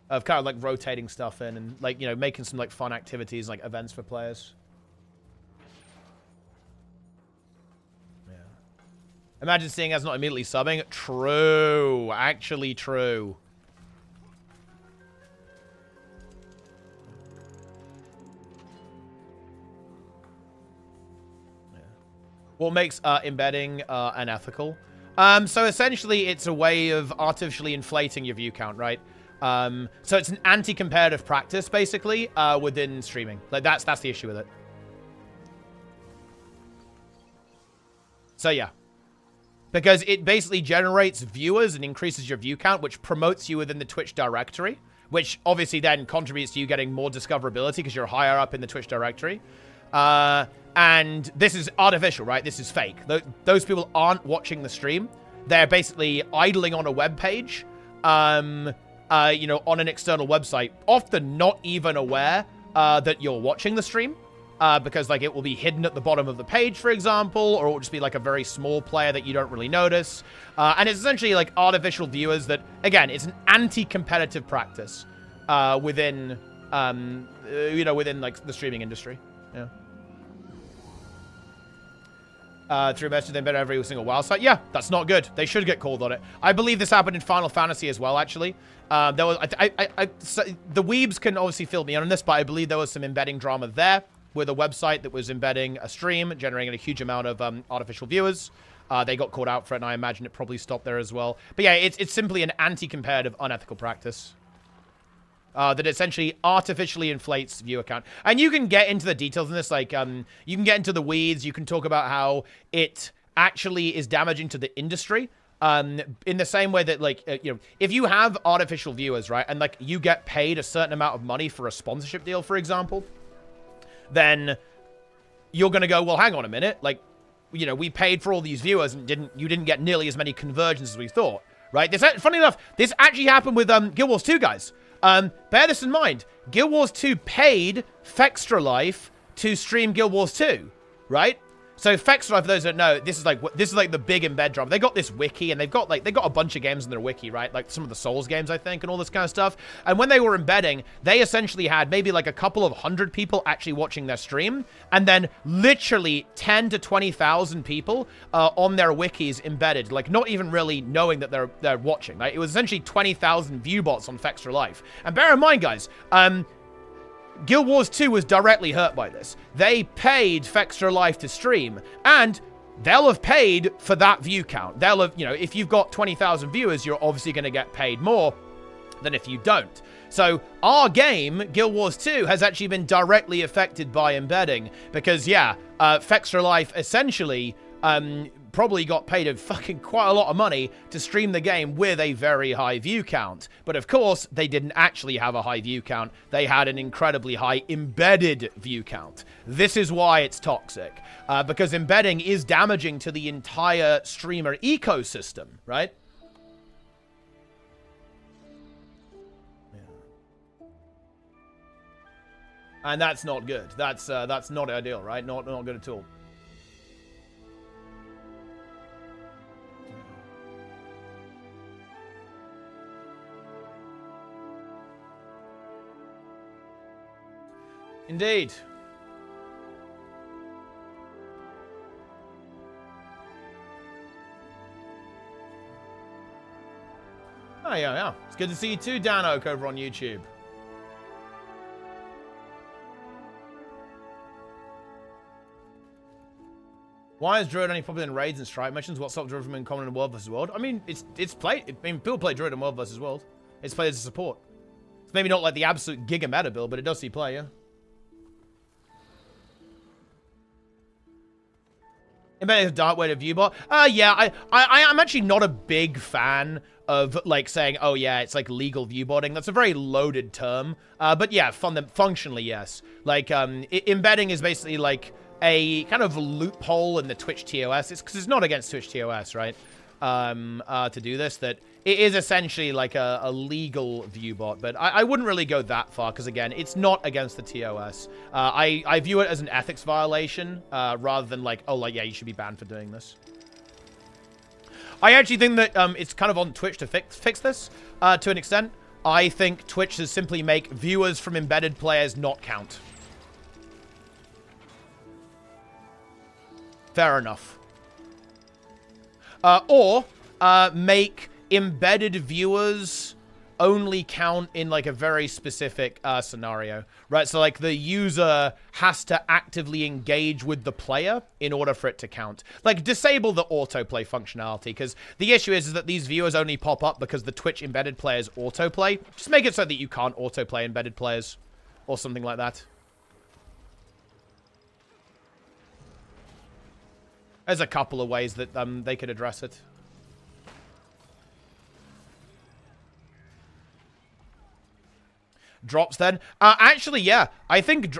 Of kind of like rotating stuff in and like, you know, making some like fun activities, like events for players. Yeah. Imagine seeing us not immediately subbing. True. Actually true. What makes embedding unethical? So essentially, it's a way of artificially inflating your view count, right? So it's an anti-competitive practice, basically, within streaming. Like that's the issue with it. So yeah, because it basically generates viewers and increases your view count, which promotes you within the Twitch directory, which obviously then contributes to you getting more discoverability because you're higher up in the Twitch directory. And this is artificial, right? This is fake. Those people aren't watching the stream. They're basically idling on a web page, you know, on an external website, often not even aware that you're watching the stream, because like it will be hidden at the bottom of the page, for example, or it will just be like a very small player that you don't really notice. And it's essentially like artificial viewers that, again, it's an anti-competitive practice within, you know, within like the streaming industry. Yeah. Through message, they embed every single WoW site. Yeah, that's not good. They should get called on it. I believe this happened in Final Fantasy as well, actually. There was, so the weebs can obviously fill me in on this, but I believe there was some embedding drama there with a website that was embedding a stream, generating a huge amount of artificial viewers. They got called out for it, and I imagine it probably stopped there as well. But yeah, it's simply an anti-competitive, unethical practice. That essentially artificially inflates viewer count. And you can get into the details in this, like, you can get into the weeds, you can talk about how it actually is damaging to the industry, in the same way that, like, you know, if you have artificial viewers, right, and, like, you get paid a certain amount of money for a sponsorship deal, for example, then you're gonna go, well, hang on a minute, like, you know, we paid for all these viewers and you didn't get nearly as many conversions as we thought, right? Funny enough, this actually happened with Guild Wars 2, guys. Bear this in mind. Guild Wars 2 paid Fextra Life to stream Guild Wars 2, right? So Fextra Life, for those that don't know, this is like the big embed drama. They got this wiki, and they got a bunch of games in their wiki, right? Like some of the Souls games, I think, and all this kind of stuff. And when they were embedding, they essentially had maybe like a couple of 100 people actually watching their stream, and then literally 10 to 20,000 people on their wikis embedded, like not even really knowing that they're watching. Right? It was essentially 20,000 view bots on Fextra Life. And bear in mind, guys, Guild Wars 2 was directly hurt by this. They paid Fextra Life to stream, and they'll have paid for that view count. They'll have, you know, if you've got 20,000 viewers, you're obviously going to get paid more than if you don't. So our game, Guild Wars 2, has actually been directly affected by embedding because, yeah, Fextra Life essentially probably got paid a fucking quite a lot of money to stream the game with a very high view count. But of course, they didn't actually have a high view count. They had an incredibly high embedded view count. This is why it's toxic, because embedding is damaging to the entire streamer ecosystem, right? Yeah. And that's not good. That's not ideal, right? Not good at all. Indeed. Yeah. It's good to see you too, Dan Oak, over on YouTube. Why is Druid only popular in raids and strike missions? What's up Druid from in common in World vs. World? I mean, it's played. I mean, people play Druid in World vs. World. It's played as a support. It's maybe not like the absolute giga meta build, but it does see play, yeah. Embedded is a dark way to viewbot. Yeah, I'm actually not a big fan of, like, saying, oh, yeah, it's, like, legal viewbotting. That's a very loaded term. But, yeah, functionally, yes. Like, embedding is basically, like, a kind of loophole in the Twitch TOS. It's because it's not against Twitch TOS, right? To do this, that it is essentially like a legal viewbot, but I wouldn't really go that far because, again, it's not against the TOS. I view it as an ethics violation rather than like, oh, like, yeah, you should be banned for doing this. I actually think that it's kind of on Twitch to fix this to an extent. I think Twitch should simply make viewers from embedded players not count. Fair enough. Or make embedded viewers only count in, like, a very specific scenario, right? So, like, the user has to actively engage with the player in order for it to count. Like, disable the autoplay functionality, because the issue is that these viewers only pop up because the Twitch embedded players autoplay. Just make it so that you can't autoplay embedded players or something like that. There's a couple of ways that they could address it. Drops then? Actually, yeah. I think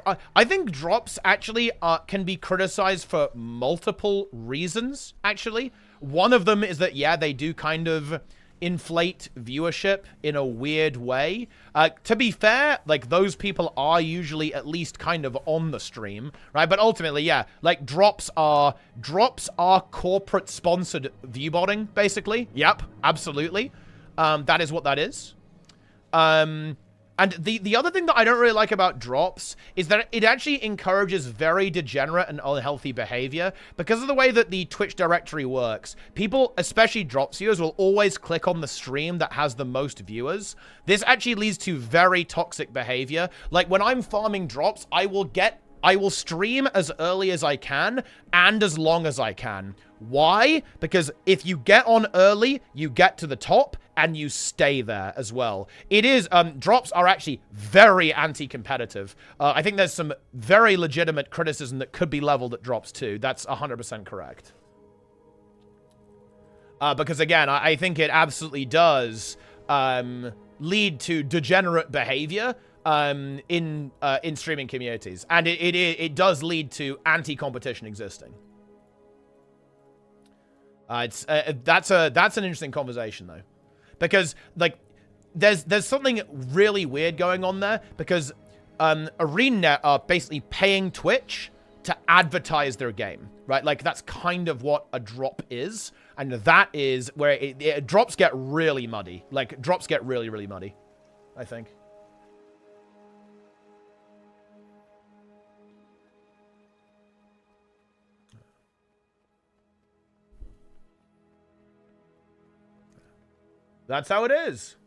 drops actually can be criticized for multiple reasons, actually. One of them is that, yeah, they do kind of inflate viewership in a weird way. To be fair, like, those people are usually at least kind of on the stream, right? But ultimately, yeah, like, drops are corporate sponsored viewbotting, basically. Yep, absolutely. That is what that is. And the other thing that I don't really like about drops is that it actually encourages very degenerate and unhealthy behavior. Because of the way that the Twitch directory works, people, especially drops viewers, will always click on the stream that has the most viewers. This actually leads to very toxic behavior. Like, when I'm farming drops, I will stream as early as I can and as long as I can. Why? Because if you get on early, you get to the top and you stay there as well. It is, drops are actually very anti-competitive. I think there's some very legitimate criticism that could be leveled at drops too. That's 100% correct. Because again, I think it absolutely does lead to degenerate behavior in streaming communities, and it does lead to anti-competition existing. That's an interesting conversation though, because like there's something really weird going on there, because ArenaNet are basically paying Twitch to advertise their game, right? Like, that's kind of what a drop is, and that is where drops get really muddy. Like, drops get really, really muddy, I think. That's how it is.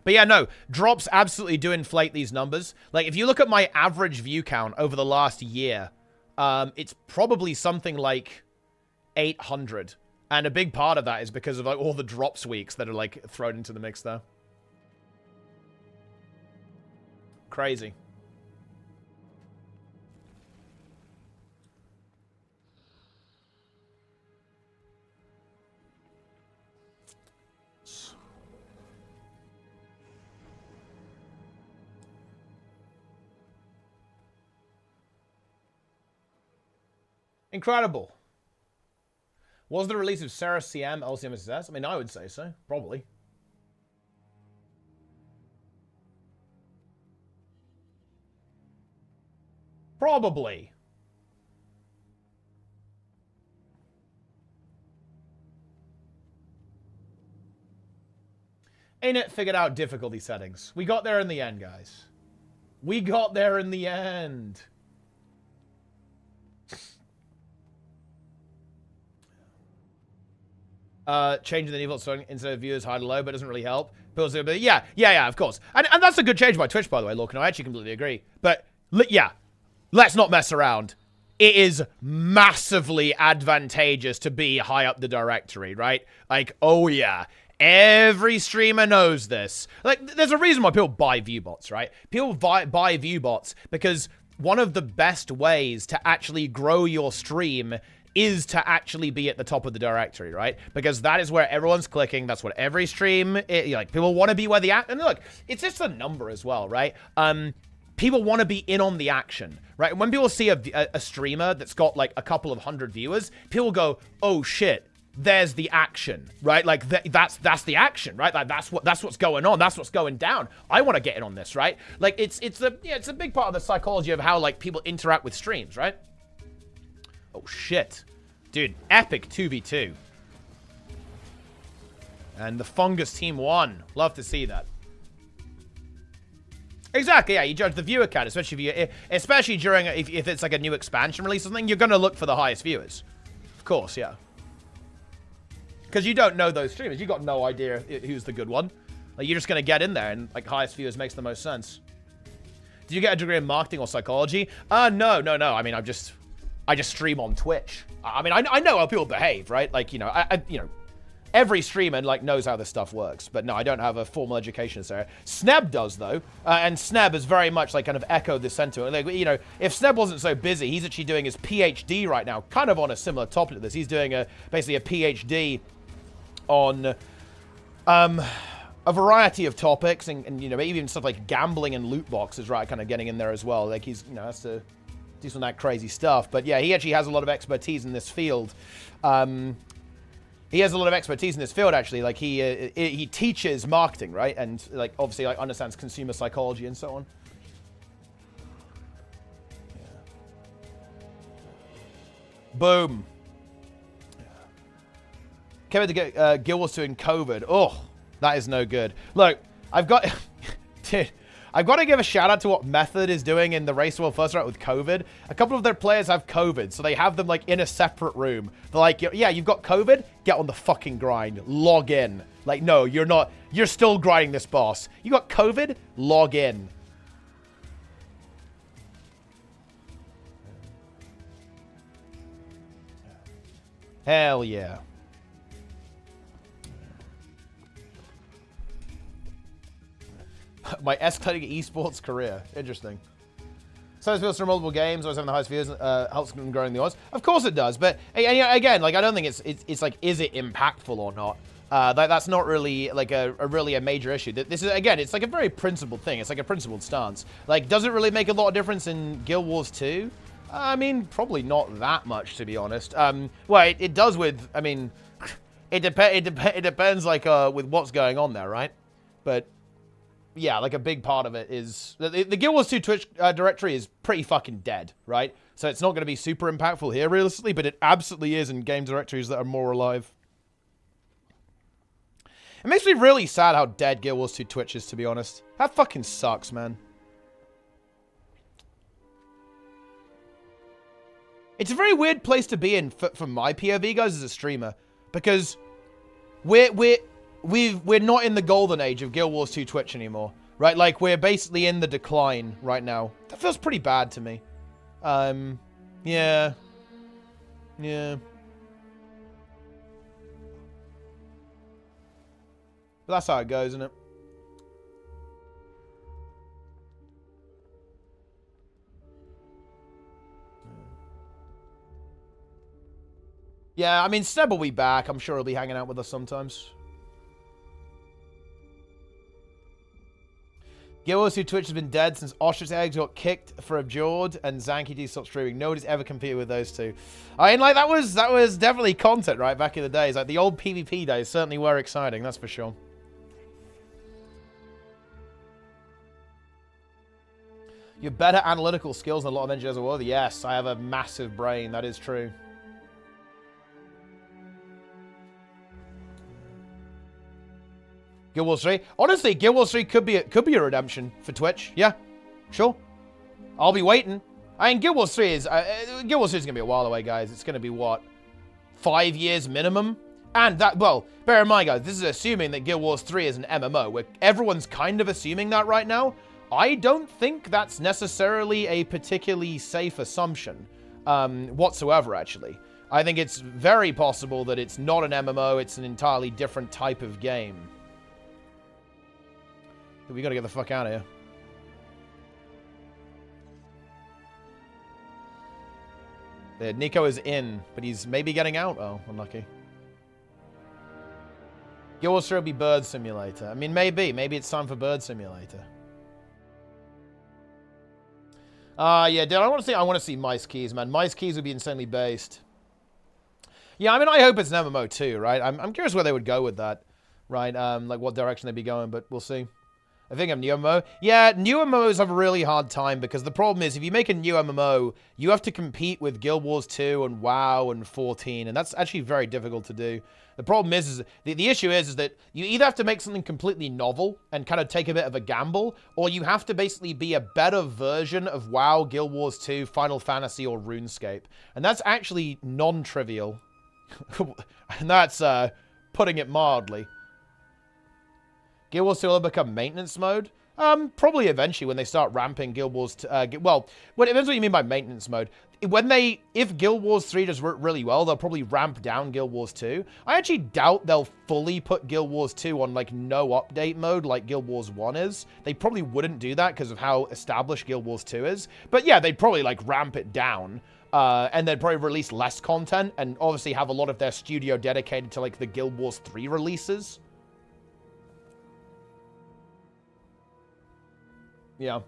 But yeah, no, drops absolutely do inflate these numbers. Like, if you look at my average view count over the last year, it's probably something like 800. And a big part of that is because of, like, all the drops weeks that are, like, thrown into the mix there. Crazy. Incredible. Was the release of Sarah CM LCM a success? I mean, I would say so. Probably. Probably. ArenaNet figured out difficulty settings. We got there in the end, guys. We got there in the end. Changing the default setting instead of viewers high to low, but it doesn't really help. People say, but yeah, of course. And that's a good change by Twitch, by the way, Lorcan. I actually completely agree. But, yeah, let's not mess around. It is massively advantageous to be high up the directory, right? Like, oh yeah, every streamer knows this. Like, there's a reason why people buy viewbots, right? People buy viewbots because one of the best ways to actually grow your stream is to actually be at the top of the directory, right? Because that is where everyone's clicking. That's what every stream, like, people want to be where the and look, it's just a number as well, right? People want to be in on the action, right? When people see a streamer that's got like a couple of hundred viewers, people go, "Oh shit, there's the action," right? Like that's the action, right? Like that's what's going on. That's what's going down. I want to get in on this, right? Like it's a big part of the psychology of how like people interact with streams, right? Oh shit, dude, epic 2v2, and the Fungus team won. Love to see that. Exactly, yeah, you judge the viewer count, especially during, if it's like a new expansion release or something, you're going to look for the highest viewers. Of course, yeah. Because you don't know those streamers. You got no idea who's the good one. Like, you're just going to get in there and, like, highest viewers makes the most sense. Did you get a degree in marketing or psychology? No. I mean, I just stream on Twitch. I mean, I know how people behave, right? Like, you know, every streamer, like, knows how this stuff works. But no, I don't have a formal education in this area. Sneb does, though. And Sneb has very much, like, kind of echoed this sentiment. Like, you know, if Sneb wasn't so busy, he's actually doing his PhD right now, kind of on a similar topic to this. He's doing basically a PhD on a variety of topics. And, you know, even stuff like gambling and loot boxes, right, kind of getting in there as well. Like, he's, you know, has to do some of that crazy stuff. But, yeah, he actually has a lot of expertise in this field. He has a lot of expertise in this field, actually. Like, he teaches marketing, right? And, like, obviously, like, understands consumer psychology and so on. Yeah. Boom. Yeah. Kevin to get Guild Wars 2 in COVID. Oh, that is no good. Look, I've got... Dude, I've got to give a shout out to what Method is doing in the Race World First Round with COVID. A couple of their players have COVID, so they have them, like, in a separate room. They're like, yeah, you've got COVID? Get on the fucking grind. Log in. Like, no, you're not. You're still grinding this boss. You got COVID? Log in. Hell yeah. My escalating esports career. Interesting. So feels for multiple games, always having the highest views, helps in growing the odds. Of course it does, but again, like, I don't think it's like, is it impactful or not? That's not really like a major issue. This is, again, it's like a very principled thing. It's like a principled stance. Like, does it really make a lot of difference in Guild Wars 2? I mean, probably not that much, to be honest. Well, it does with, I mean, it depends, like, with what's going on there, right? But yeah, like, a big part of it is the Guild Wars 2 Twitch directory is pretty fucking dead, right? So it's not going to be super impactful here, realistically, but it absolutely is in game directories that are more alive. It makes me really sad how dead Guild Wars 2 Twitch is, to be honest. That fucking sucks, man. It's a very weird place to be in for my POV, guys, as a streamer, because we're not in the golden age of Guild Wars 2 Twitch anymore, right? Like, we're basically in the decline right now. That feels pretty bad to me. Yeah. Yeah. But that's how it goes, isn't it? Yeah, I mean, Sneb will be back. I'm sure he'll be hanging out with us sometimes. Guild Wars 2 Twitch has been dead since Ostrich Eggs got kicked for Abjured and Zanky D stopped streaming. Nobody's ever competed with those two. I mean, like, that was definitely content, right, back in the days. Like, the old PvP days certainly were exciting, that's for sure. You have better analytical skills than a lot of engineers in the world. Yes, I have a massive brain. That is true. Guild Wars 3. Honestly, Guild Wars 3 could be a redemption for Twitch. Yeah, sure. I'll be waiting. I mean, Guild Wars 3 is... Guild Wars 3 is going to be a while away, guys. It's going to be, what, 5 years minimum? And that, well, bear in mind, guys, this is assuming that Guild Wars 3 is an MMO, where everyone's kind of assuming that right now. I don't think that's necessarily a particularly safe assumption whatsoever, actually. I think it's very possible that it's not an MMO, it's an entirely different type of game. We gotta get the fuck out of here. Yeah, Nico is in, but he's maybe getting out. Oh, unlucky. Guild Wars 3 will be Bird Simulator. I mean, maybe. Maybe it's time for Bird Simulator. Yeah, dude, I want to see Mice Keys, man. Mice Keys would be insanely based. Yeah, I mean, I hope it's an MMO too, right? I'm curious where they would go with that, right? Like what direction they'd be going, but we'll see. I think I'm new MMO. Yeah, new MMOs have a really hard time because the problem is if you make a new MMO, you have to compete with Guild Wars 2 and WoW and 14, and that's actually very difficult to do. The problem is the issue is that you either have to make something completely novel and kind of take a bit of a gamble, or you have to basically be a better version of WoW, Guild Wars 2, Final Fantasy, or RuneScape. And that's actually non-trivial. And that's putting it mildly. Guild Wars 2 will become maintenance mode? Probably eventually when they start ramping Guild Wars... well, it depends what you mean by maintenance mode. If Guild Wars 3 does really well, they'll probably ramp down Guild Wars 2. I actually doubt they'll fully put Guild Wars 2 on, like, no update mode like Guild Wars 1 is. They probably wouldn't do that because of how established Guild Wars 2 is. But yeah, they'd probably, like, ramp it down. And they'd probably release less content and obviously have a lot of their studio dedicated to, like, the Guild Wars 3 releases. Yeah.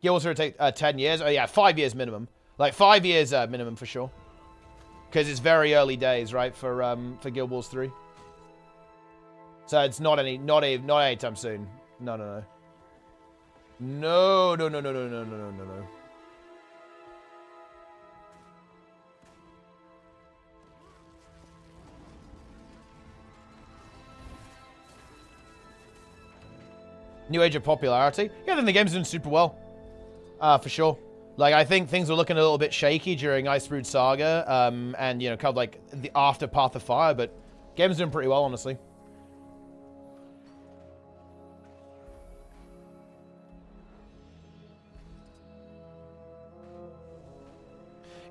Guild Wars will take 10 years. Oh, yeah, 5 years minimum. Like, 5 years minimum for sure. Because it's very early days, right, for Guild Wars 3. So it's not anytime soon. No, no, no. No, no, no, no, no, no, no, no, no, no. New age of popularity. Yeah, then the game's doing super well. For sure. Like, I think things were looking a little bit shaky during Icebrood Saga, and, you know, kind of like the after Path of Fire, but game's doing pretty well, honestly.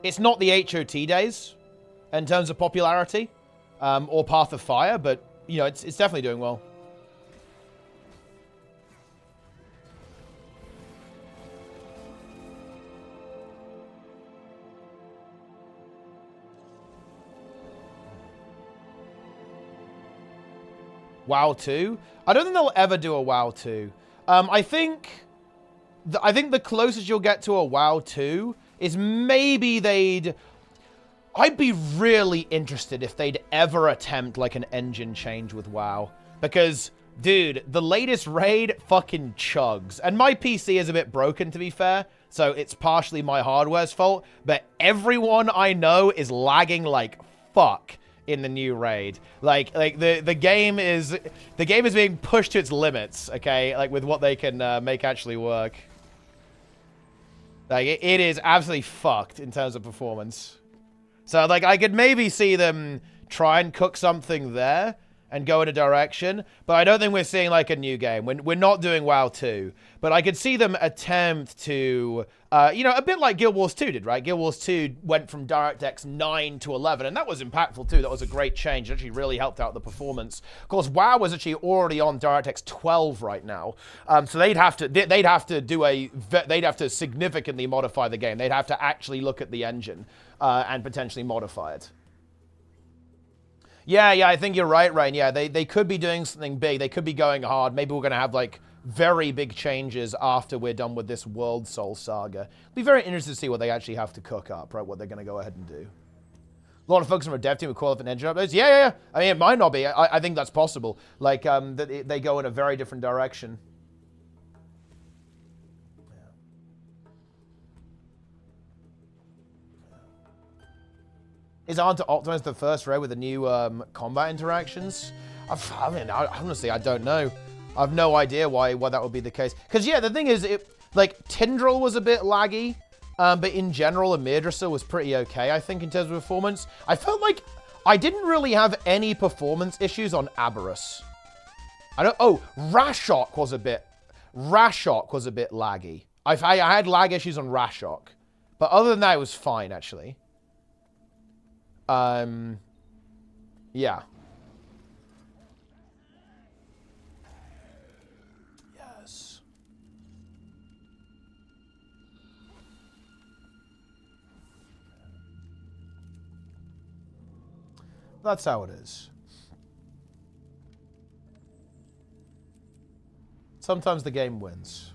It's not the HOT days in terms of popularity, or Path of Fire, but, you know, it's definitely doing well. WoW 2? I don't think they'll ever do a WoW 2. I think the closest you'll get to a WoW 2 is maybe I'd be really interested if they'd ever attempt, like, an engine change with WoW. Because, dude, the latest raid fucking chugs. And my PC is a bit broken, to be fair, so it's partially my hardware's fault. But everyone I know is lagging like fuck in the new raid. Like the game is being pushed to its limits, okay? Like, with what they can make actually work. Like, it is absolutely fucked in terms of performance. So, like, I could maybe see them try and cook something there and go in a direction, but I don't think we're seeing, like, a new game. We're not doing WoW 2, but I could see them attempt to, you know, a bit like Guild Wars 2 did, right? Guild Wars 2 went from DirectX 9 to 11, and that was impactful, too. That was a great change. It actually really helped out the performance. Of course, WoW was actually already on DirectX 12 right now, so they'd have to significantly modify the game. They'd have to actually look at the engine and potentially modify it. Yeah, I think you're right, Ryan. Yeah, they could be doing something big. They could be going hard. Maybe we're going to have, like, very big changes after we're done with this World Soul Saga. It'll be very interesting to see what they actually have to cook up, right? What they're going to go ahead and do. A lot of folks from a dev team would call it an engine updates. Yeah. I mean, it might not be. I think that's possible. Like, that they go in a very different direction. Is it hard to optimize the first raid with the new combat interactions? I mean, honestly, I don't know. I have no idea why that would be the case. Because, yeah, the thing is, like, Tindril was a bit laggy. But in general, Amirdrasa was pretty okay, I think, in terms of performance. I felt like I didn't really have any performance issues on Aberrus. Oh, Rashok was a bit laggy. I had lag issues on Rashok. But other than that, it was fine, actually. Yeah. Yes. That's how it is. Sometimes the game wins.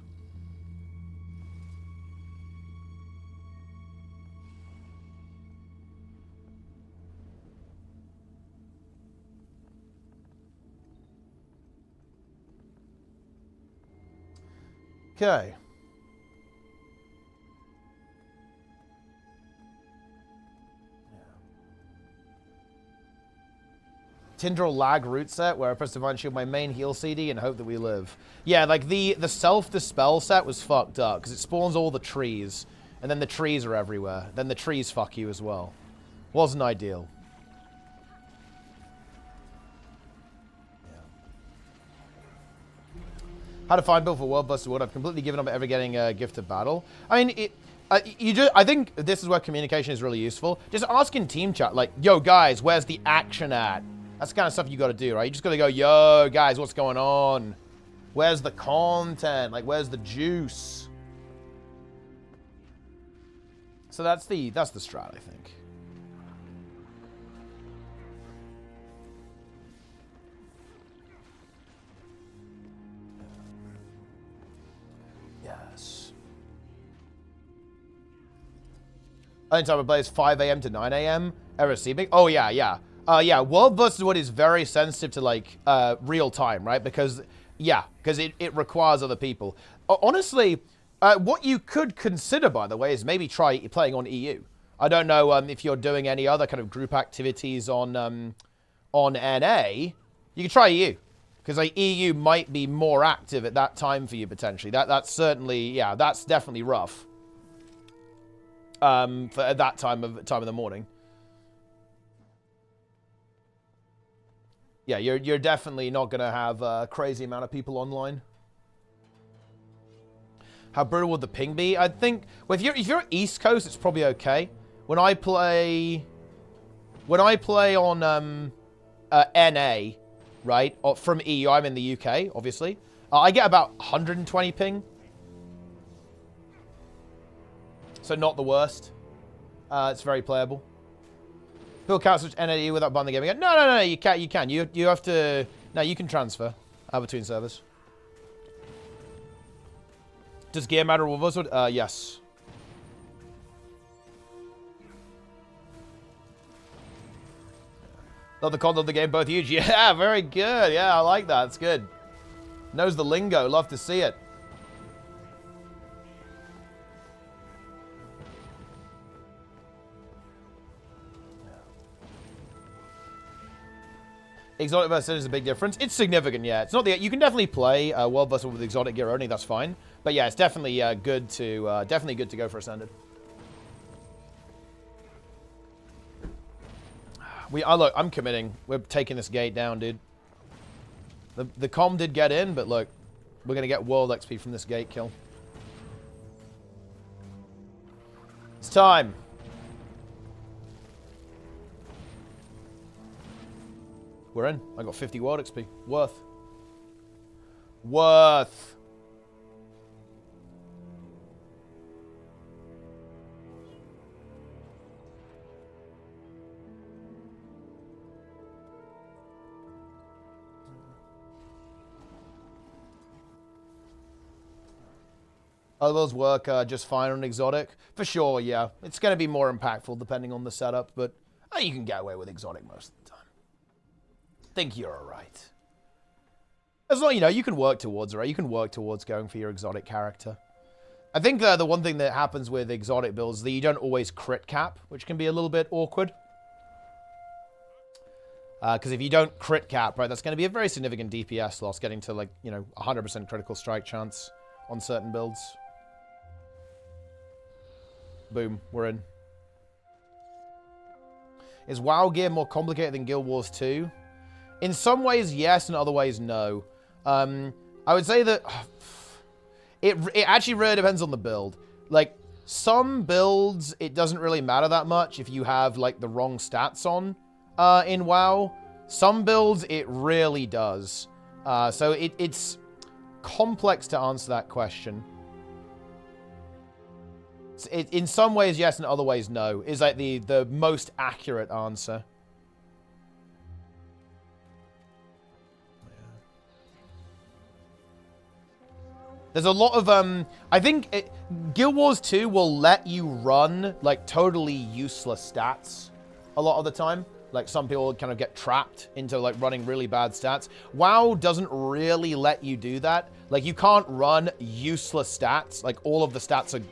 Okay. Tindral lag root set where I press Divine Shield my main heal CD and hope that we live. Yeah, like the self-dispel set was fucked up because it spawns all the trees and then the trees are everywhere. Then the trees fuck you as well. Wasn't ideal. How to find build for World vs. World. I've completely given up ever getting a gift of battle. I mean, I think this is where communication is really useful. Just ask in team chat, like, yo, guys, where's the action at? That's the kind of stuff you got to do, right? You just got to go, yo, guys, what's going on? Where's the content? Like, where's the juice? So that's the strat, I think. Yes. Only time I play is 5 a.m. to 9 a.m. receiving. Oh, yeah, yeah. Yeah, World vs. World is very sensitive to, like, real time, right? Because it requires other people. Honestly, what you could consider, by the way, is maybe try playing on EU. I don't know if you're doing any other kind of group activities on NA. You can try EU. Because, like, EU might be more active at that time for you, potentially. That's certainly, yeah, that's definitely rough. At that time of the morning. Yeah, you're definitely not going to have a crazy amount of people online. How brutal would the ping be? I think, well, if you're East Coast, it's probably okay. When I play on NA, right, or from EU, I'm in the UK, obviously. I get about 120 ping. So not the worst. It's very playable. People can't switch NAD without buying the game again. No, you can't. You can. You have to. No, you can transfer between servers. Does gear matter with us? Yes. Love the content of the game, both huge. Yeah, very good. Yeah, I like that. It's good. Knows the lingo. Love to see it. Exotic versus is a big difference. It's significant, yeah. It's not the. You can definitely play World vs. with exotic gear only. That's fine. But yeah, it's definitely good to go for Ascended. Look, I'm committing. We're taking this gate down, dude. The comm did get in, but look, we're gonna get world XP from this gate kill. It's time. We're in. I got 50 world XP. Worth. Others work just fine on exotic. For sure, yeah. It's going to be more impactful depending on the setup, but you can get away with exotic most of the time. Think you're alright. As long, you can work towards it, right? You can work towards going for your exotic character. I think the one thing that happens with exotic builds is that you don't always crit cap, which can be a little bit awkward. Because if you don't crit cap, right, that's going to be a very significant DPS loss, getting to, like, 100% critical strike chance on certain builds. Boom, we're in. Is WoW gear more complicated than Guild Wars 2? In some ways, yes, and other ways, no. I would say that it actually really depends on the build. Like, some builds, it doesn't really matter that much if you have, like, the wrong stats on in WoW. Some builds, it really does. So it's complex to answer that question. In some ways, yes, and other ways, no, is like the most accurate answer. There's a lot of, I think Guild Wars 2 will let you run, like, totally useless stats a lot of the time. Like, some people kind of get trapped into, like, running really bad stats. WoW doesn't really let you do that. Like, you can't run useless stats. Like, all of the stats are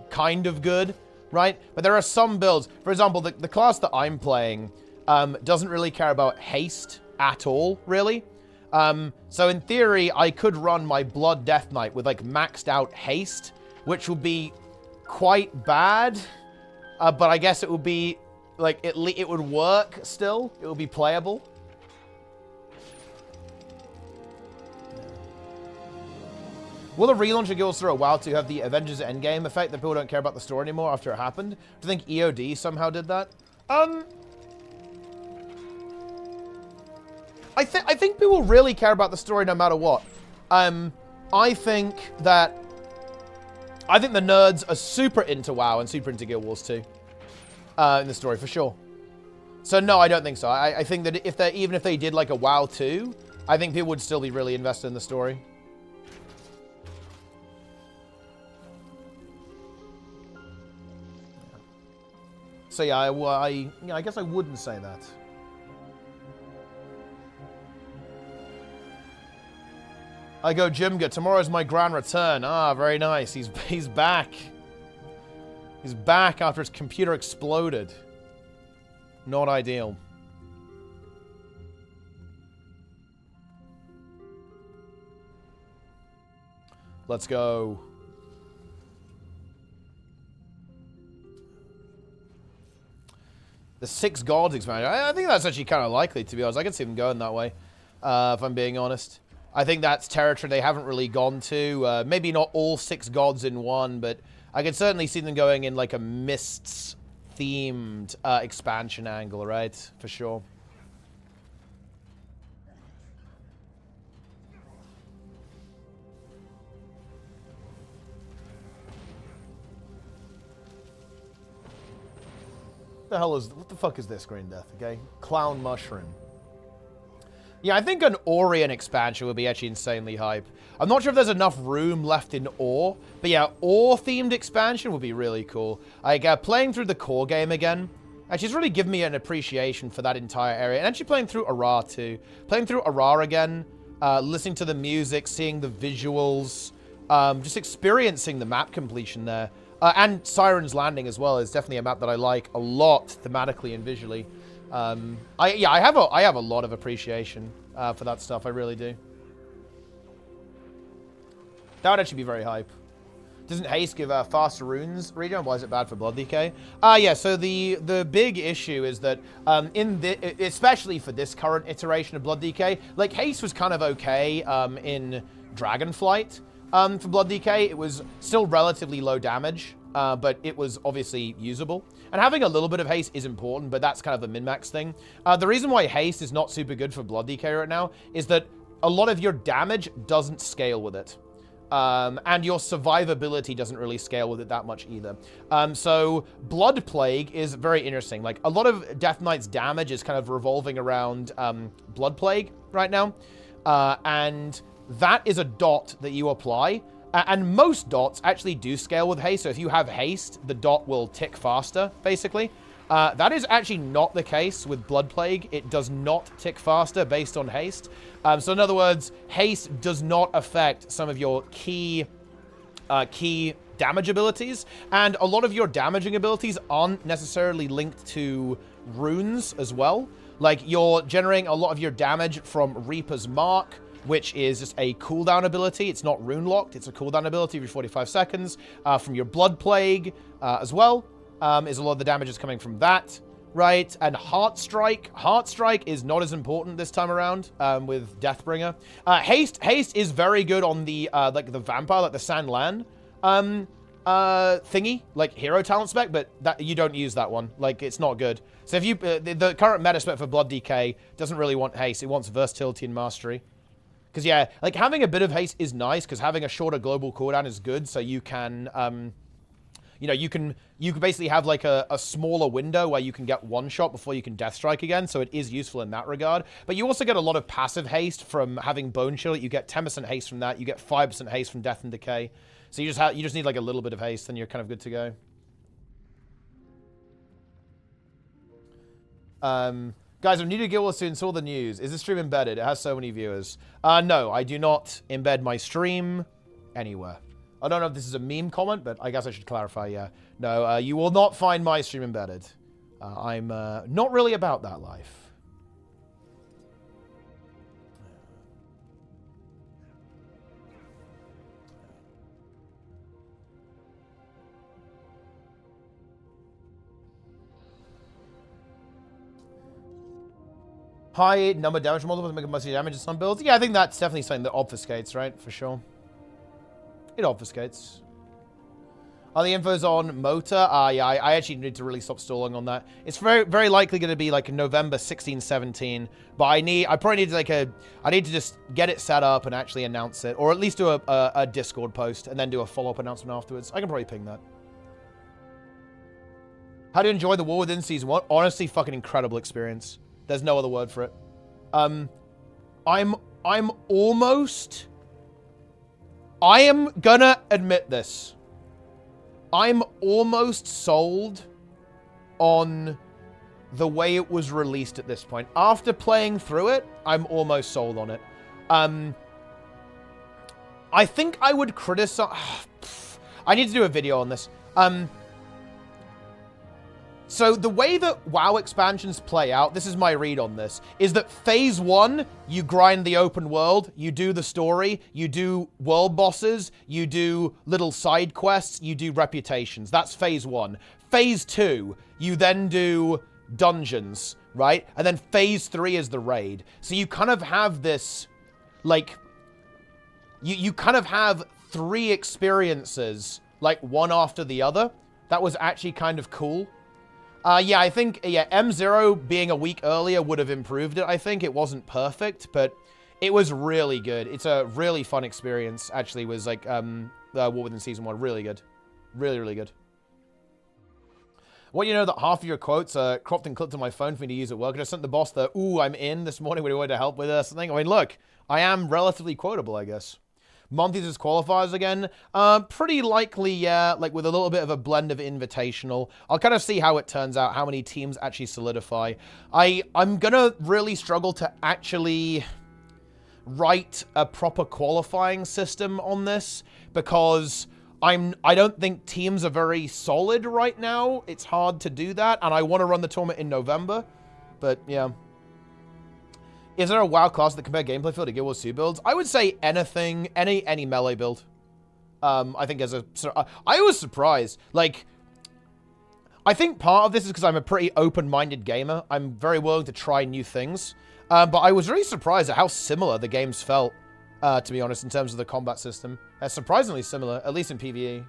kind of good, right? But there are some builds. For example, the class that I'm playing doesn't really care about haste at all, really. So in theory, I could run my Blood Death Knight with, like, maxed out haste, which would be quite bad. But I guess it would be, like, it would work still. It would be playable. Will the relaunch of Guild Wars 3 or WoW 2 have the Avengers Endgame effect that people don't care about the story anymore after it happened? Do you think EOD somehow did that? I think people really care about the story no matter what. I think the nerds are super into WoW and super into Guild Wars 2 in the story for sure. So no, I don't think so. I think that even if they did like a WoW 2, I think people would still be really invested in the story. So yeah, I guess I wouldn't say that. I go, Jimga, tomorrow's my grand return. Ah, very nice. He's back. He's back after his computer exploded. Not ideal. Let's go. The 6 Gods expansion. I think that's actually kind of likely, to be honest. I could see them going that way, if I'm being honest. I think that's territory they haven't really gone to. Maybe not all 6 Gods in one, but I could certainly see them going in like a Mists-themed expansion angle, right? For sure. What the fuck is this, Green Death, okay? Clown Mushroom. Yeah, I think an Orient expansion would be actually insanely hype. I'm not sure if there's enough room left in Ore, but yeah, Ore-themed expansion would be really cool. Like, playing through the core game again, actually, it's really given me an appreciation for that entire area. And actually playing through Arar, too. Playing through Arar again, listening to the music, seeing the visuals, just experiencing the map completion there. And Siren's Landing as well is definitely a map that I like a lot thematically and visually. I have a lot of appreciation for that stuff. I really do. That would actually be very hype. Doesn't haste give faster runes regen? Why is it bad for blood decay? Yeah. So the big issue is that especially for this current iteration of blood decay, like haste was kind of okay in Dragonflight. For blood decay, it was still relatively low damage, but it was obviously usable. And having a little bit of haste is important, but that's kind of the min-max thing. The reason why haste is not super good for blood decay right now is that a lot of your damage doesn't scale with it. And your survivability doesn't really scale with it that much either. So Blood Plague is very interesting. Like, a lot of Death Knight's damage is kind of revolving around Blood Plague right now. And that is a dot that you apply. And most dots actually do scale with haste. So if you have haste, the dot will tick faster, basically. That is actually not the case with Blood Plague. It does not tick faster based on haste. So in other words, haste does not affect some of your key damage abilities. And a lot of your damaging abilities aren't necessarily linked to runes as well. Like, you're generating a lot of your damage from Reaper's Mark, which is just a cooldown ability. It's not rune locked. It's a cooldown ability every 45 seconds from your Blood Plague as well. Is a lot of the damage is coming from that, right? And Hardstuck. Hardstuck is not as important this time around with Deathbringer. Haste is very good on the like the vampire, like the San Lan thingy, like hero talent spec, but that you don't use that one. Like, it's not good. So if you the current meta spec for Blood DK doesn't really want haste. It wants versatility and mastery. Because yeah, like having a bit of haste is nice, because having a shorter global cooldown is good, so you can you know, you can basically have like a smaller window where you can get one shot before you can death strike again, so it is useful in that regard. But you also get a lot of passive haste from having Bone Chill. You get 10% haste from that. You get 5% haste from Death and Decay. So you just need like a little bit of haste, and you're kind of good to go. Guys, I'm new to Guild Wars soon, saw the news. Is this stream embedded? It has so many viewers. No, I do not embed my stream anywhere. I don't know if this is a meme comment, but I guess I should clarify, yeah. No, you will not find my stream embedded. I'm not really about that life. High number of damage multiples make most damage in some builds. Yeah, I think that's definitely something that obfuscates, right? For sure. It obfuscates. Are the infos on Motor? Yeah, I actually need to really stop stalling on that. It's very, very likely going to be like November 16, 17. But I probably need to like I need to just get it set up and actually announce it. Or at least do a Discord post and then do a follow-up announcement afterwards. I can probably ping that. How do you enjoy the War Within Season 1? Honestly, fucking incredible experience. There's no other word for it. I'm almost... I am gonna admit this. I'm almost sold on the way it was released at this point. After playing through it, I'm almost sold on it. I think I would criticize... I need to do a video on this. So the way that WoW expansions play out, this is my read on this, is that phase 1, you grind the open world, you do the story, you do world bosses, you do little side quests, you do reputations. That's phase 1. Phase 2, you then do dungeons, right? And then phase 3 is the raid. So you kind of have this, like, you kind of have 3 experiences, like, one after the other. That was actually kind of cool. Yeah, I think, yeah, M0 being a week earlier would have improved it, I think. It wasn't perfect, but it was really good. It's a really fun experience, actually, was like, War Within Season 1. Really good. Really, really good. Well, you know that half of your quotes are cropped and clipped on my phone for me to use at work. I just sent the boss the, ooh, I'm in this morning when he wanted to help with something. I mean, look, I am relatively quotable, I guess. Monthlies as qualifiers again? Pretty likely, yeah, like with a little bit of a blend of invitational. I'll kind of see how it turns out, how many teams actually solidify. I'm gonna really struggle to actually write a proper qualifying system on this, because I don't think teams are very solid right now. It's hard to do that, and I want to run the tournament in November, but yeah. Is there a WoW class that compare gameplay feel to Guild Wars 2 builds? I would say anything, any melee build. I think as a... I was surprised. Like, I think part of this is because I'm a pretty open-minded gamer. I'm very willing to try new things. But I was really surprised at how similar the games felt, to be honest, in terms of the combat system. Surprisingly similar, at least in PvE.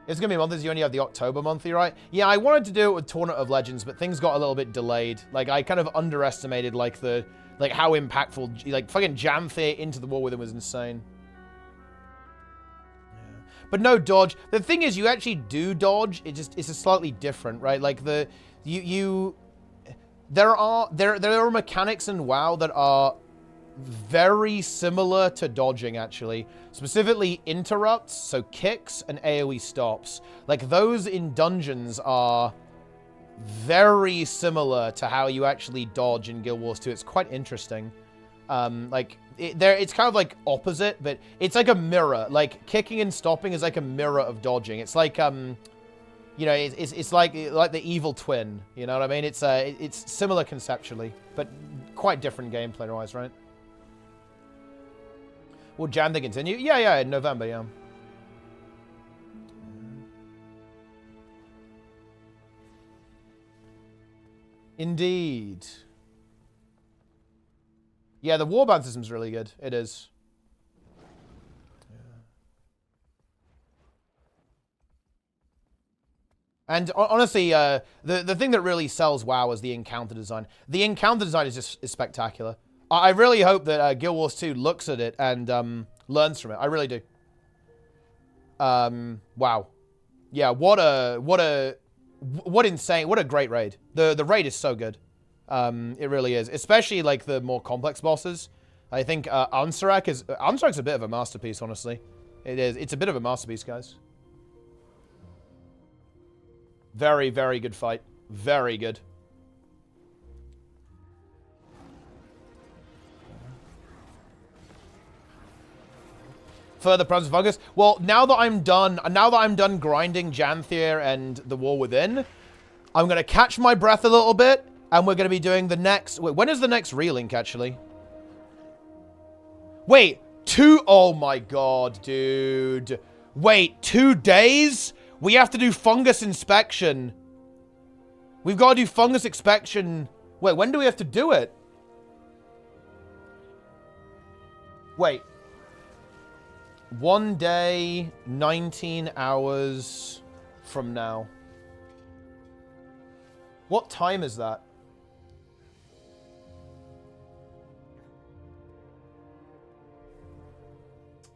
It's going to be months. You only have the October monthly, right? Yeah, I wanted to do it with Tournament of Legends, but things got a little bit delayed. Like, I kind of underestimated, like, how impactful, like, fucking Jamthier into the War Within was insane. Yeah. But no dodge. The thing is, you actually do dodge. It's a slightly different, right? Like, there are mechanics in WoW that are very similar to dodging, actually. Specifically interrupts, so kicks and AoE stops. Like, those in dungeons are very similar to how you actually dodge in Guild Wars 2. It's quite interesting. It's kind of like opposite, but it's like a mirror. Like, kicking and stopping is like a mirror of dodging. It's like, you know, it's like the evil twin. You know what I mean? It's similar conceptually, but quite different gameplay-wise, right? Will Jan they continue? Yeah, in November, yeah. Indeed. Yeah, the warband system's really good. It is. And honestly, the thing that really sells WoW is the encounter design. The encounter design is spectacular. I really hope that Guild Wars 2 looks at it and learns from it. I really do. Wow. Yeah, what insane, what a great raid. The raid is so good. It really is. Especially like the more complex bosses. I think Ansarak's a bit of a masterpiece, honestly. It is. It's a bit of a masterpiece, guys. Very, very good fight. Very good. Further problems with fungus. Well, now that I'm done grinding Janthier and the War Within, I'm gonna catch my breath a little bit, and we're gonna be doing the next. Wait, when is the next relink actually? Wait, oh my god, dude. Wait, 2 days? We have to do fungus inspection. We've got to do fungus inspection. Wait, when do we have to do it? Wait. 1 day, 19 hours from now. What time is that?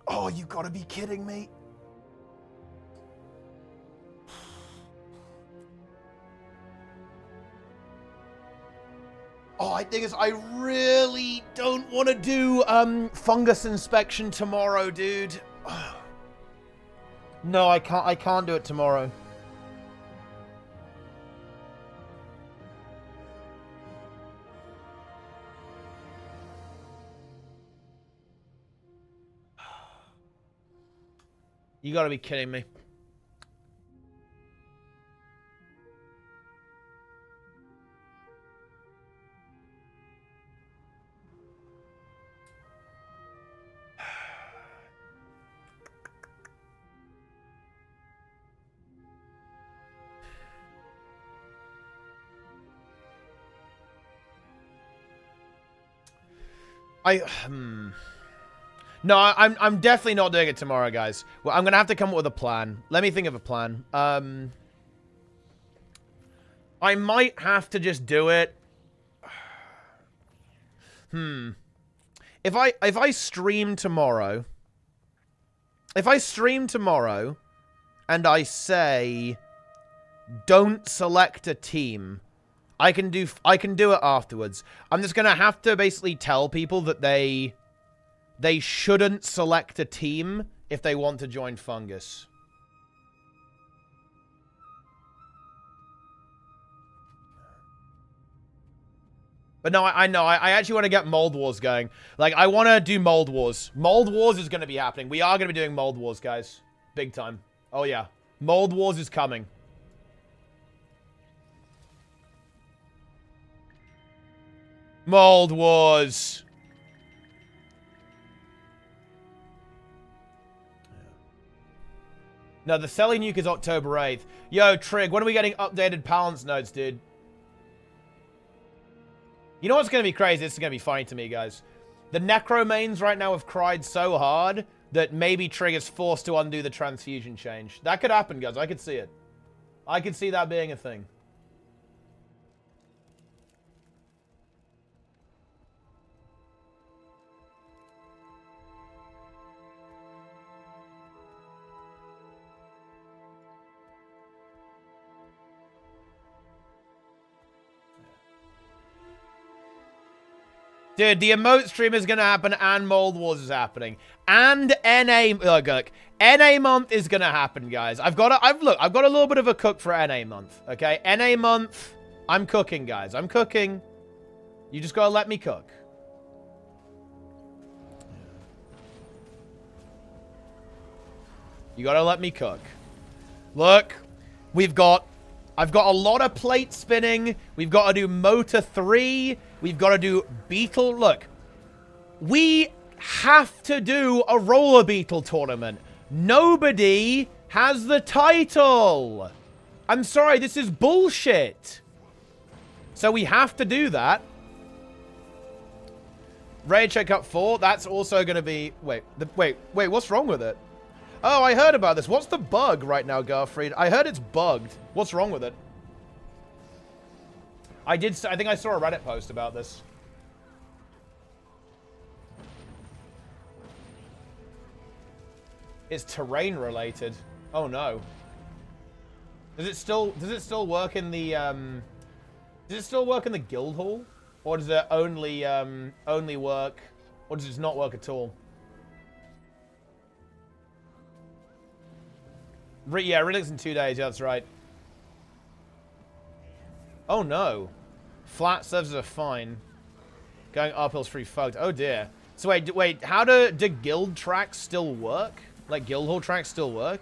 Oh, you gotta be kidding me. Oh, I think I really don't want to do fungus inspection tomorrow, dude. No, I can't do it tomorrow. You gotta be kidding me. No, I'm definitely not doing it tomorrow, guys. Well, I'm gonna have to come up with a plan. Let me think of a plan. I might have to just do it. If I stream tomorrow, and I say don't select a team, I can do it afterwards. I'm just gonna have to basically tell people that they shouldn't select a team if they want to join Fungus. But no, I know. I actually want to get Mold Wars going. Like, I want to do Mold Wars. Mold Wars is going to be happening. We are going to be doing Mold Wars, guys. Big time. Oh, yeah. Mold Wars is coming. Mold Wars. No, the selling nuke is October 8th. Yo, Trig, when are we getting updated balance notes, dude? You know what's going to be crazy? This is going to be funny to me, guys. The Necro mains right now have cried so hard that maybe Trig is forced to undo the transfusion change. That could happen, guys. I could see it. I could see that being a thing. Dude, the emote stream is going to happen and Mold Wars is happening. And NA... Look, NA month is going to happen, guys. I've got a little bit of a cook for NA month, okay? NA month, I'm cooking, guys. I'm cooking. You just got to let me cook. You got to let me cook. Look, I've got a lot of plate spinning. We've got to do Motor 3. We've got to do Beetle. Look, we have to do a roller beetle tournament. Nobody has the title. I'm sorry, this is bullshit. So we have to do that. Raid Check Up 4, that's also going to be... Wait, what's wrong with it? Oh, I heard about this. What's the bug right now, Garfried? I heard it's bugged. What's wrong with it? I think I saw a Reddit post about this. It's terrain related. Oh no. Does it still work in the does it still work in the guild hall? Or does it only work, or does it not work at all? Yeah, release in 2 days. Yeah, that's right. Oh no. Flat servers are fine. Going uphill's free fucked. Oh dear. So wait, how do guild tracks still work? Like guild hall tracks still work?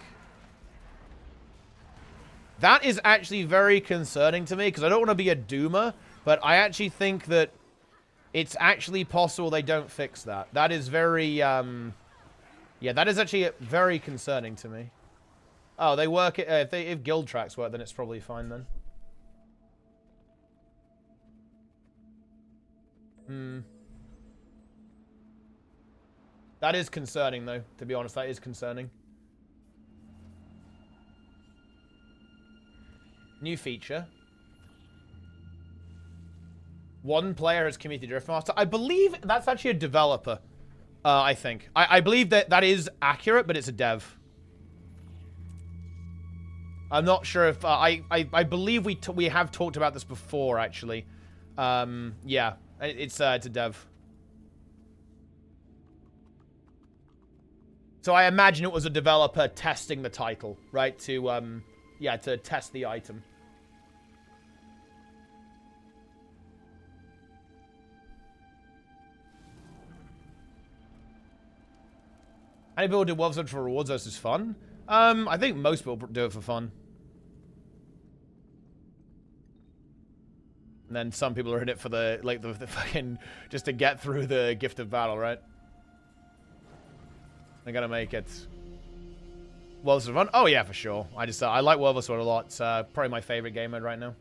That is actually very concerning to me, because I don't want to be a doomer, but I actually think that it's actually possible they don't fix that. That is very, yeah, that is actually very concerning to me. Oh, they work, if guild tracks work, then it's probably fine then. That is concerning, though, to be honest. That is concerning. New feature. One player has committed Driftmaster. I believe that's actually a developer. I think. I believe that is accurate, but it's a dev. I'm not sure if... I believe we have talked about this before, actually. Yeah. It's a dev. So I imagine it was a developer testing the title, right? To, yeah, to test the item. Any people do WoW for rewards versus fun? I think most people do it for fun. And then some people are in it for the, like, the fucking, just to get through the gift of battle, right? They're gonna make it. World of Fun? Oh yeah, for sure. I like World of Sword a lot. It's probably my favorite game mode right now.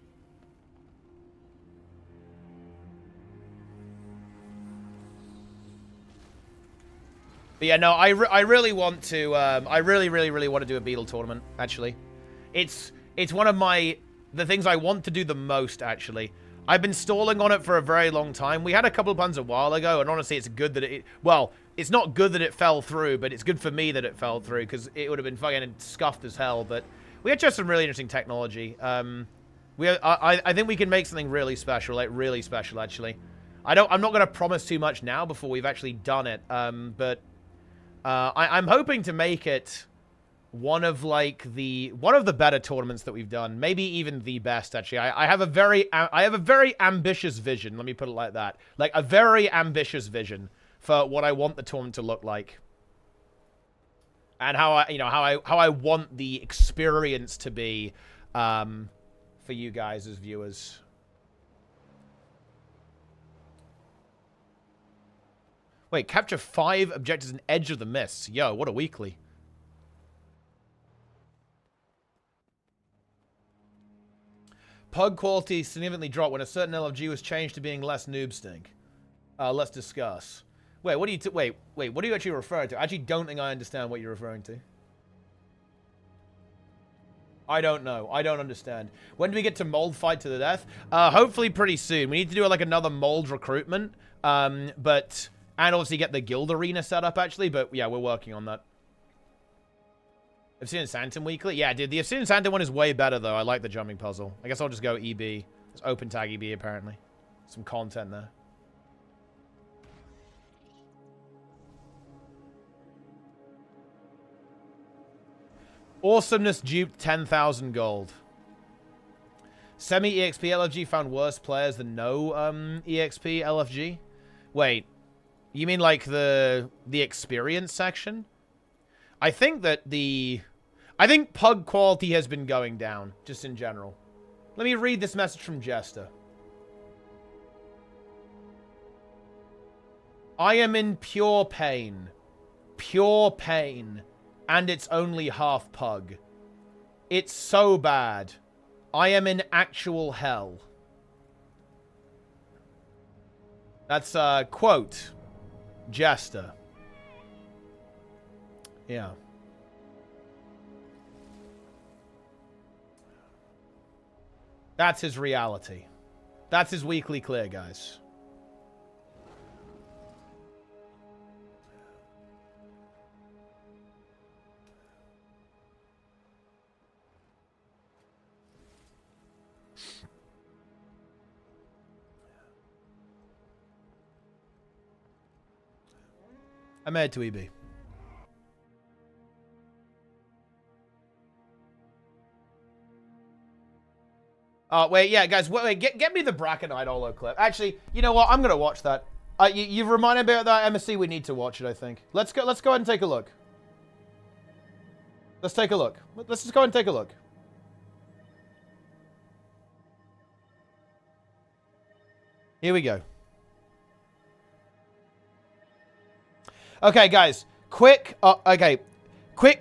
But yeah, no, I really want to. I really want to do a Beetle tournament. Actually, it's one of the things I want to do the most. Actually, I've been stalling on it for a very long time. We had a couple of plans a while ago, and honestly, it's good that it. Well, it's not good that it fell through, but it's good for me that it fell through, because it would have been fucking scuffed as hell. But we had just some really interesting technology. I think we can make something really special, like really special. Actually, I'm not going to promise too much now before we've actually done it. But I'm hoping to make it one of the better tournaments that we've done, maybe even the best. Actually, I have a very ambitious vision. Let me put it like that, like a very ambitious vision for what I want the tournament to look like, and how I want the experience to be for you guys as viewers. Wait, capture 5 objectives in Edge of the Mists. Yo, what a weekly. Pug quality significantly dropped when a certain LFG was changed to being less noob stink. Let's discuss. Wait, what are you wait, what are you actually referring to? I actually don't think I understand what you're referring to. I don't know. I don't understand. When do we get to mold fight to the death? Hopefully pretty soon. We need to do like another mold recruitment. And obviously get the guild arena set up actually, but yeah, we're working on that. Obsidian Sanctum weekly? Yeah, dude, the Obsidian Sanctum one is way better though. I like the jumping puzzle. I guess I'll just go EB. It's open tag EB apparently. Some content there. Awesomeness duped 10,000 gold. Semi-EXP LFG found worse players than no EXP LFG? Wait, you mean like the experience section? I think that I think pug quality has been going down, just in general. Let me read this message from Jester. I am in pure pain. Pure pain. And it's only half pug. It's so bad. I am in actual hell. That's a quote. Jester. Yeah. That's his reality. That's his weekly clear, guys. I'm made to EB. Wait, yeah, guys, wait, get me the Braconite Olo clip. Actually, you know what? I'm gonna watch that. You've reminded me of that MSC. We need to watch it, I think. Let's go ahead and take a look. Let's take a look. Let's just go ahead and take a look. Here we go. Okay, guys. Quick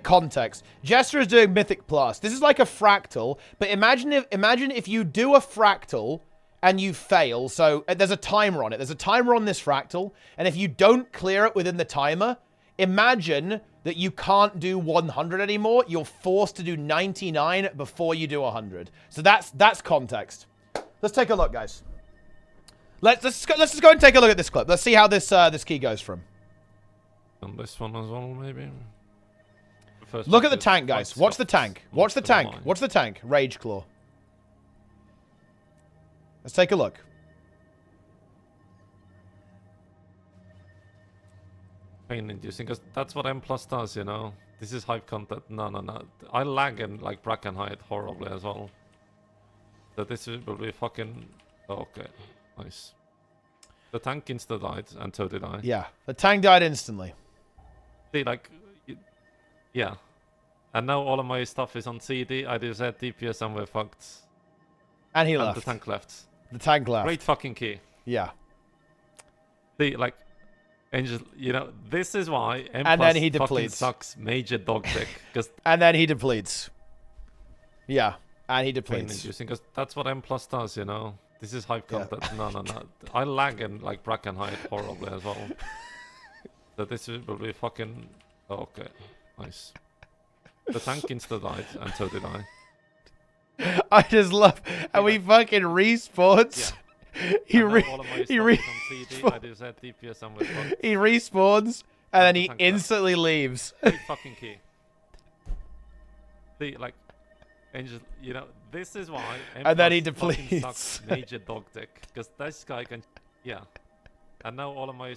context. Jester is doing Mythic Plus. This is like a fractal, but imagine if you do a fractal and you fail. So there's a timer on it. There's a timer on this fractal, and if you don't clear it within the timer, imagine that you can't do 100 anymore. You're forced to do 99 before you do 100. So that's context. Let's take a look, guys. Let's just go and take a look at this clip. Let's see how this key goes from. On this one as well, maybe. Look at the tank, guys. Watch the tank. Watch the tank. Watch the tank. Rage Claw. Let's take a look. Pain-inducing, because that's what M Plus does, you know. This is hype content. No. I lag in like Braconite horribly as well. So this will be fucking... Okay, nice. The tank insta died, and so did I. Yeah, the tank died instantly. See, like... Yeah. And now all of my stuff is on CD. I just had DPS and we're fucked. And he left. The tank left. The tank left. Great fucking key. Yeah. See, like... Angel, you know, this is why M and Plus then he depletes. Sucks major dog dick. And then he depletes. Yeah, and he depletes. Because that's what M Plus does, you know. This is hype content. Yeah. No. I lag in like Braconite horribly as well. So this will be fucking... Okay, nice. The tank insta died, and so did I. I just love... And we fucking respawns. Yeah. He respawns, and then he instantly leaves. Great fucking key. See, like, Angel, you know, this is why. And then he depletes. Sucks major dog dick, because this guy can, yeah. And now all of my.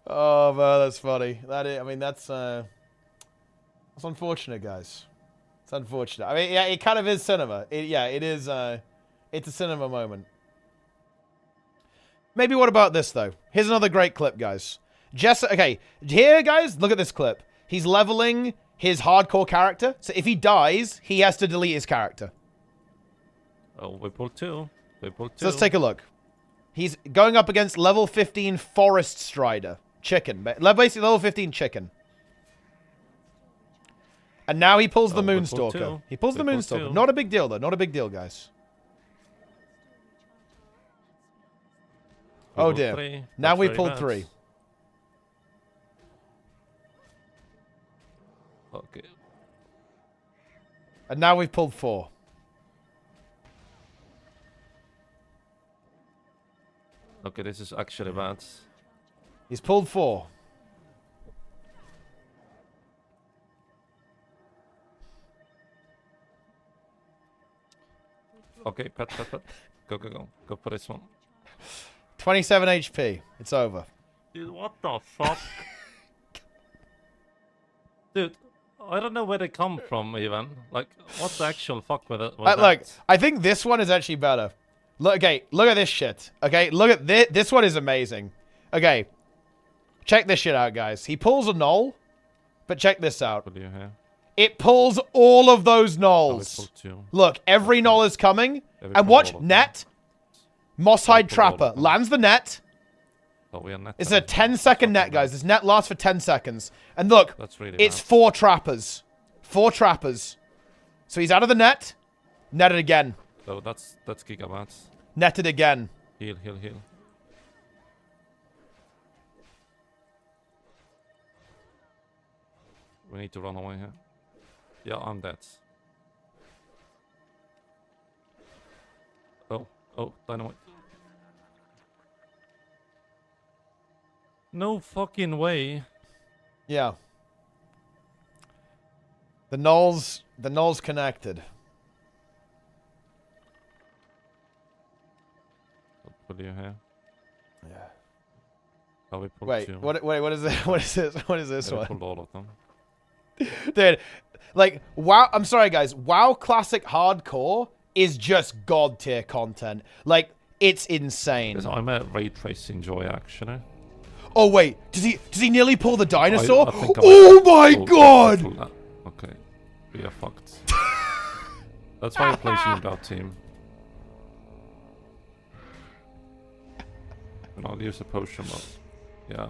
Oh man, that's funny. That is, I mean, that's unfortunate, guys. It's unfortunate. I mean, yeah, it kind of is cinema. It is. It's a cinema moment. Maybe what about this, though? Here's another great clip, guys. Okay, here, guys, look at this clip. He's leveling his hardcore character. So if he dies, he has to delete his character. Oh, we pulled two. So let's take a look. He's going up against level 15 Forest Strider. Chicken. Basically, level 15 chicken. And now he pulls the Moonstalker. He pulls the Moonstalker. Not a big deal, though. Not a big deal, guys. Oh dear. Three. Now we pulled three. Okay. And now we've pulled four. Okay, this is actually bad. He's pulled four. Okay, pet. Go. Go for this one. 27 HP. It's over. Dude, what the fuck? Dude, I don't know where they come from, even. Like, what the actual fuck with it? Look, I think this one is actually better. Look, okay, look at this shit. Okay, look at this. This one is amazing. Okay, check this shit out, guys. He pulls a null, but check this out. What do you have? It pulls all of those nulls. Look, every null is coming. And watch, net. Mosshide Trapper lands the net. Oh, we are net. It's a 10-second net, guys. This net lasts for 10 seconds. And look, That's really it's bad. 4 trappers. 4 trappers. So he's out of the net. Netted again. So that's gigabats. Netted again. Heal, heal, heal. We need to run away here. Yeah, I'm dead. Oh, dynamite. No fucking way. Yeah. The null's connected. I'll put you here. Yeah. Oh, we pulled Wait, two. what is this? What is this? What is this Yeah, we one? pulled all of them. Dude, like, WoW, I'm sorry guys, WoW Classic Hardcore is just god tier content. Like, it's insane. Yes, I'm a ray tracing joy actually. Oh wait, does he nearly pull the dinosaur? I think I Oh might- my god! pull that. Okay, we are fucked. That's why I play without team. And I'll use a potion, but yeah.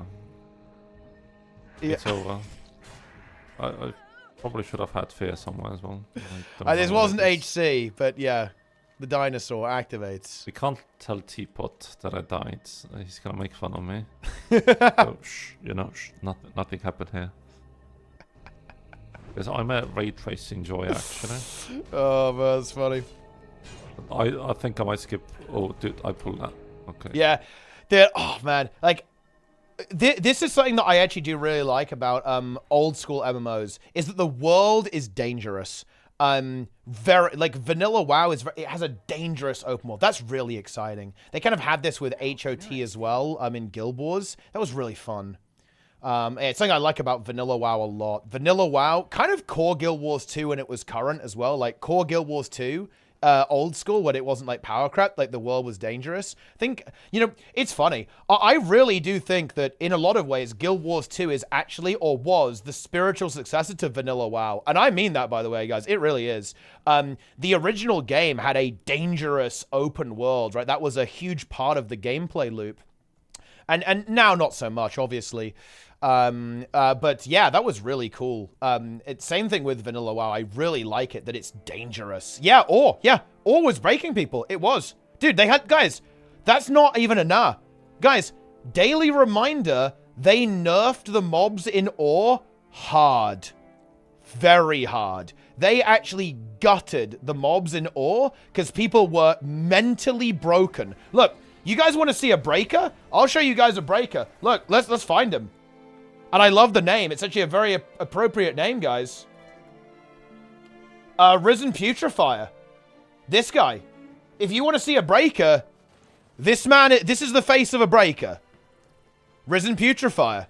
It's over. I probably should have had fear somewhere as well. This wasn't HC, but yeah, the dinosaur activates. We can't tell Teapot that I died. He's gonna make fun of me. So, shh, you know, shh, nothing happened here. Because I'm a ray tracing joy actually. Oh man, that's funny. I think I might skip. Oh, dude, I pulled that. Okay. Yeah, oh man, like this is something that I actually do really like about old school MMOs is that the world is dangerous. Very like vanilla WoW it has a dangerous open world. That's really exciting. They kind of had this with HOT as well. In Guild Wars, that was really fun. It's something I like about vanilla WoW a lot. Vanilla WoW, kind of core Guild Wars 2 when it was current as well. Like core Guild Wars 2. Old school when it wasn't like power crap, like the world was dangerous. I think, you know, it's funny. I really do think that in a lot of ways, Guild Wars 2 is actually, or was, the spiritual successor to Vanilla WoW. And I mean that, by the way, guys. It really is. The original game had a dangerous open world, right? That was a huge part of the gameplay loop. And now not so much, obviously. But yeah, that was really cool. It's same thing with Vanilla WoW. I really like it that it's dangerous. Yeah, Ore was breaking people. It was. Dude, they had, guys, that's not even a nah. Guys, daily reminder, they nerfed the mobs in Ore hard. Very hard. They actually gutted the mobs in Ore because people were mentally broken. Look, you guys want to see a breaker? I'll show you guys a breaker. Look, let's find him. And I love the name. It's actually a very appropriate name, guys. Risen Putrefier. This guy. If you want to see a breaker, this is the face of a breaker. Risen Putrefier.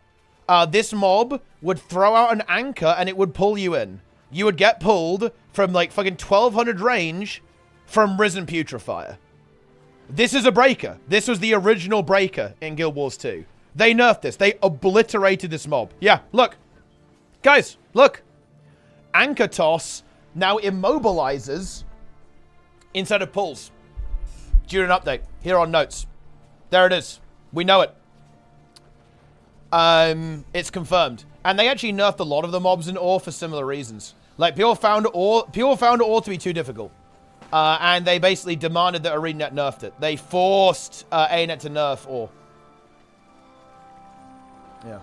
This mob would throw out an anchor and it would pull you in. You would get pulled from like fucking 1200 range from Risen Putrefier. This is a breaker. This was the original breaker in Guild Wars 2. They nerfed this. They obliterated this mob. Yeah, look. Guys, look. Anchor toss now immobilizes instead of pulls. Due to an update. Here on notes. There it is. We know it. It's confirmed. And they actually nerfed a lot of the mobs in Ore for similar reasons. Like, people found Ore to be too difficult. And they basically demanded that ArenaNet nerfed it. They forced ArenaNet to nerf Ore. Yeah.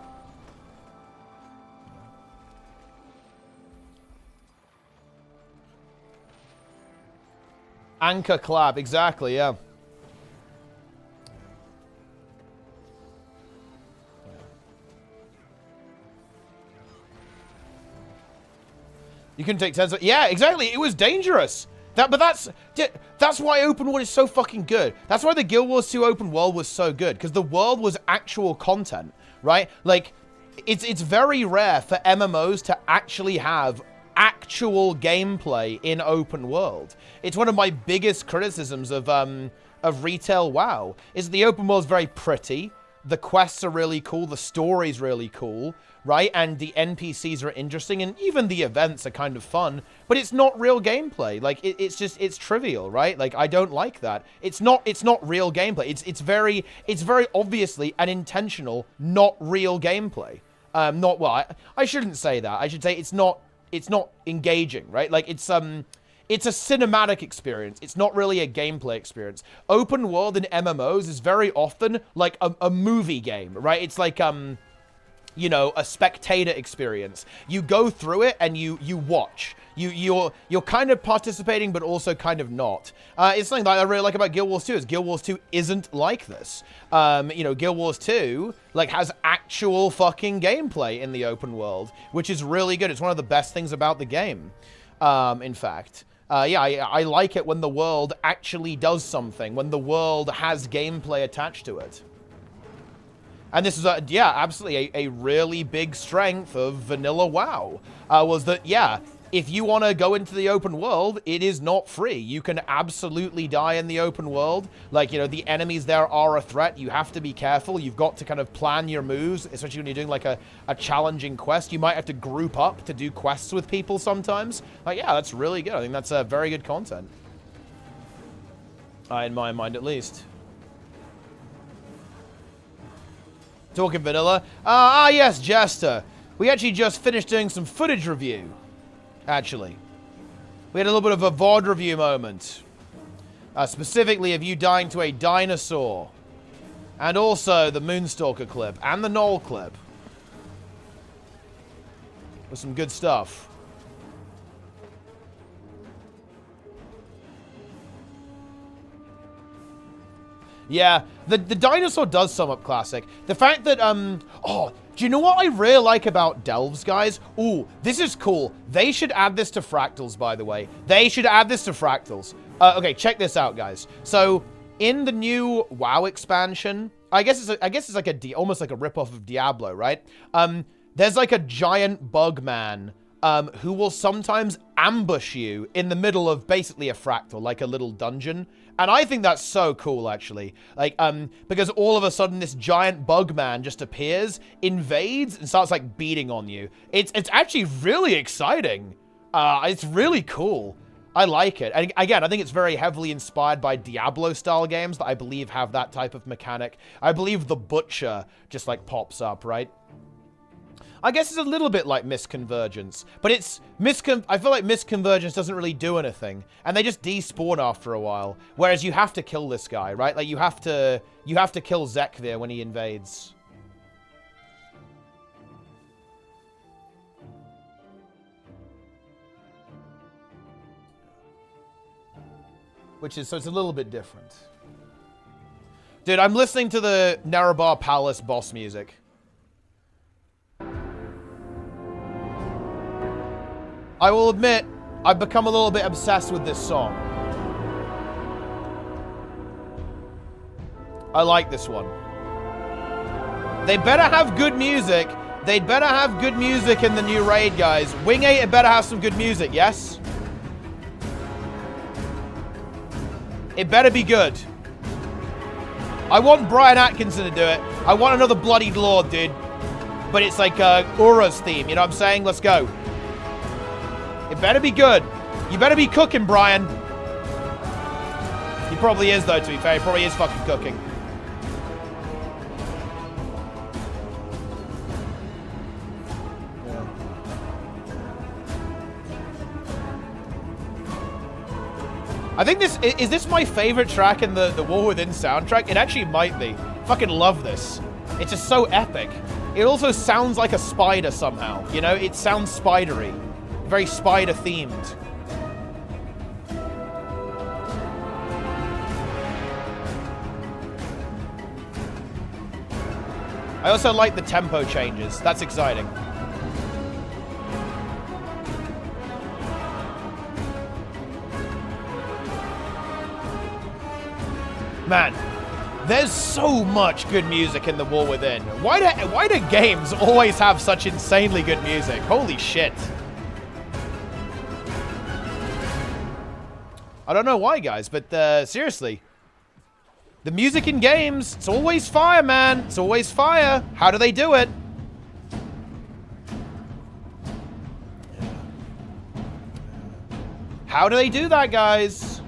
Anchor collab, exactly, yeah. You can take 10. Yeah, exactly. It was dangerous. But that's why open world is so fucking good. That's why the Guild Wars 2 open world was so good, because the world was actual content, right? Like, it's very rare for MMOs to actually have actual gameplay in open world. It's one of my biggest criticisms of retail WoW is the open world is very pretty. the quests are really cool, the story's really cool, right? And the NPCs are interesting, and even the events are kind of fun, but it's not real gameplay. Like, it's trivial, right? Like, I don't like that. It's not real gameplay. It's very obviously an intentional, not real gameplay. I shouldn't say that. I should say it's not engaging, right? Like, it's a cinematic experience. It's not really a gameplay experience. Open world in MMOs is very often like a movie game, right? It's like, you know, a spectator experience. You go through it and you watch. You're kind of participating, but also kind of not. It's something that I really like about Guild Wars 2 is Guild Wars 2 isn't like this. You know, Guild Wars 2 like has actual fucking gameplay in the open world, which is really good. It's one of the best things about the game. In fact. Yeah, I like it when the world actually does something, when the world has gameplay attached to it. And this is, yeah, absolutely a really big strength of vanilla WoW, was that, yeah, if you want to go into the open world, it is not free. You can absolutely die in the open world. Like, you know, the enemies there are a threat. You have to be careful. You've got to kind of plan your moves, especially when you're doing, like, a challenging quest. You might have to group up to do quests with people sometimes. Like, yeah, that's really good. I think that's very good content. In my mind, at least. Talking vanilla. Yes, Jester. We actually just finished doing some footage review. Actually, we had a little bit of a VOD review moment. Specifically of you dying to a dinosaur. And also the Moonstalker clip. And the Knoll clip. With some good stuff. Yeah, the dinosaur does sum up classic. The fact that, oh, do you know what I really like about Delves, guys? Ooh, this is cool. They should add this to Fractals, by the way. They should add this to Fractals. Okay, check this out, guys. So, in the new WoW expansion, I guess it's like almost like a ripoff of Diablo, right? There's like a giant bug man who will sometimes ambush you in the middle of basically a fractal, like a little dungeon. And I think that's so cool, actually. Like, because all of a sudden this giant bug man just appears, invades, and starts, like, beating on you. It's actually really exciting. It's really cool. I like it. And again, I think it's very heavily inspired by Diablo-style games that I believe have that type of mechanic. I believe the Butcher just, like, pops up, right? I guess it's a little bit like Misconvergence, but it's I feel like Misconvergence doesn't really do anything, and they just despawn after a while. Whereas you have to kill this guy, right? Like you have to kill Zekvir when he invades. So it's a little bit different. Dude, I'm listening to the Nerebar Palace boss music. I will admit, I've become a little bit obsessed with this song. I like this one. They better have good music. They'd better have good music in the new raid, guys. Wing 8 had better have some good music, yes? It better be good. I want Brian Atkinson to do it. I want another Bloodied Lord, dude. But it's like Ura's theme, you know what I'm saying? Let's go. It better be good. You better be cooking, Brian. He probably is, though, to be fair. He probably is fucking cooking. Yeah. I think is this my favorite track in the War Within soundtrack? It actually might be. Fucking love this. It's just so epic. It also sounds like a spider somehow. You know, it sounds spidery. Very spider-themed. I also like the tempo changes. That's exciting. Man, there's so much good music in the War Within. Why do games always have such insanely good music? Holy shit. I don't know why, guys, but seriously. The music in games, it's always fire, man. It's always fire. How do they do it? How do they do that, guys?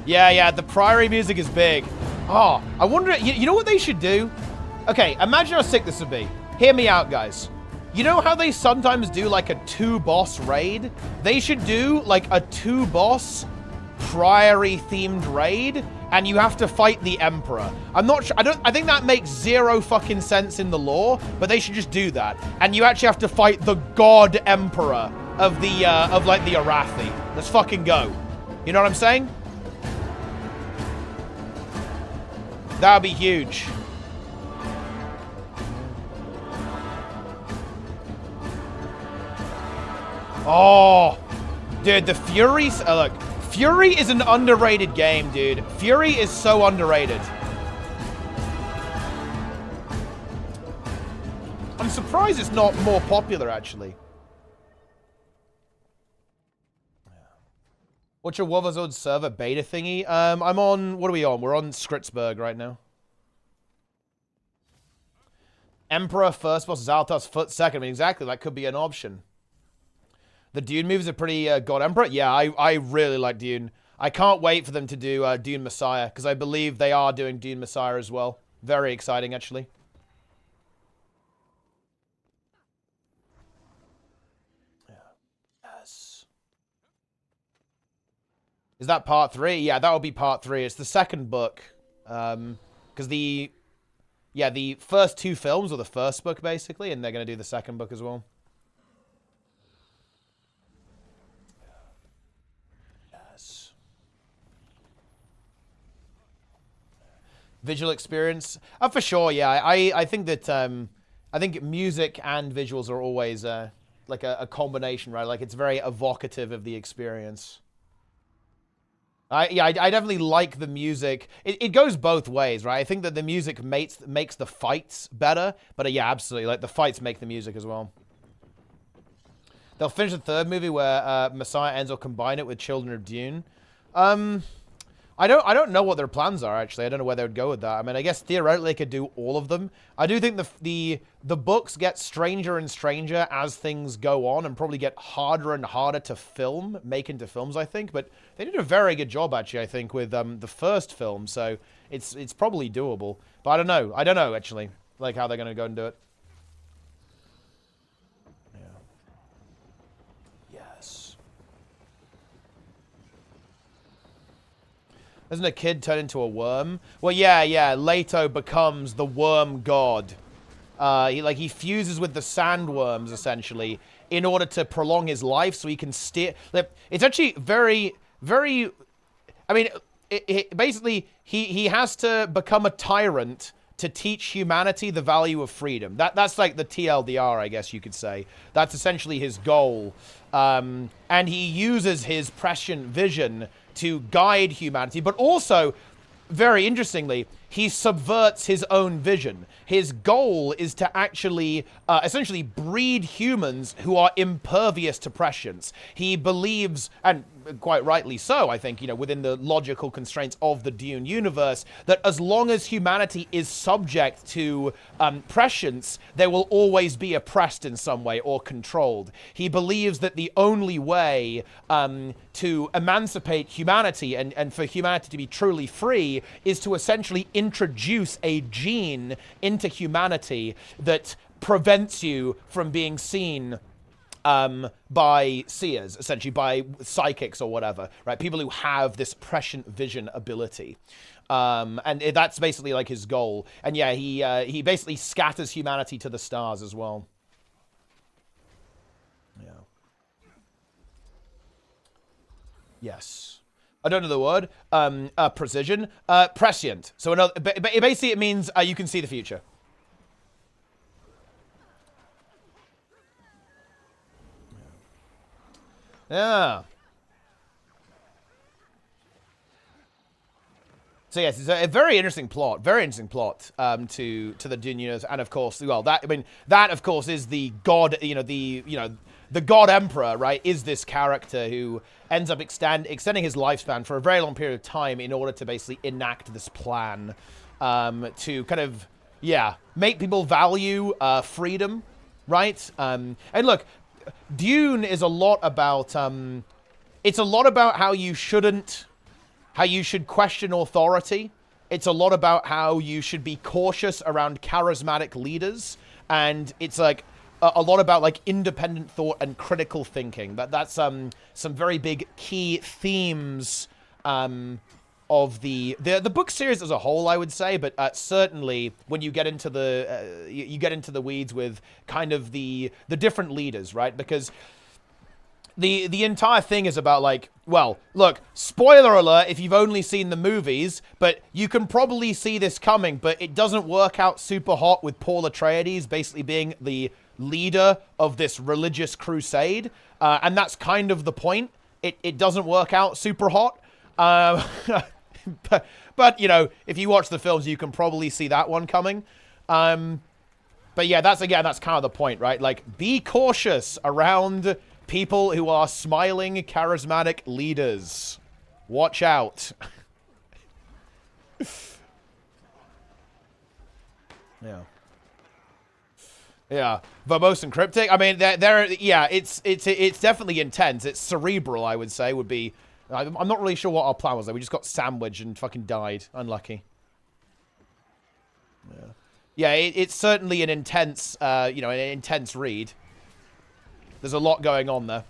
Yeah, the Priory music is big. Oh, I wonder, you know what they should do? Okay, imagine how sick this would be. Hear me out, guys. You know how they sometimes do like a 2-boss raid? They should do like a 2-boss Priory-themed raid, and you have to fight the Emperor. I'm not sure, I think that makes zero fucking sense in the lore, but they should just do that. And you actually have to fight the God Emperor of the, like the Arathi. Let's fucking go. You know what I'm saying? That would be huge. Oh, dude, the Furies. Look, Fury is an underrated game, dude. Fury is so underrated. I'm surprised it's not more popular, actually. What's your Wovazord server beta thingy? I'm on, what are we on? We're on Skritzberg right now. Emperor first boss, Zaltar's foot second. I mean, exactly, that could be an option. The Dune moves are pretty God Emperor. Yeah, I really like Dune. I can't wait for them to do Dune Messiah, because I believe they are doing Dune Messiah as well. Very exciting, actually. Yes. Is that part 3? Yeah, that will be part 3. It's the second book. Because the first 2 films are the first book, basically, and they're going to do the second book as well. Yes. Visual experience? For sure, yeah. I think that, I think music and visuals are always, like a combination, right? Like, it's very evocative of the experience. I definitely like the music. It goes both ways, right? I think that the music makes the fights better, but yeah, absolutely. Like, the fights make the music as well. They'll finish the third movie where Messiah ends or combine it with Children of Dune. I don't know what their plans are, actually. I don't know where they would go with that. I mean, I guess theoretically they could do all of them. I do think the books get stranger and stranger as things go on, and probably get harder and harder to make into films, I think. But they did a very good job, actually, I think, with the first film. So it's probably doable. But I don't know. I don't know, actually, like how they're going to go and do it. Doesn't a kid turn into a worm? Well, yeah. Leto becomes the worm god. He fuses with the sandworms, essentially, in order to prolong his life so he can steer. It's actually very, very... I mean, basically, he has to become a tyrant to teach humanity the value of freedom. That's like the TLDR, I guess you could say. That's essentially his goal. And he uses his prescient vision to guide humanity, but also, very interestingly, he subverts his own vision. His goal is to actually, essentially breed humans who are impervious to prescience. He believes, and quite rightly so, I think, within the logical constraints of the Dune universe, that as long as humanity is subject to prescience, they will always be oppressed in some way or controlled. He believes that the only way to emancipate humanity and for humanity to be truly free is to essentially introduce a gene into humanity that prevents you from being seen by seers, essentially, by psychics or whatever, right? People who have this prescient vision ability. And that's basically like his goal. And yeah, he basically scatters humanity to the stars as well. Yeah. Yes. I don't know the word. Precision. Prescient. So basically it means you can see the future. Yeah. So yes, it's a very interesting plot. Very interesting plot to the Dune universe, and of course, well, that of course is the god. The God Emperor, right? Is this character who ends up extending his lifespan for a very long period of time in order to basically enact this plan to kind of make people value freedom, right? And look, Dune is a lot about it's a lot about how you should question authority. It's a lot about how you should be cautious around charismatic leaders. And it's like a lot about like independent thought and critical thinking. That's some very big key themes of the book series as a whole, I would say. But certainly when you get into the weeds with kind of the different leaders, right? Because the entire thing is about, like, well, look, spoiler alert if you've only seen the movies, but you can probably see this coming, but it doesn't work out super hot with Paul Atreides basically being the leader of this religious crusade, and that's kind of the point. It doesn't work out super hot, but you know, if you watch the films, you can probably see that one coming. But yeah, that's kind of the point, right? Like, be cautious around people who are smiling, charismatic leaders. Watch out. Yeah. Yeah. Verbose and cryptic. I mean, it's definitely intense. It's cerebral, I would say, would be. I'm not really sure what our plan was there. We just got sandwiched and fucking died. Unlucky. Yeah. Yeah, it's certainly an intense, an intense read. There's a lot going on there.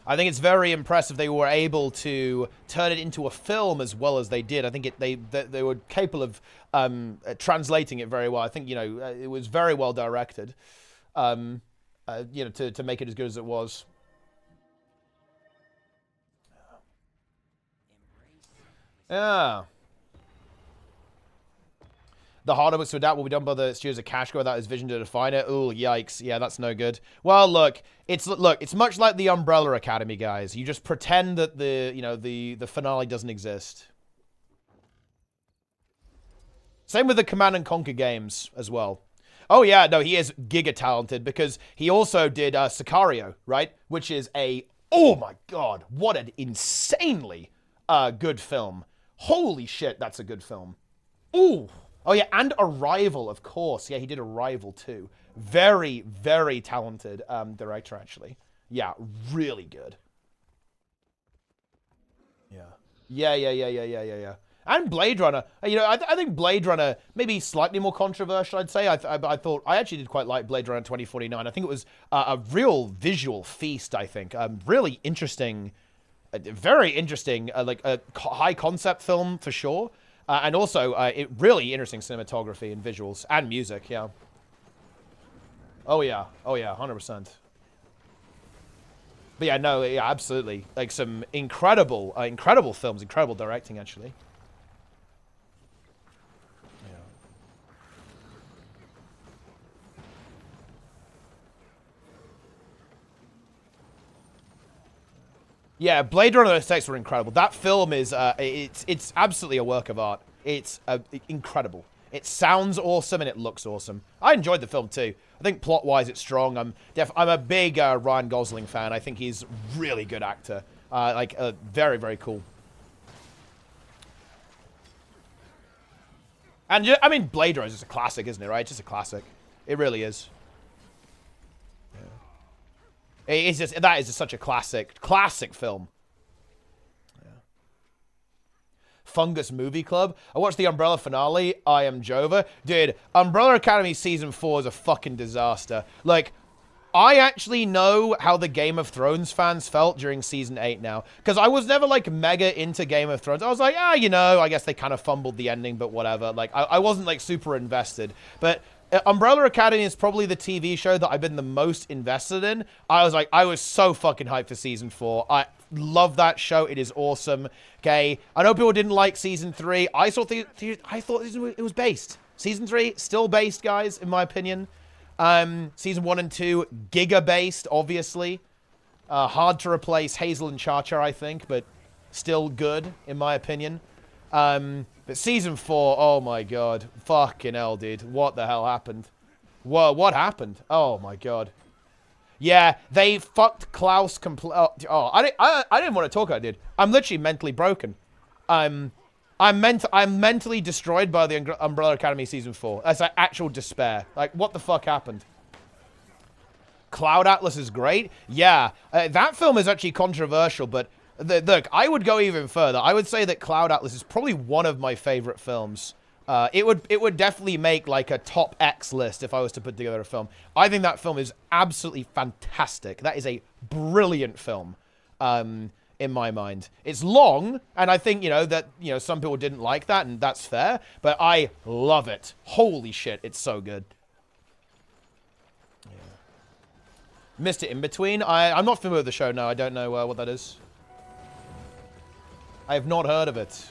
I think it's very impressive they were able to turn it into a film as well as they did. I think they were capable of translating it very well. I think, it was very well directed, to make it as good as it was. Yeah. The harder books to adapt will be done by the studios of cash without his vision to define it. Ooh, yikes. Yeah, that's no good. Well, look, it's much like the Umbrella Academy, guys. You just pretend that the finale doesn't exist. Same with the Command & Conquer games as well. Oh, yeah, no, he is giga-talented because he also did Sicario, right? Which is oh my god, what an insanely good film. Holy shit, that's a good film. Ooh. Oh, yeah, and Arrival, of course. Yeah, he did Arrival, too. Very, very talented director, actually. Yeah, really good. Yeah. And Blade Runner. I think Blade Runner, maybe slightly more controversial, I'd say. I actually did quite like Blade Runner 2049. I think it was a real visual feast, I think. Really interesting, very interesting, like a high concept film, for sure. And also, really interesting cinematography and visuals and music, yeah. Oh yeah, 100%. But yeah, no, yeah, absolutely. Like some incredible films, incredible directing, actually. Yeah, Blade Runner effects were incredible. That film is, it's absolutely a work of art. It's incredible. It sounds awesome and it looks awesome. I enjoyed the film too. I think plot-wise it's strong. I'm a big Ryan Gosling fan. I think he's a really good actor. Very, very cool. And I mean, Blade Runner is just a classic, isn't it? Right? It's just a classic. It really is. That is just such a classic film. Yeah. Fungus Movie Club. I watched the Umbrella finale. I am Jova. Dude, Umbrella Academy Season 4 is a fucking disaster. Like, I actually know how the Game of Thrones fans felt during Season 8 now. Because I was never, like, mega into Game of Thrones. I was like, I guess they kind of fumbled the ending, but whatever. Like, I wasn't, like, super invested. But Umbrella Academy is probably the TV show that I've been the most invested in. I was so fucking hyped for Season 4. I love that show. It is awesome. Okay, I know people didn't like Season 3. I thought it was based. Season 3, still based, guys, in my opinion. Season 1 and 2, giga based, obviously. Hard to replace Hazel and Cha-Cha, I think, but still good, in my opinion. But Season 4, oh my god. Fucking hell, dude. What the hell happened? What happened? Oh my god. Yeah, they fucked Klaus I didn't want to talk, I did. I'm literally mentally broken. I'm mentally destroyed by the Umbrella Academy Season 4. That's like actual despair. Like, what the fuck happened? Cloud Atlas is great. Yeah, that film is actually controversial, but look, I would go even further. I would say that Cloud Atlas is probably one of my favorite films. It would definitely make like a top X list if I was to put together a film. I think that film is absolutely fantastic. That is a brilliant film, in my mind. It's long, and I think, that, some people didn't like that, and that's fair, but I love it. Holy shit, it's so good. Yeah. Missed it in between. I'm not familiar with the show, no. I don't know what that is. I have not heard of it.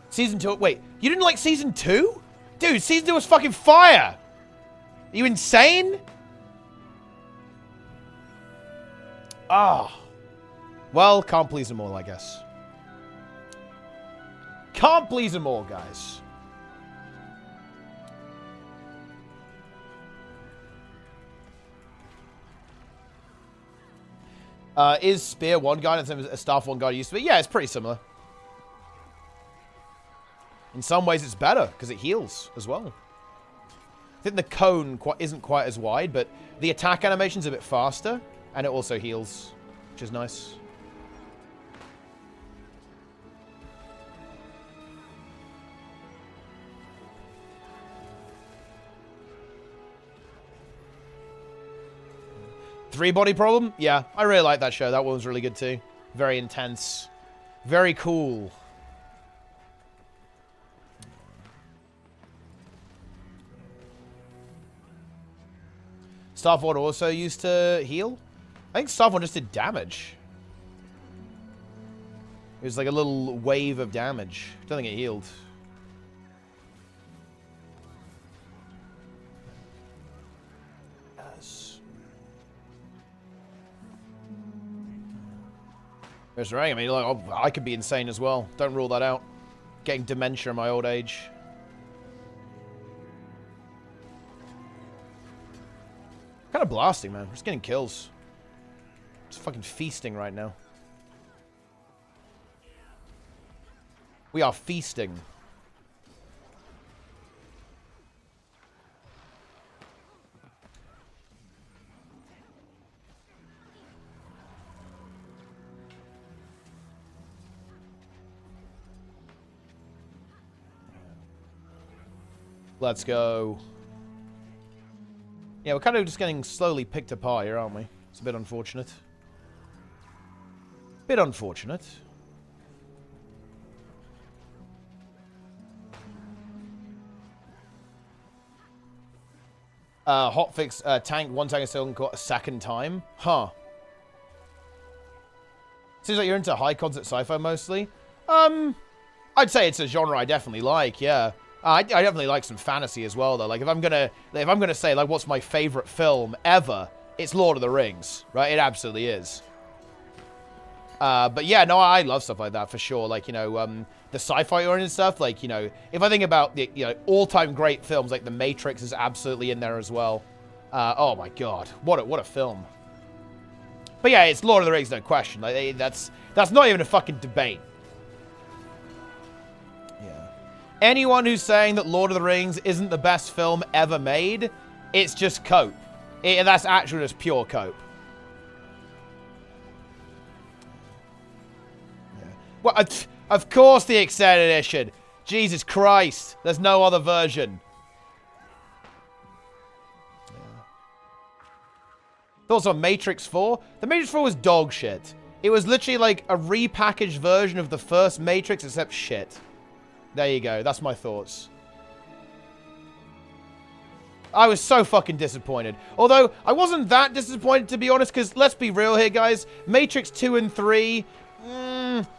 Season 2. Wait, you didn't like Season 2? Dude, Season 2 was fucking fire. Are you insane? Ah. Well, can't please them all, I guess. Can't please them all, guys. Is Spear one guide and same as a Staff one guide used to be? Yeah, it's pretty similar. In some ways, it's better, because it heals as well. I think the cone isn't quite as wide, but the attack animation's a bit faster, and it also heals, which is nice. Three Body Problem? Yeah, I really like that show. That one was really good too. Very intense. Very cool. Starford also used to heal? I think Starford just did damage. It was like a little wave of damage. I don't think it healed. Yes. There's Ring. I mean, like, I could be insane as well. Don't rule that out. Getting dementia in my old age. Kind of blasting, man. We're just getting kills. Just fucking feasting right now. We are feasting. Let's go. Yeah, we're kind of just getting slowly picked apart here, aren't we? It's a bit unfortunate. Bit unfortunate. Hotfix tank, one tank is still got a second time. Huh. Seems like you're into high concept sci-fi mostly. I'd say it's a genre I definitely like, yeah. I definitely like some fantasy as well, though. Like, if I'm gonna say, like, what's my favorite film ever, it's Lord of the Rings, right? It absolutely is. But yeah, no, I love stuff like that for sure. Like, the sci-fi oriented stuff. Like, if I think about the all-time great films, like The Matrix is absolutely in there as well. Oh my god, what a film. But yeah, it's Lord of the Rings, no question. Like, that's not even a fucking debate. Anyone who's saying that Lord of the Rings isn't the best film ever made, it's just cope. That's actually just pure cope. Yeah. Well, of course the extended edition. Jesus Christ. There's no other version. Yeah. Thoughts on Matrix 4? The Matrix 4 was dog shit. It was literally like a repackaged version of the first Matrix, except shit. There you go. That's my thoughts. I was so fucking disappointed. Although, I wasn't that disappointed, to be honest, because let's be real here, guys. Matrix 2 and 3...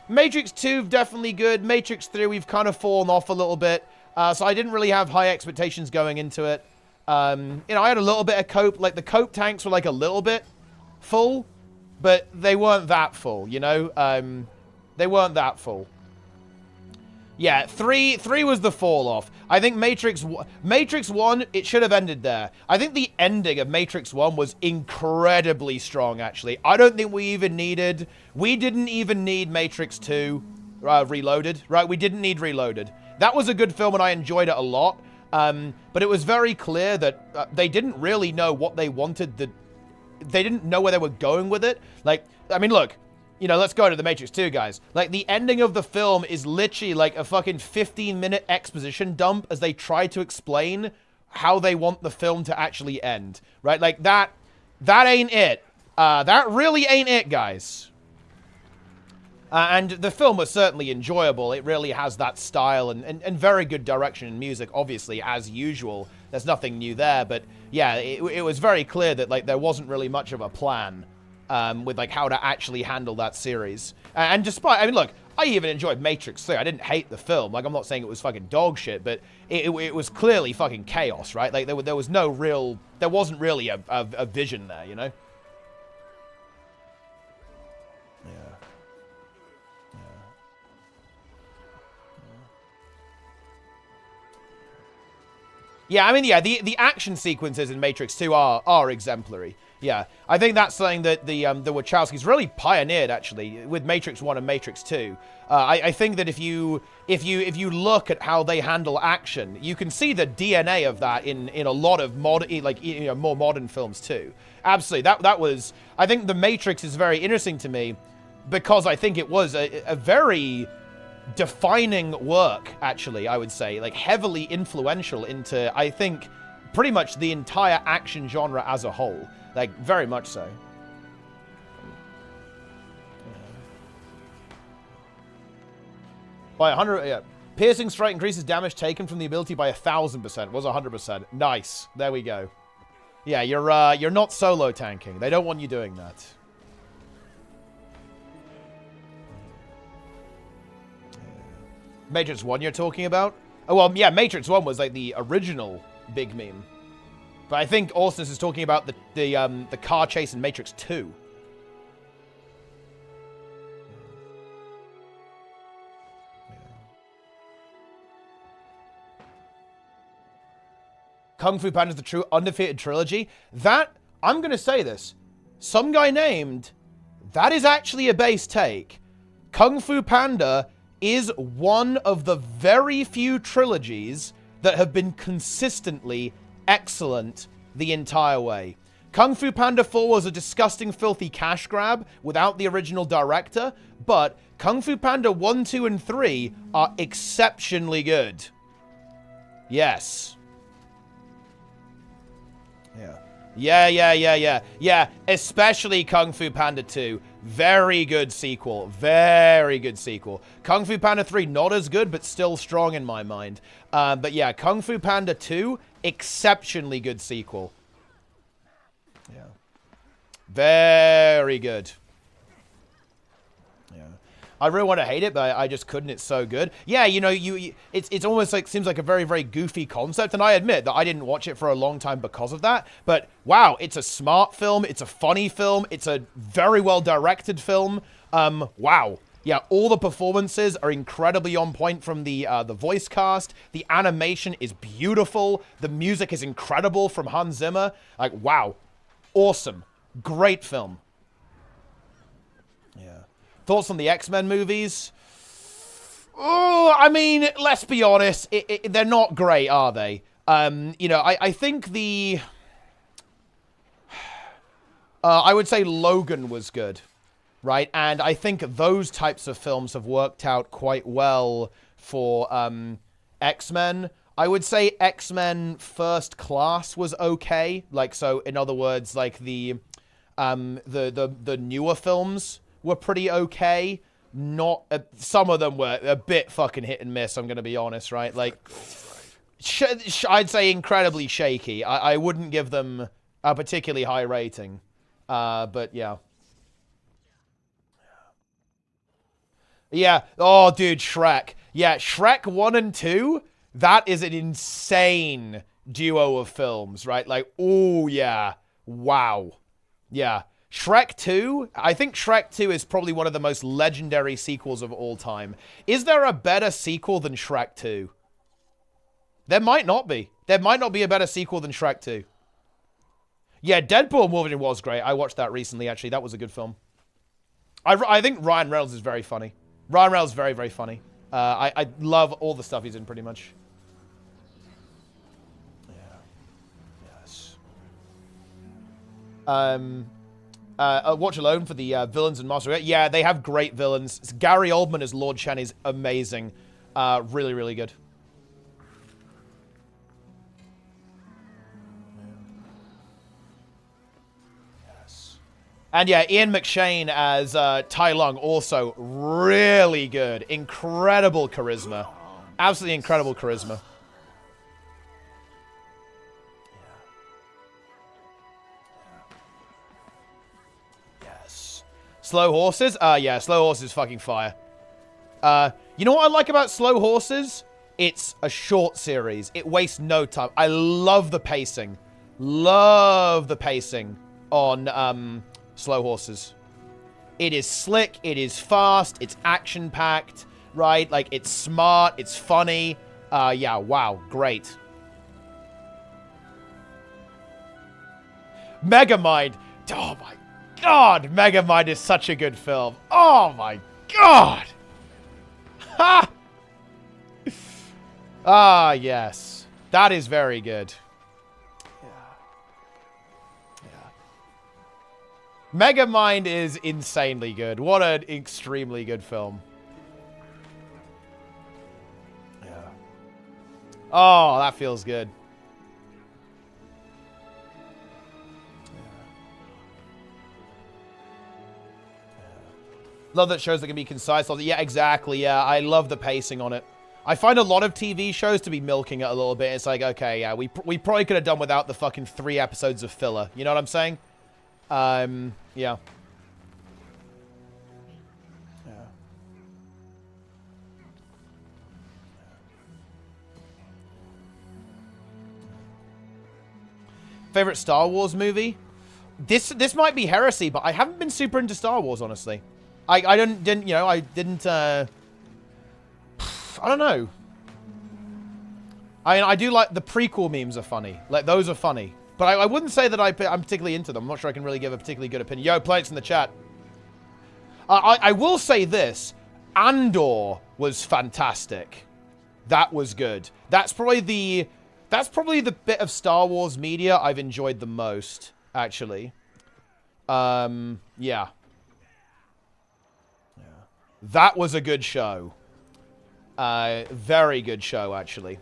Matrix 2, definitely good. Matrix 3, we've kind of fallen off a little bit. So I didn't really have high expectations going into it. I had a little bit of cope. Like, the cope tanks were, like, a little bit full. but they weren't that full, you know? They weren't that full. Yeah, 3 was the fall off. I think Matrix 1, it should have ended there. I think the ending of Matrix 1 was incredibly strong, actually. I don't think we didn't even need Matrix 2 Reloaded, right? We didn't need Reloaded. That was a good film and I enjoyed it a lot. But it was very clear that they didn't really know what they wanted. They didn't know where they were going with it. Like, I mean, look. You know, let's go to the Matrix 2, guys. Like, the ending of the film is literally like a fucking 15-minute exposition dump as they try to explain how they want the film to actually end. Right? Like, that ain't it. That really ain't it, guys. And the film was certainly enjoyable. It really has that style and very good direction in music, obviously, as usual. There's nothing new there. But, yeah, it was very clear that, like, there wasn't really much of a plan. With, like, how to actually handle that series. And despite, I mean, look, I even enjoyed Matrix 3. I didn't hate the film. Like, I'm not saying it was fucking dog shit, but it was clearly fucking chaos, right? Like, there was no real, there wasn't really a vision there, you know? Yeah, I mean, yeah, the action sequences in Matrix 2 are exemplary. Yeah, I think that's something that the Wachowskis really pioneered, actually, with Matrix 1 and Matrix 2. I think that if you look at how they handle action, you can see the DNA of that in a lot of more modern films too. Absolutely, that was. I think the Matrix is very interesting to me because I think it was a very defining work, actually. I would say, like, heavily influential into, I think, pretty much the entire action genre as a whole. Like, very much so. By 100, yeah. Piercing strike increases damage taken from the ability by 1,000%. Was 100%. Nice. There we go. Yeah, you're not solo tanking. They don't want you doing that. Matrix 1 you're talking about? Oh, well, yeah, Matrix 1 was, like, the original big meme. But I think Austin is talking about the car chase in Matrix 2. Kung Fu Panda is the true undefeated trilogy. That, I'm going to say this. Some guy named, that is actually a base take. Kung Fu Panda is one of the very few trilogies that have been consistently excellent the entire way. Kung Fu Panda 4 was a disgusting, filthy cash grab without the original director, but Kung Fu Panda 1, 2, and 3 are exceptionally good. Yes. Yeah, especially Kung Fu Panda 2. Very good sequel. Very good sequel. Kung Fu Panda 3, not as good, but still strong in my mind. But yeah, Kung Fu Panda 2, exceptionally good sequel. Yeah. Very good. Yeah. I really want to hate it, but I just couldn't. It's so good. Yeah, you know, it's almost like, seems like a very, very goofy concept, and I admit that I didn't watch it for a long time because of that, but wow, it's a smart film, it's a funny film, it's a very well-directed film. Wow. Yeah, all the performances are incredibly on point from the voice cast. The animation is beautiful. The music is incredible from Hans Zimmer. Like, wow. Awesome. Great film. Yeah. Thoughts on the X-Men movies? Oh, I mean, let's be honest. They're not great, are they? You know, I think the... I would say Logan was good. Right, and I think those types of films have worked out quite well for X-Men. I would say X-Men First Class was okay. Like, so in other words, like the newer films were pretty okay. Not some of them were a bit fucking hit and miss. I'm gonna be honest, right? Like, I'd say incredibly shaky. I wouldn't give them a particularly high rating. But yeah. Yeah. Oh, dude, Shrek. Yeah, Shrek 1 and 2, that is an insane duo of films, right? Like, oh, yeah. Wow. Yeah. Shrek 2, I think Shrek 2 is probably one of the most legendary sequels of all time. Is there a better sequel than Shrek 2? There might not be. There might not be a better sequel than Shrek 2. Yeah, Deadpool and Wolverine was great. I watched that recently, actually. That was a good film. I think Ryan Reynolds is very funny. Ryan Reynolds is very, very funny. I love all the stuff he's in, pretty much. Yeah. Yes. Watch Alone for the villains and Master. Yeah, they have great villains. It's Gary Oldman as Lord Shen is amazing. Really, really good. Yes. And yeah, Ian McShane as Tai Lung, also really good. Incredible charisma. Absolutely incredible charisma. Slow Horses? Yeah, Slow Horses is fucking fire. You know what I like about Slow Horses? It's a short series. It wastes no time. I love the pacing. Love the pacing on Slow Horses. It is slick. It is fast. It's action-packed, right? Like, it's smart. It's funny. Yeah, wow. Great. Megamind. Oh, my God, Megamind is such a good film. Oh my God. Ha! Ah, yes. That is very good. Yeah. Megamind is insanely good. What an extremely good film. Yeah. Oh, that feels good. Love that shows that can be concise. Yeah, exactly. Yeah, I love the pacing on it. I find a lot of TV shows to be milking it a little bit. It's like, okay, yeah, we probably could have done without the fucking 3 episodes of filler. You know what I'm saying? Yeah. Favorite Star Wars movie? This might be heresy, but I haven't been super into Star Wars, honestly. I didn't, you know, I didn't, I don't know. I do like, the prequel memes are funny. Like, those are funny. But I wouldn't say that I'm particularly into them. I'm not sure I can really give a particularly good opinion. Yo, Planets in the chat. I will say this. Andor was fantastic. That was good. That's probably the bit of Star Wars media I've enjoyed the most, actually. Yeah. That was a good show. Very good show, actually.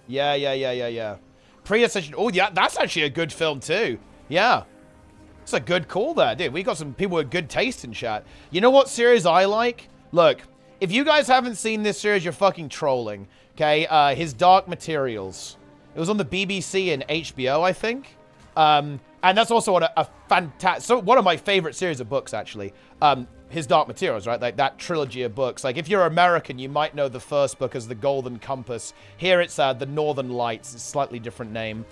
Yeah. Predatory. Oh, yeah, that's actually a good film, too. Yeah. It's a good call there, dude. We got some people with good taste in chat. You know what series I like? Look, if you guys haven't seen this series, you're fucking trolling. Okay? His Dark Materials. It was on the BBC and HBO, I think. And that's also a fantastic... So one of my favorite series of books, actually. His Dark Materials, right? Like, that trilogy of books. Like, if you're American, you might know the first book as The Golden Compass. Here it's The Northern Lights. It's a slightly different name.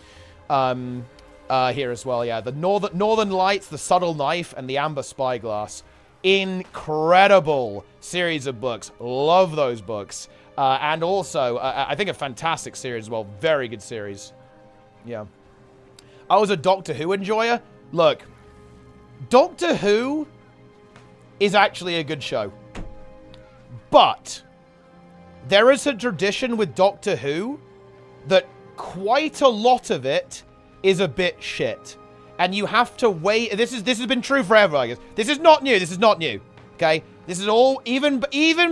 Here as well, yeah. The Northern Lights, The Subtle Knife, and The Amber Spyglass. Incredible series of books. Love those books. And also, I think a fantastic series as well. Very good series. Yeah. I was a Doctor Who enjoyer. Look, Doctor Who is actually a good show. But there is a tradition with Doctor Who that quite a lot of it is a bit shit. And you have to wait. This has been true forever, I guess. This is not new. This is not new. Okay? This is all, even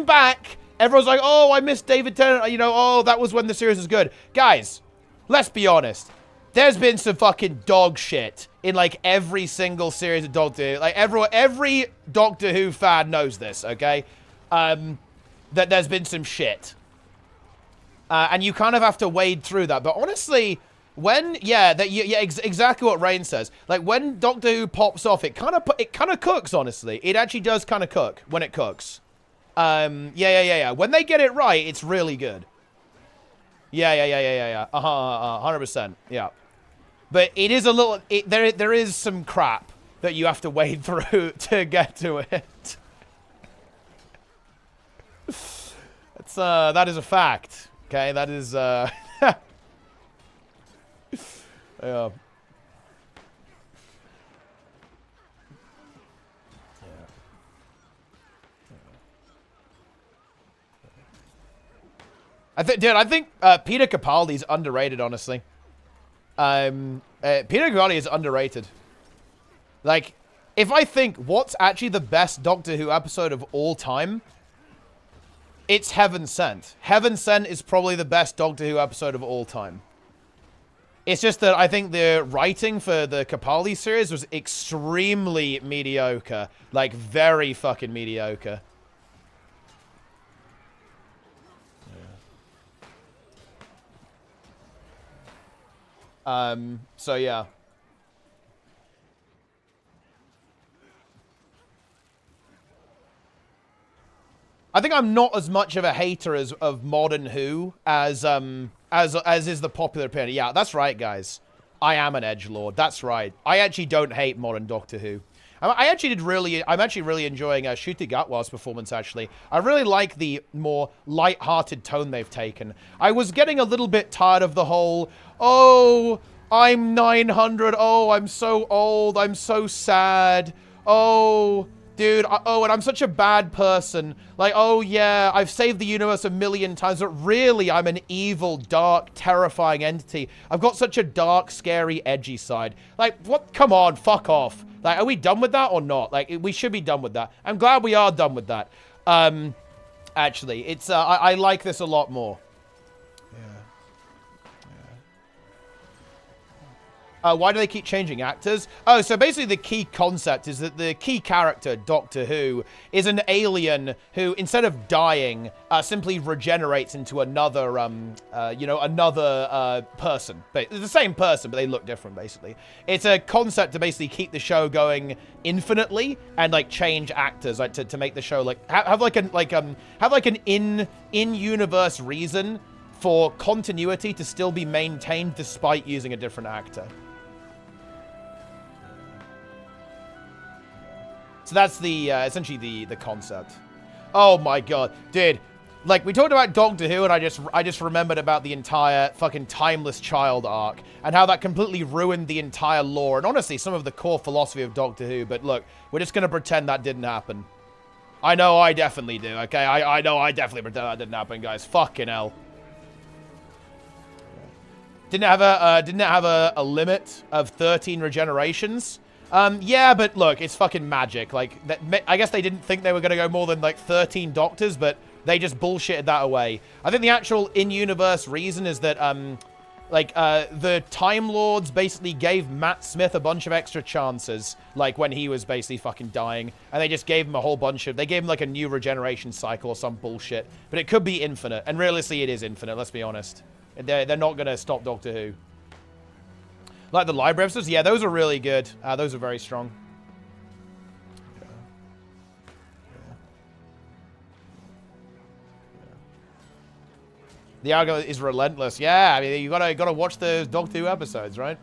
back, everyone's like, oh, I miss David Tennant. You know, oh, that was when the series was good. Guys, let's be honest. There's been some fucking dog shit in, like, every single series of Doctor Who. Like, every Doctor Who fan knows this, okay? That there's been some shit. And you kind of have to wade through that. But honestly, when, exactly what Rain says. Like, when Doctor Who pops off, it kind of cooks, honestly. It actually does kind of cook when it cooks. Yeah. When they get it right, it's really good. Yeah. 100%. Yeah. But it is a little... there is some crap that you have to wade through to get to it. That is a fact. Okay, that is... yeah. I think Peter Capaldi's underrated, honestly. Peter Capaldi is underrated. Like, if I think what's actually the best Doctor Who episode of all time, it's Heaven Sent. Heaven Sent is probably the best Doctor Who episode of all time. It's just that I think the writing for the Capaldi series was extremely mediocre. Like, very fucking mediocre. So yeah. I think I'm not as much of a hater of modern Who as is the popular opinion. Yeah, that's right, guys. I am an edgelord. That's right. I actually don't hate modern Doctor Who. I'm actually really enjoying Ncuti Gatwa's performance, actually. I really like the more light-hearted tone they've taken. I was getting a little bit tired of the whole, oh, I'm 900, oh, I'm so old, I'm so sad, oh, dude, oh, and I'm such a bad person. Like, oh, yeah, I've saved the universe a million times, but really, I'm an evil, dark, terrifying entity. I've got such a dark, scary, edgy side. Like, what? Come on, fuck off. Like, are we done with that or not? Like, we should be done with that. I'm glad we are done with that. Actually, it's, I like this a lot more. Why do they keep changing actors? Oh, so basically the key concept is that the key character, Doctor Who, is an alien who, instead of dying, simply regenerates into another, another person. But it's the same person, but they look different, basically. It's a concept to basically keep the show going infinitely and, like, change actors, like, to make the show, like, have an in-universe reason for continuity to still be maintained despite using a different actor. So that's the, essentially the concept. Oh my god. Dude, like, we talked about Doctor Who, and I just remembered about the entire fucking Timeless Child arc, and how that completely ruined the entire lore, and honestly, some of the core philosophy of Doctor Who, but look, we're just gonna pretend that didn't happen. I know I definitely do, okay? I know I definitely pretend that didn't happen, guys. Fucking hell. Didn't it have a limit of 13 regenerations? Yeah, but look, it's fucking magic. Like, I guess they didn't think they were going to go more than, like, 13 doctors, but they just bullshitted that away. I think the actual in-universe reason is that, the Time Lords basically gave Matt Smith a bunch of extra chances, like, when he was basically fucking dying, and they just gave him a whole bunch of... They gave him, like, a new regeneration cycle or some bullshit. But it could be infinite, and realistically, it is infinite, let's be honest. They're not going to stop Doctor Who. Like the library episodes? Yeah, those are really good. Those are very strong. The algorithm is relentless. Yeah, I mean, you gotta watch the Doctor Who episodes, right?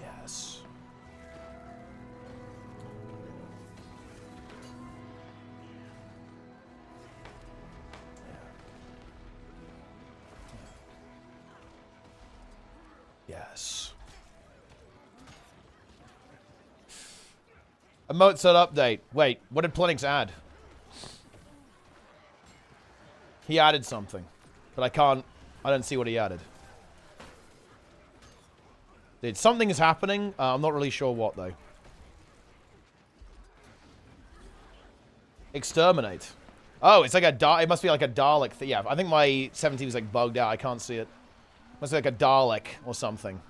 Yes. Yes. A Mozart update. Wait, what did Plenix add? He added something, but I don't see what he added. Dude, something is happening. I'm not really sure what, though. Exterminate. Oh, it's like it must be like a Dalek thing. Yeah, I think my 17 was like bugged out. I can't see it. Must be like a Dalek or something.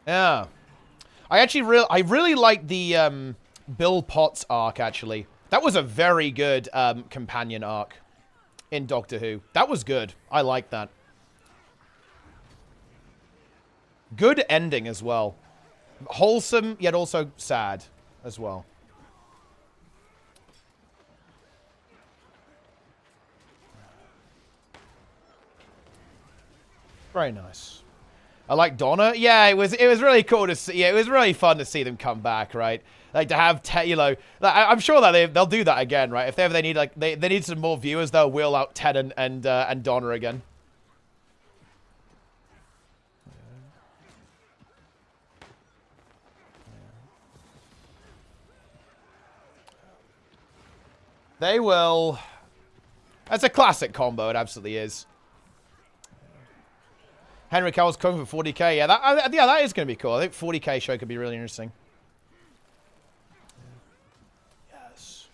Yeah. I really liked the Bill Potts arc, actually. That was a very good companion arc in Doctor Who. That was good. I liked that. Good ending as well. Wholesome, yet also sad as well. Very nice. I like Donna. Yeah, it was really cool to see. Yeah, it was really fun to see them come back, right? Like to have Ted, you know, I'm sure that they'll do that again, right? If ever they need like they need some more viewers, they'll wheel out Ted and Donna again. They will. That's a classic combo. It absolutely is. Henry Cowell's coming for 40k. Yeah, that is going to be cool. I think 40k show could be really interesting. Yes.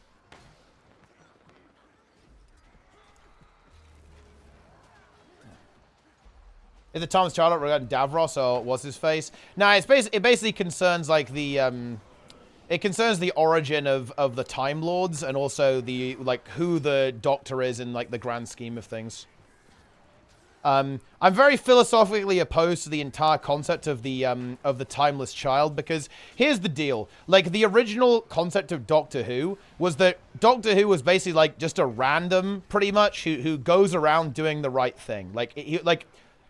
Is the Thomas Charlotte regarding Davros or what's his face? No, it basically concerns like the it concerns the origin of the Time Lords and also the like who the Doctor is in like the grand scheme of things. I'm very philosophically opposed to the entire concept of the timeless child, because here's the deal. Like, the original concept of Doctor Who was that Doctor Who was basically, like, just a random, pretty much, who goes around doing the right thing.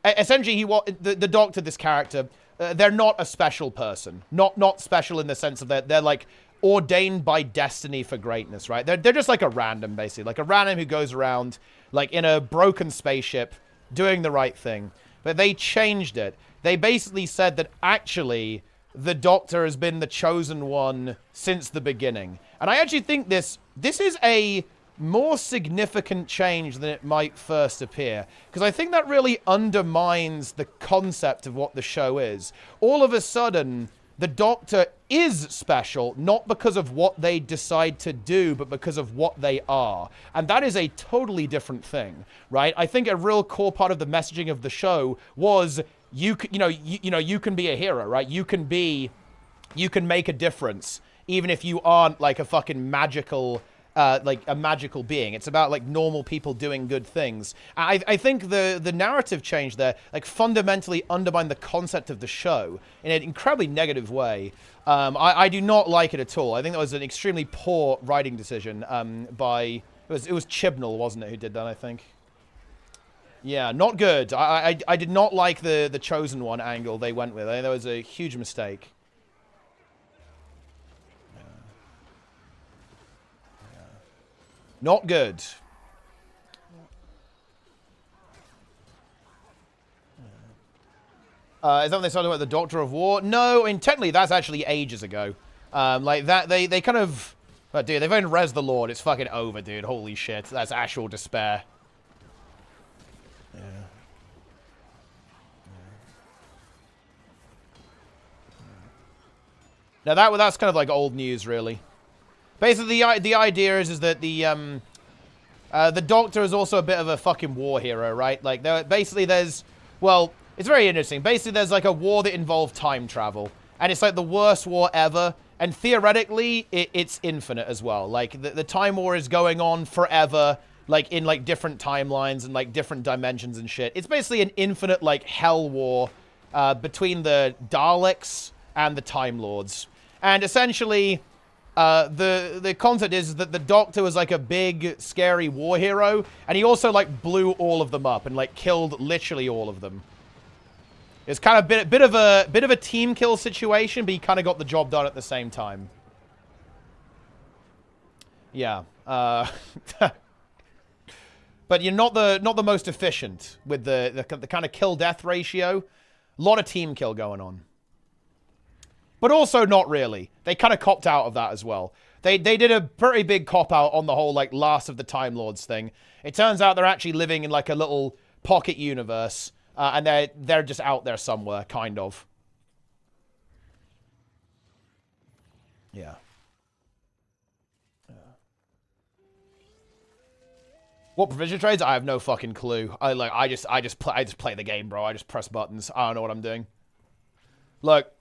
Essentially, the Doctor, this character, they're not a special person. Not special in the sense of that they're, like, ordained by destiny for greatness, right? They're just, like, a random, basically. Like, a random who goes around, like, in a broken spaceship, doing the right thing. But they changed it. They basically said that actually the Doctor has been the chosen one since the beginning. And I actually think this is a more significant change than it might first appear. Because I think that really undermines the concept of what the show is. All of a sudden, the Doctor is special, not because of what they decide to do, but because of what they are. And that is a totally different thing, right? I think a real core part of the messaging of the show was you can be a hero, right? You can make a difference, even if you aren't like a fucking magical like a magical being. It's about like normal people doing good things. I think the narrative change there like fundamentally undermined the concept of the show in an incredibly negative way. I do not like it at all. I think that was an extremely poor writing decision by it was Chibnall, wasn't it, who did that, I think. Yeah, not good. I did not like the chosen one angle they went with. I think that was a huge mistake. Not good. Is that when they started about the Doctor of War? No, I mean, technically that's actually ages ago. Like that, they kind of... Oh, dude, they've only res the Lord. It's fucking over, dude. Holy shit. That's actual despair. Yeah. Now that's kind of like old news, really. Basically, the idea is that the Doctor is also a bit of a fucking war hero, right? Like, well, it's very interesting. Basically, there's like a war that involved time travel, and it's like the worst war ever. And theoretically, it's infinite as well. Like, the time war is going on forever, like in like different timelines and like different dimensions and shit. It's basically an infinite like hell war between the Daleks and the Time Lords, and essentially. The concept is that the Doctor was like a big, scary war hero, and he also like blew all of them up and like killed literally all of them. It's kind of bit of a team kill situation, but he kind of got the job done at the same time. Yeah. But you're not the most efficient with the kind of kill-death ratio. A lot of team kill going on. But also not really. They kind of copped out of that as well. They did a pretty big cop-out on the whole, like, Last of the Time Lords thing. It turns out they're actually living in, like, a little pocket universe. And they're just out there somewhere, kind of. Yeah. What provision trades? I have no fucking clue. I just play the game, bro. I just press buttons. I don't know what I'm doing. Look.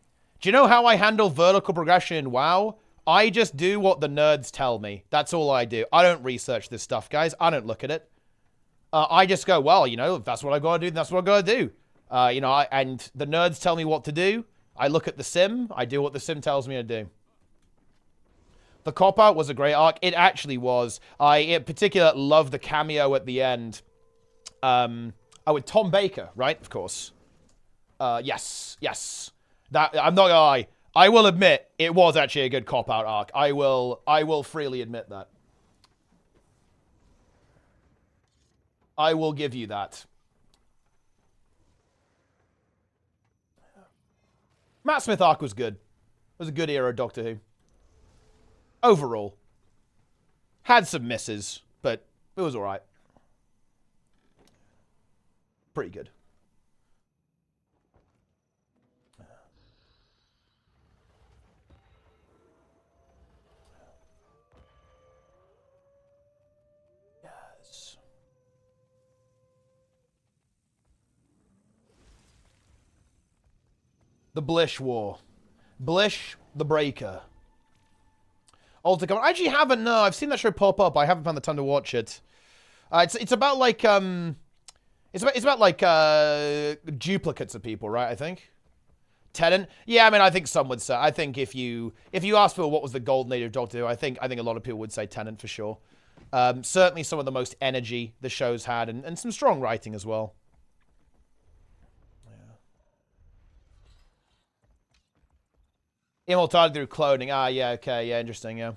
Do you know how I handle vertical progression in WoW? I just do what the nerds tell me. That's all I do. I don't research this stuff, guys. I don't look at it. I just go, well, you know, if that's what I gotta do, then that's what I gotta do. You know, and the nerds tell me what to do. I look at the sim. I do what the sim tells me to do. The cop-out was a great arc. It actually was. I, in particular, love the cameo at the end. With Tom Baker, right? Of course. Yes. That, I'm not gonna lie. I will admit, it was actually a good cop-out arc. I will freely admit that. I will give you that. Matt Smith arc was good. It was a good era of Doctor Who. Overall. Had some misses, but it was alright. Pretty good. Yes. The Blish War. Blish the Breaker. Alter Command. I actually haven't, no. I've seen that show pop up. I haven't found the time to watch it. It's about like, it's about like, duplicates of people, right, I think? Tennant? Yeah, I mean, I think some would say. I think if you ask for what was the golden age of Doctor Who, I think a lot of people would say Tennant for sure. Certainly some of the most energy the show's had, and some strong writing as well. Immortality through cloning. Ah, yeah, okay, yeah, interesting, yeah.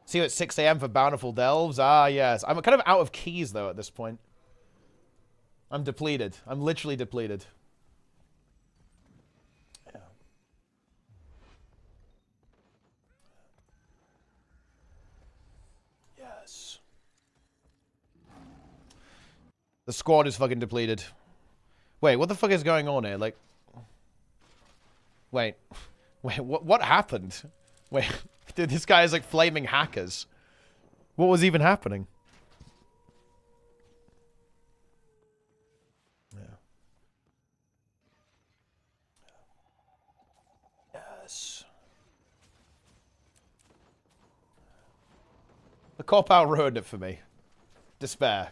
See you at 6 a.m. for Bountiful Delves. Ah, yes. I'm kind of out of keys, though, at this point. I'm depleted. I'm literally depleted. Yeah. Yes. The squad is fucking depleted. Wait, what the fuck is going on here? Like, wait, what happened? Wait, dude, this guy is like flaming hackers. What was even happening? Yeah. Yes. The cop-out ruined it for me. Despair.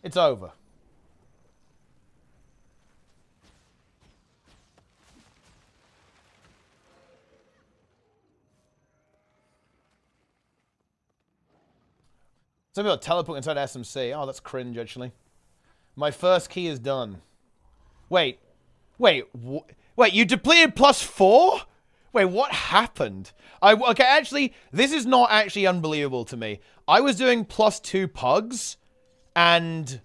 It's over. Something about teleport inside SMC. Oh, that's cringe, actually. My first key is done. Wait, you depleted +4? Wait, what happened? Okay, actually, this is not actually unbelievable to me. I was doing +2 pugs. And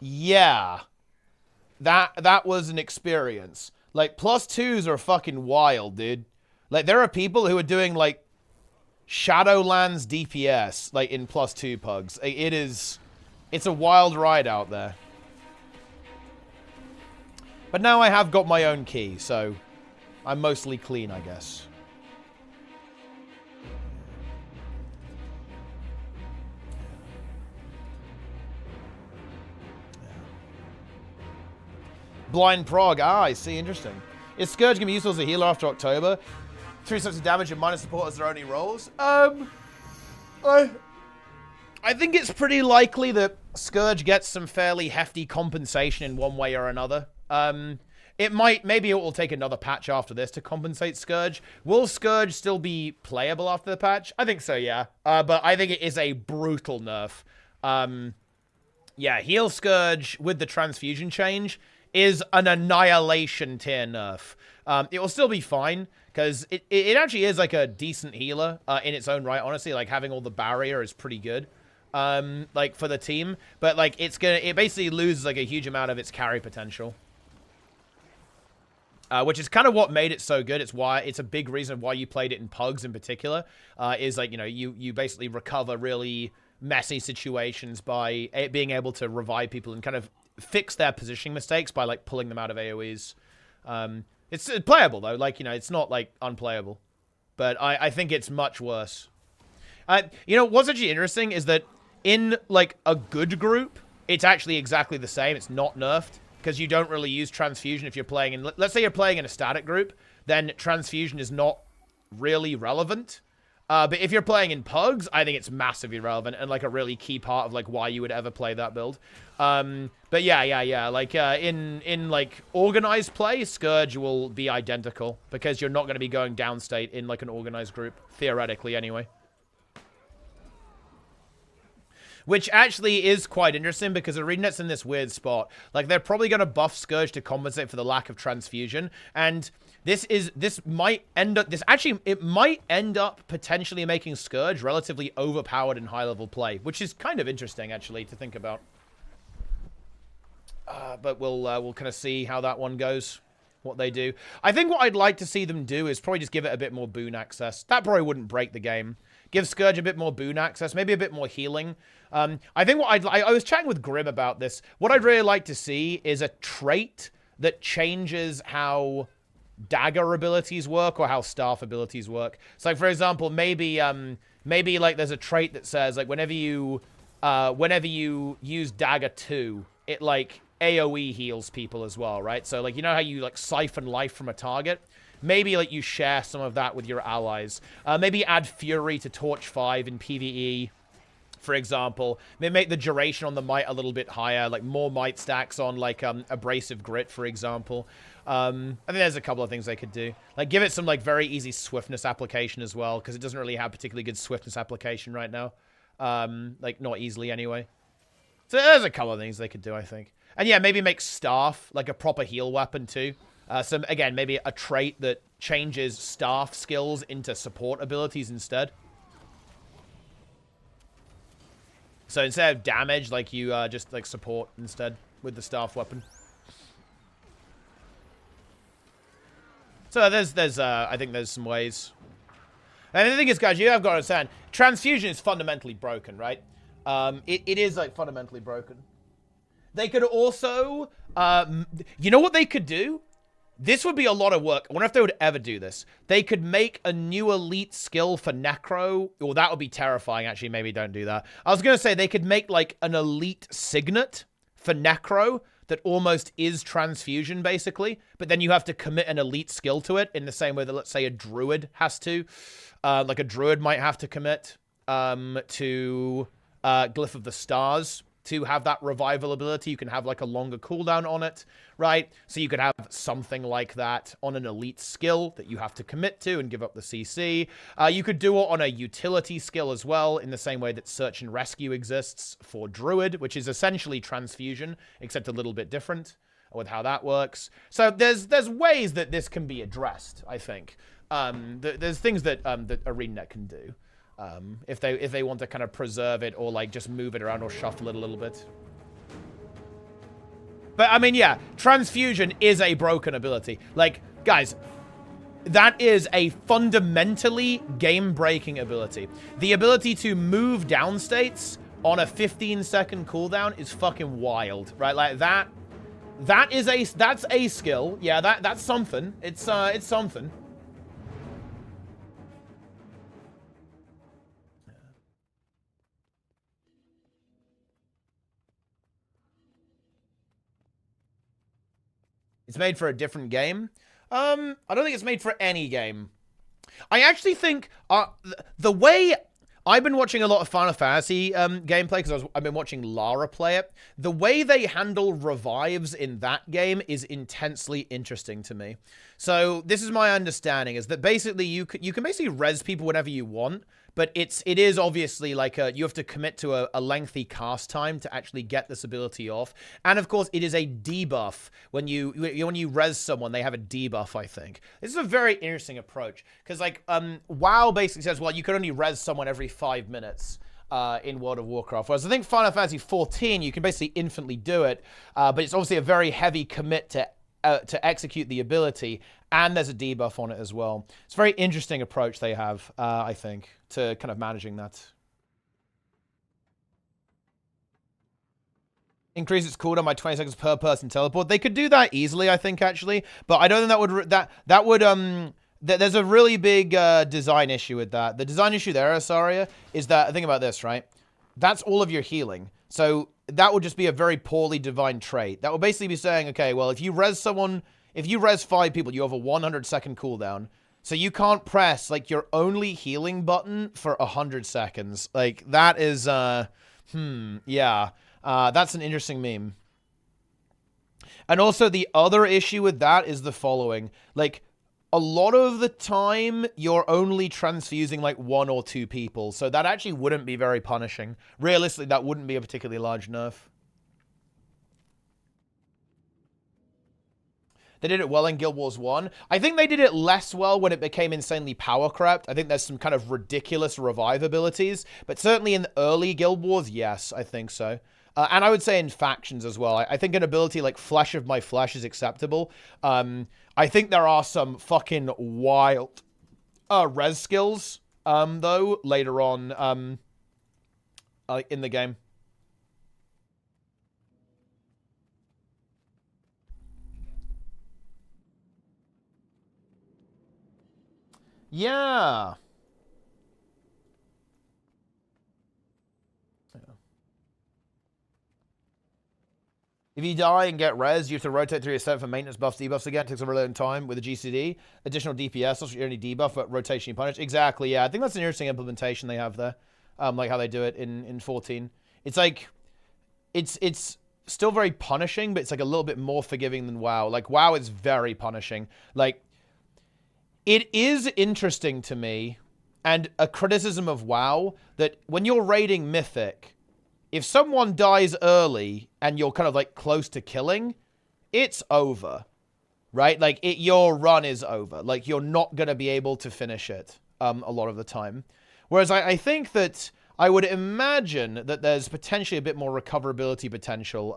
yeah, that was an experience. Like, +2s are fucking wild, dude. Like, there are people who are doing, like, Shadowlands DPS, like, in +2 pugs. It's a wild ride out there. But now I have got my own key, so I'm mostly clean, I guess. Blind Prog. Ah, I see. Interesting. Is Scourge going to be useful as a healer after October? 3 sets of damage and minor support as their only roles? I think it's pretty likely that Scourge gets some fairly hefty compensation in one way or another. Maybe it will take another patch after this to compensate Scourge. Will Scourge still be playable after the patch? I think so, yeah. But I think it is a brutal nerf. Yeah, heal Scourge with the transfusion change is an annihilation tier nerf. It will still be fine, because it actually is like a decent healer in its own right, honestly. Like, having all the barrier is pretty good, like, for the team. But, like, it basically loses, like, a huge amount of its carry potential. Which is kind of what made it so good. It's a big reason why you played it in pugs in particular, is, like, you know, you basically recover really messy situations by being able to revive people and kind of fix their positioning mistakes by, like, pulling them out of AoEs. It's playable, though. Like, you know, it's not, like, unplayable. But I think it's much worse. You know, what's actually interesting is that in, like, a good group, it's actually exactly the same. It's not nerfed, because you don't really use transfusion if you're playing in... Let's say you're playing in a static group, then transfusion is not really relevant. But if you're playing in pugs, I think it's massively relevant and like a really key part of like why you would ever play that build. But yeah. Like in like organized play, Scourge will be identical because you're not going to be going downstate in like an organized group, theoretically anyway. Which actually is quite interesting because ArenaNet's in this weird spot. Like, they're probably going to buff Scourge to compensate for the lack of transfusion. And it might end up potentially making Scourge relatively overpowered in high-level play, which is kind of interesting, actually, to think about. But we'll kind of see how that one goes, what they do. I think what I'd like to see them do is probably just give it a bit more boon access. That probably wouldn't break the game. Give Scourge a bit more boon access, maybe a bit more healing. I think what I was chatting with Grim about this. What I'd really like to see is a trait that changes how dagger abilities work or how staff abilities work. So, like, for example, maybe like there's a trait that says like whenever you use dagger 2, it like AoE heals people as well, right? So like, you know how you like siphon life from a target? Maybe like you share some of that with your allies. Maybe add Fury to Torch 5 in PvE, for example. Maybe make the duration on the might a little bit higher, like more might stacks on like Abrasive Grit, for example. I think there's a couple of things they could do. Like give it some like very easy swiftness application as well, because it doesn't really have particularly good swiftness application right now. Like not easily anyway. So there's a couple of things they could do, I think. And yeah, maybe make Staff like a proper heal weapon too. So again, maybe a trait that changes staff skills into support abilities instead. So instead of damage, like you just like support instead with the staff weapon. So there's I think there's some ways. And the thing is, guys, you have got to understand, transfusion is fundamentally broken, right? It is like fundamentally broken. They could also, you know what they could do? This would be a lot of work. I wonder if they would ever do this. They could make a new elite skill for Necro. Well, that would be terrifying, actually. Maybe don't do that. I was going to say they could make, like, an elite signet for Necro that almost is transfusion, basically. But then you have to commit an elite skill to it in the same way that, let's say, a druid has to. Like, a druid might have to commit to Glyph of the Stars to have that revival ability. You can have like a longer cooldown on it, right? So you could have something like that on an elite skill that you have to commit to and give up the CC. You could do it on a utility skill as well, in the same way that Search and Rescue exists for Druid, which is essentially transfusion, except a little bit different with how that works. So there's ways that this can be addressed, I think. There's things that that ArenaNet can do. If they want to kind of preserve it or like just move it around or shuffle it a little bit. But I mean, yeah, transfusion is a broken ability. Like, guys, that is a fundamentally game-breaking ability. The ability to move down states on a 15-second cooldown is fucking wild, right? Like that's a skill. Yeah, that's something. It's something. It's made for a different game. I don't think it's made for any game. I actually think the way I've been watching a lot of Final Fantasy gameplay because I've been watching Lara play it. The way they handle revives in that game is intensely interesting to me. So this is my understanding, is that basically you can basically res people whenever you want, but it is obviously like you have to commit to a lengthy cast time to actually get this ability off. And of course, it is a debuff. When you res someone, they have a debuff, I think. This is a very interesting approach. Because like WoW basically says, well, you can only res someone every 5 minutes in World of Warcraft. Whereas I think Final Fantasy 14, you can basically infinitely do it. But it's obviously a very heavy commit to execute the ability, and there's a debuff on it as well. It's a very interesting approach they have, I think, to kind of managing that. Increase its cooldown by 20 seconds per person teleport. They could do that easily, I think, actually, but I don't think that would there's a really big design issue with that. The design issue there, Asaria, is that, think about this, right? That's all of your healing. So that would just be a very poorly defined trait. That would basically be saying, okay, well, if you res 5 people, you have a 100-second cooldown. So you can't press, like, your only healing button for 100 seconds. Like, that is, yeah. That's an interesting meme. And also, the other issue with that is the following. Like, a lot of the time, you're only transfusing, like, 1 or 2 people. So that actually wouldn't be very punishing. Realistically, that wouldn't be a particularly large nerf. They did it well in Guild Wars 1. I think they did it less well when it became insanely power crept. I think there's some kind of ridiculous revive abilities. But certainly in the early Guild Wars, yes, I think so. And I would say in factions as well. I think an ability like Flesh of My Flesh is acceptable. I think there are some fucking wild res skills, though, later on in the game. Yeah. If you die and get res, you have to rotate through your set for maintenance buffs, debuffs again. It takes a really long time with a GCD. Additional DPS, also your only debuff, but rotation you punish. Exactly, yeah. I think that's an interesting implementation they have there. Like how they do it in 14. It's like, it's still very punishing, but it's like a little bit more forgiving than WoW. Like, WoW is very punishing. Like, it is interesting to me, and a criticism of WoW, that when you're raiding Mythic, if someone dies early and you're kind of like close to killing, it's over, right? Like your run is over. Like you're not going to be able to finish it a lot of the time. Whereas I think that I would imagine that there's potentially a bit more recoverability potential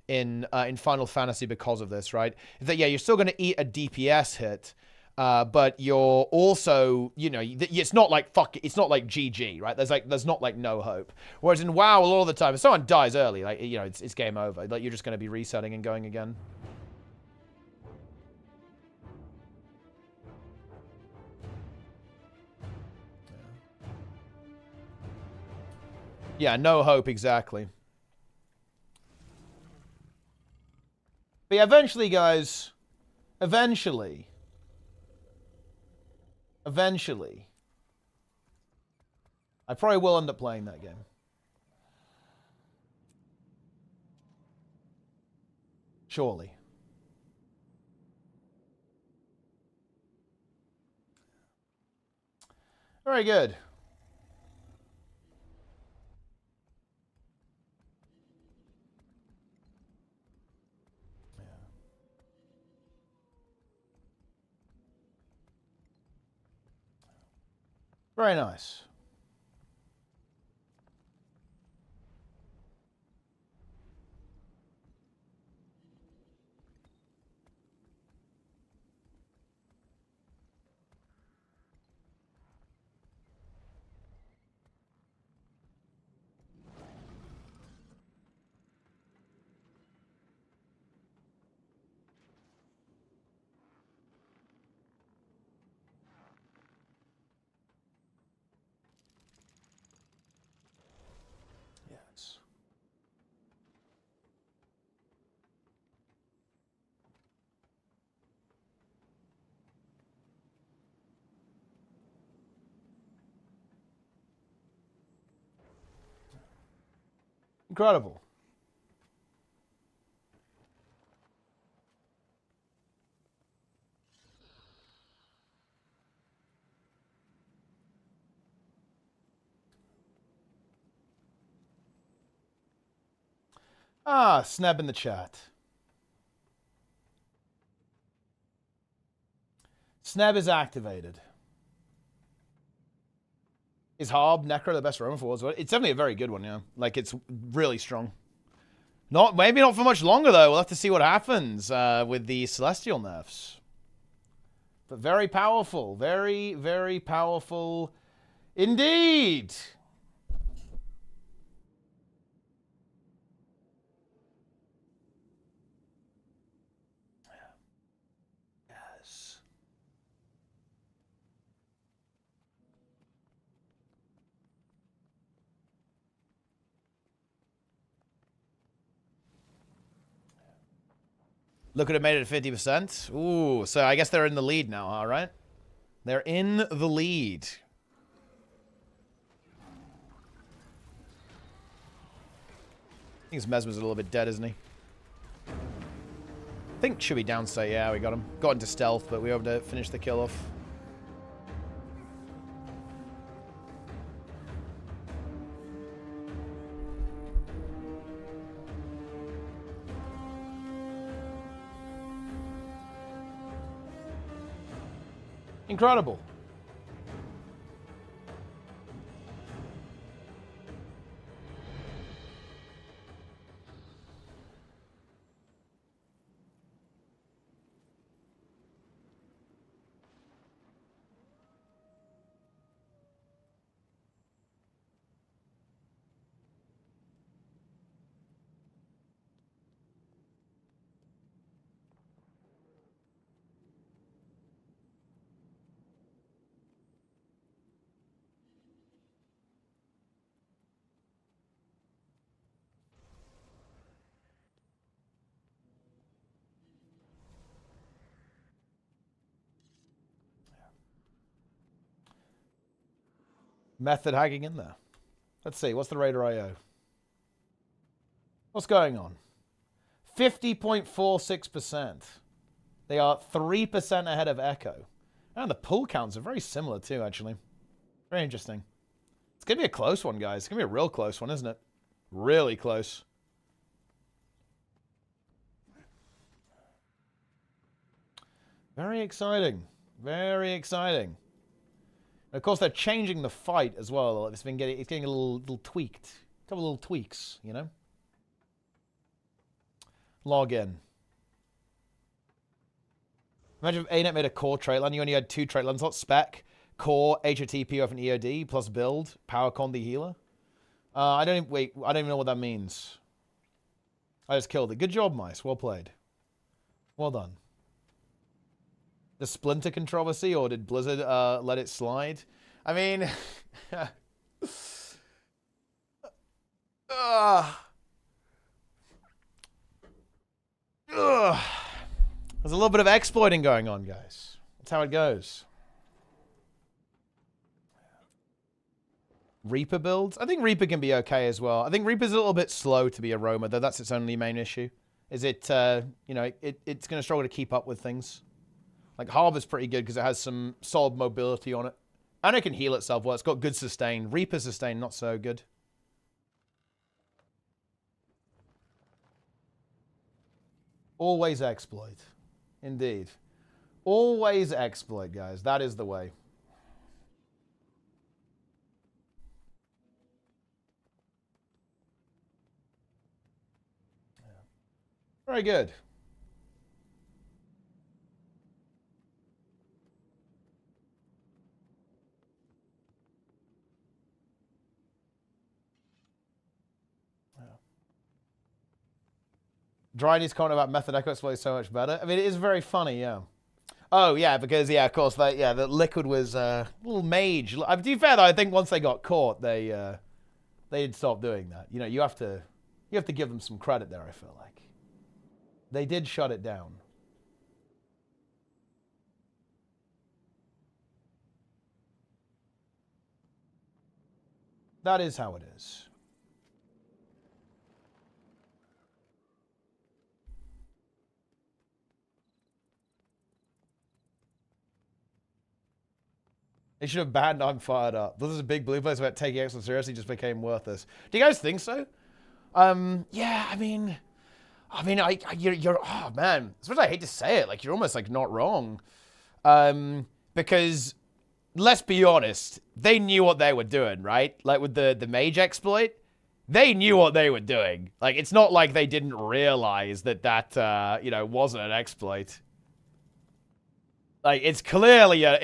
in Final Fantasy because of this, right? That, yeah, you're still going to eat a DPS hit, but you're also, you know, it's not like it's not like GG, right? There's not like no hope. Whereas in WoW, a lot of the time, if someone dies early, like, you know, it's game over. Like you're just going to be resetting and going again. Yeah, no hope, exactly. But yeah, eventually, guys, eventually, I probably will end up playing that game. Surely. Very good. Very nice. Yes. Incredible. Ah, Snap in the chat. Snap is activated. Is Harb Necro the best Roman for Wars? It's definitely a very good one, yeah. Like, it's really strong. Maybe not for much longer, though. We'll have to see what happens with the Celestial nerfs. But very powerful. Very, very powerful indeed. Yes. Look at it, made it at 50%. Ooh, so I guess they're in the lead now, all right? They're in the lead. I think his Mesmer's a little bit dead, isn't he? I think should be down, so yeah, we got him. Got into stealth, but we were able to finish the kill off. Incredible. Method hacking in there. Let's see. What's the Raider IO? What's going on? 50.46%. They are 3% ahead of Echo. And the pull counts are very similar too, actually. Very interesting. It's going to be a close one, guys. It's going to be a real close one, isn't it? Really close. Very exciting. Very exciting. Of course, they're changing the fight as well. It's getting a little tweaked. A couple little tweaks, you know? Log in. Imagine if ArenaNet made a core trait line. You only had 2 trait lines. Not spec, core, HOTP of an EOD, plus build, power con the healer. I don't even know what that means. I just killed it. Good job, Mice. Well played. Well done. The Splinter controversy, or did Blizzard let it slide? I mean, there's a little bit of exploiting going on, guys. That's how it goes. Reaper builds? I think Reaper can be okay as well. I think Reaper's a little bit slow to be a roamer, though. That's its only main issue. Is it, you know, it's going to struggle to keep up with things. Like, Harbor's pretty good because it has some solid mobility on it. And it can heal itself well. It's got good sustain. Reaper sustain, not so good. Always exploit. Indeed. Always exploit, guys. That is the way. Yeah. Very good. Drydy's comment about Method Echo exploit is so much better. I mean, it is very funny, yeah. Oh, yeah, because, yeah, of course, the Liquid was a little mage. To be fair, though, I think once they got caught, they did stop doing that. You know, you have to give them some credit there, I feel like. They did shut it down. That is how it is. They should have banned I'm Fired Up. This is a big blue place about taking X seriously just became worthless. Do you guys think so? Yeah, I mean, you're oh man, especially I hate to say it, like you're almost like not wrong. Because let's be honest, they knew what they were doing, right? Like with the mage exploit, they knew what they were doing. Like it's not like they didn't realize that you know, wasn't an exploit. Like it's clearly an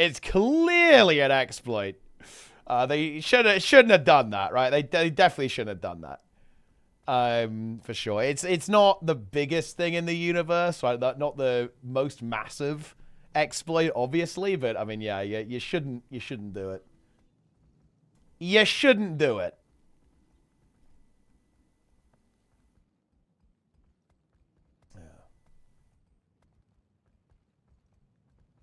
exploit. They shouldn't have done that, right? They definitely shouldn't have done that. For sure. It's not the biggest thing in the universe, right? Not the most massive exploit, obviously, but I mean, yeah, you shouldn't do it. You shouldn't do it.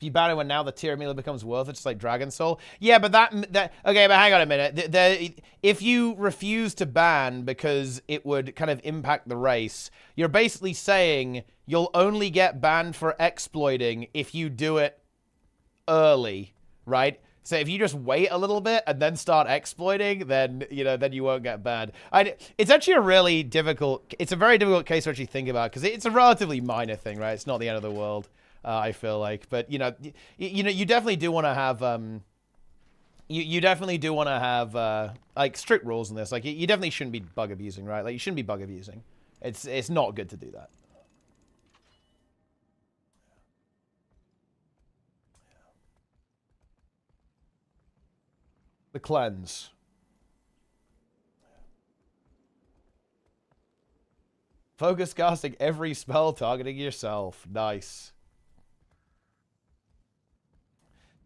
If you ban it when now the tier meter becomes worth it, just like Dragon Soul. Yeah, but that okay, but hang on a minute. If you refuse to ban because it would kind of impact the race, you're basically saying you'll only get banned for exploiting if you do it early, right? So if you just wait a little bit and then start exploiting, then, you know, then you won't get banned. It's actually a really difficult, it's a very difficult case to actually think about because it's a relatively minor thing, right? It's not the end of the world, I feel like. But, you definitely do want to have, you definitely do want to have, like, strict rules in this. Like, you definitely shouldn't be bug abusing, right? Like, you shouldn't be bug abusing. It's not good to do that. The cleanse. Focus casting every spell targeting yourself. Nice.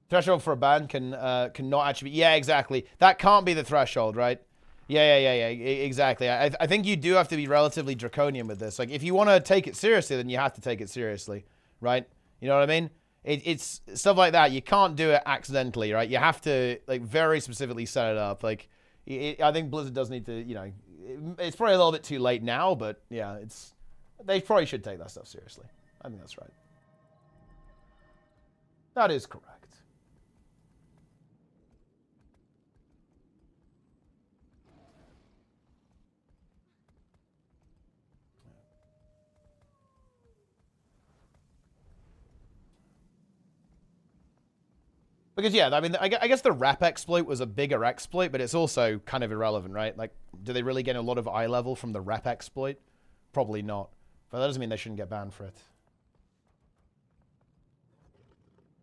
Threshold for a ban cannot actually be... Yeah, exactly. That can't be the threshold, right? Yeah, exactly. I think you do have to be relatively draconian with this. Like, if you want to take it seriously, then you have to take it seriously, right? You know what I mean? It's stuff like that. You can't do it accidentally, right? You have to, like, very specifically set it up. Like, I think Blizzard does need to, you know, it's probably a little bit too late now, but yeah, they probably should take that stuff seriously. I think that's right. That is correct. Because, yeah, I mean, I guess the rep exploit was a bigger exploit, but it's also kind of irrelevant, right? Like, do they really get a lot of eye level from the rep exploit? Probably not. But that doesn't mean they shouldn't get banned for it.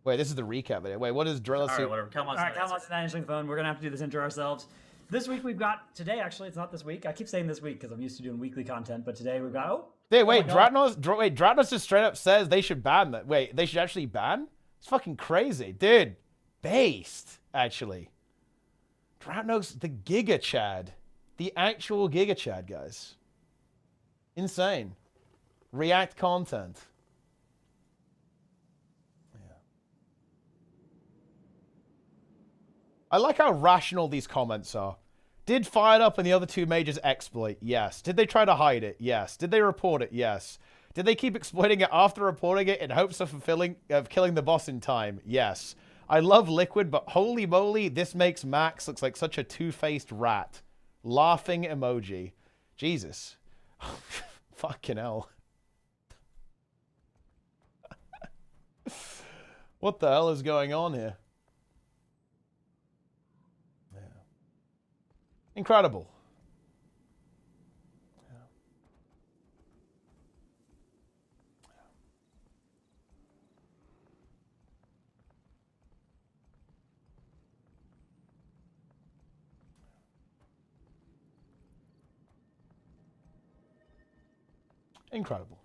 Wait, this is the recap video. Wait, what is Drill? All right, whatever. Come on, answering the phone. We're going to have to do this intro ourselves. This week we've got, today actually, it's not this week. I keep saying this week because I'm used to doing weekly content, but today we've got, wait, Dratnos just straight up says they should ban that. Wait, they should actually ban? It's fucking crazy. Dude. Based, actually. Dratnos, the Giga Chad. The actual Giga Chad, guys. Insane. React content. Yeah. I like how rational these comments are. Did Fired Up and the other two majors exploit? Yes. Did they try to hide it? Yes. Did they report it? Yes. Did they keep exploiting it after reporting it in hopes of killing the boss in time? Yes. I love Liquid, but holy moly, this makes Max looks like such a two-faced rat. Laughing emoji. Jesus. Fucking hell. What the hell is going on here? Yeah. Incredible. Incredible.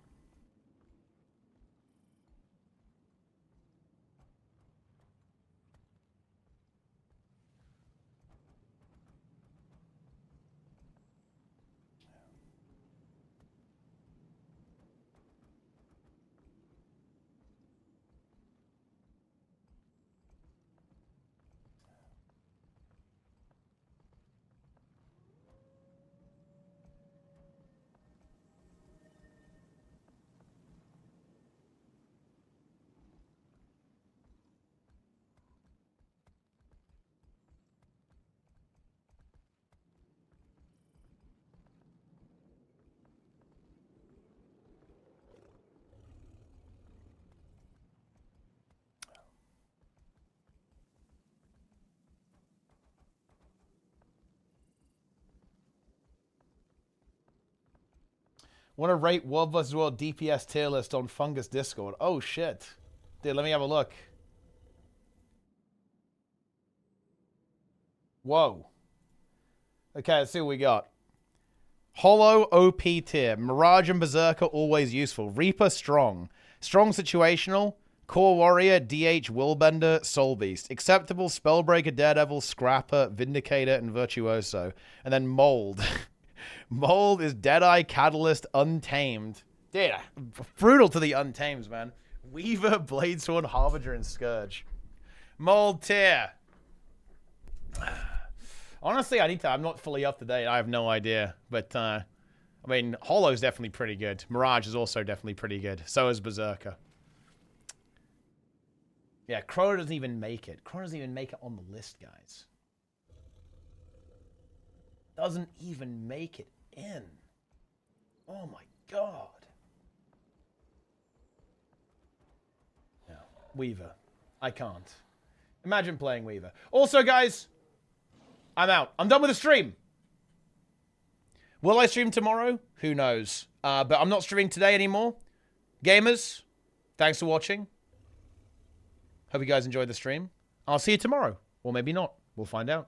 Want to rate World vs. World DPS tier list on Fungus Discord. Oh, shit. Dude, let me have a look. Whoa. Okay, let's see what we got. Hollow OP tier. Mirage and Berserker always useful. Reaper strong. Strong situational. Core Warrior, DH, Willbender, Soul Beast. Acceptable, Spellbreaker, Daredevil, Scrapper, Vindicator, and Virtuoso. And then Mold. Mold is Deadeye, Catalyst, Untamed. Yeah, brutal to the Untamed, man. Weaver, Bladesworn, Harbinger, and Scourge. Mold tier. Honestly, I'm not fully up to date. I have no idea. But, I mean, Hollow's definitely pretty good. Mirage is also definitely pretty good. So is Berserker. Yeah, Chrono doesn't even make it. Chrono doesn't even make it on the list, guys. Doesn't even make it in. Oh my god. No. Weaver. I can't. Imagine playing Weaver. Also, guys, I'm out. I'm done with the stream. Will I stream tomorrow? Who knows? But I'm not streaming today anymore. Gamers, thanks for watching. Hope you guys enjoyed the stream. I'll see you tomorrow. Or maybe not. We'll find out.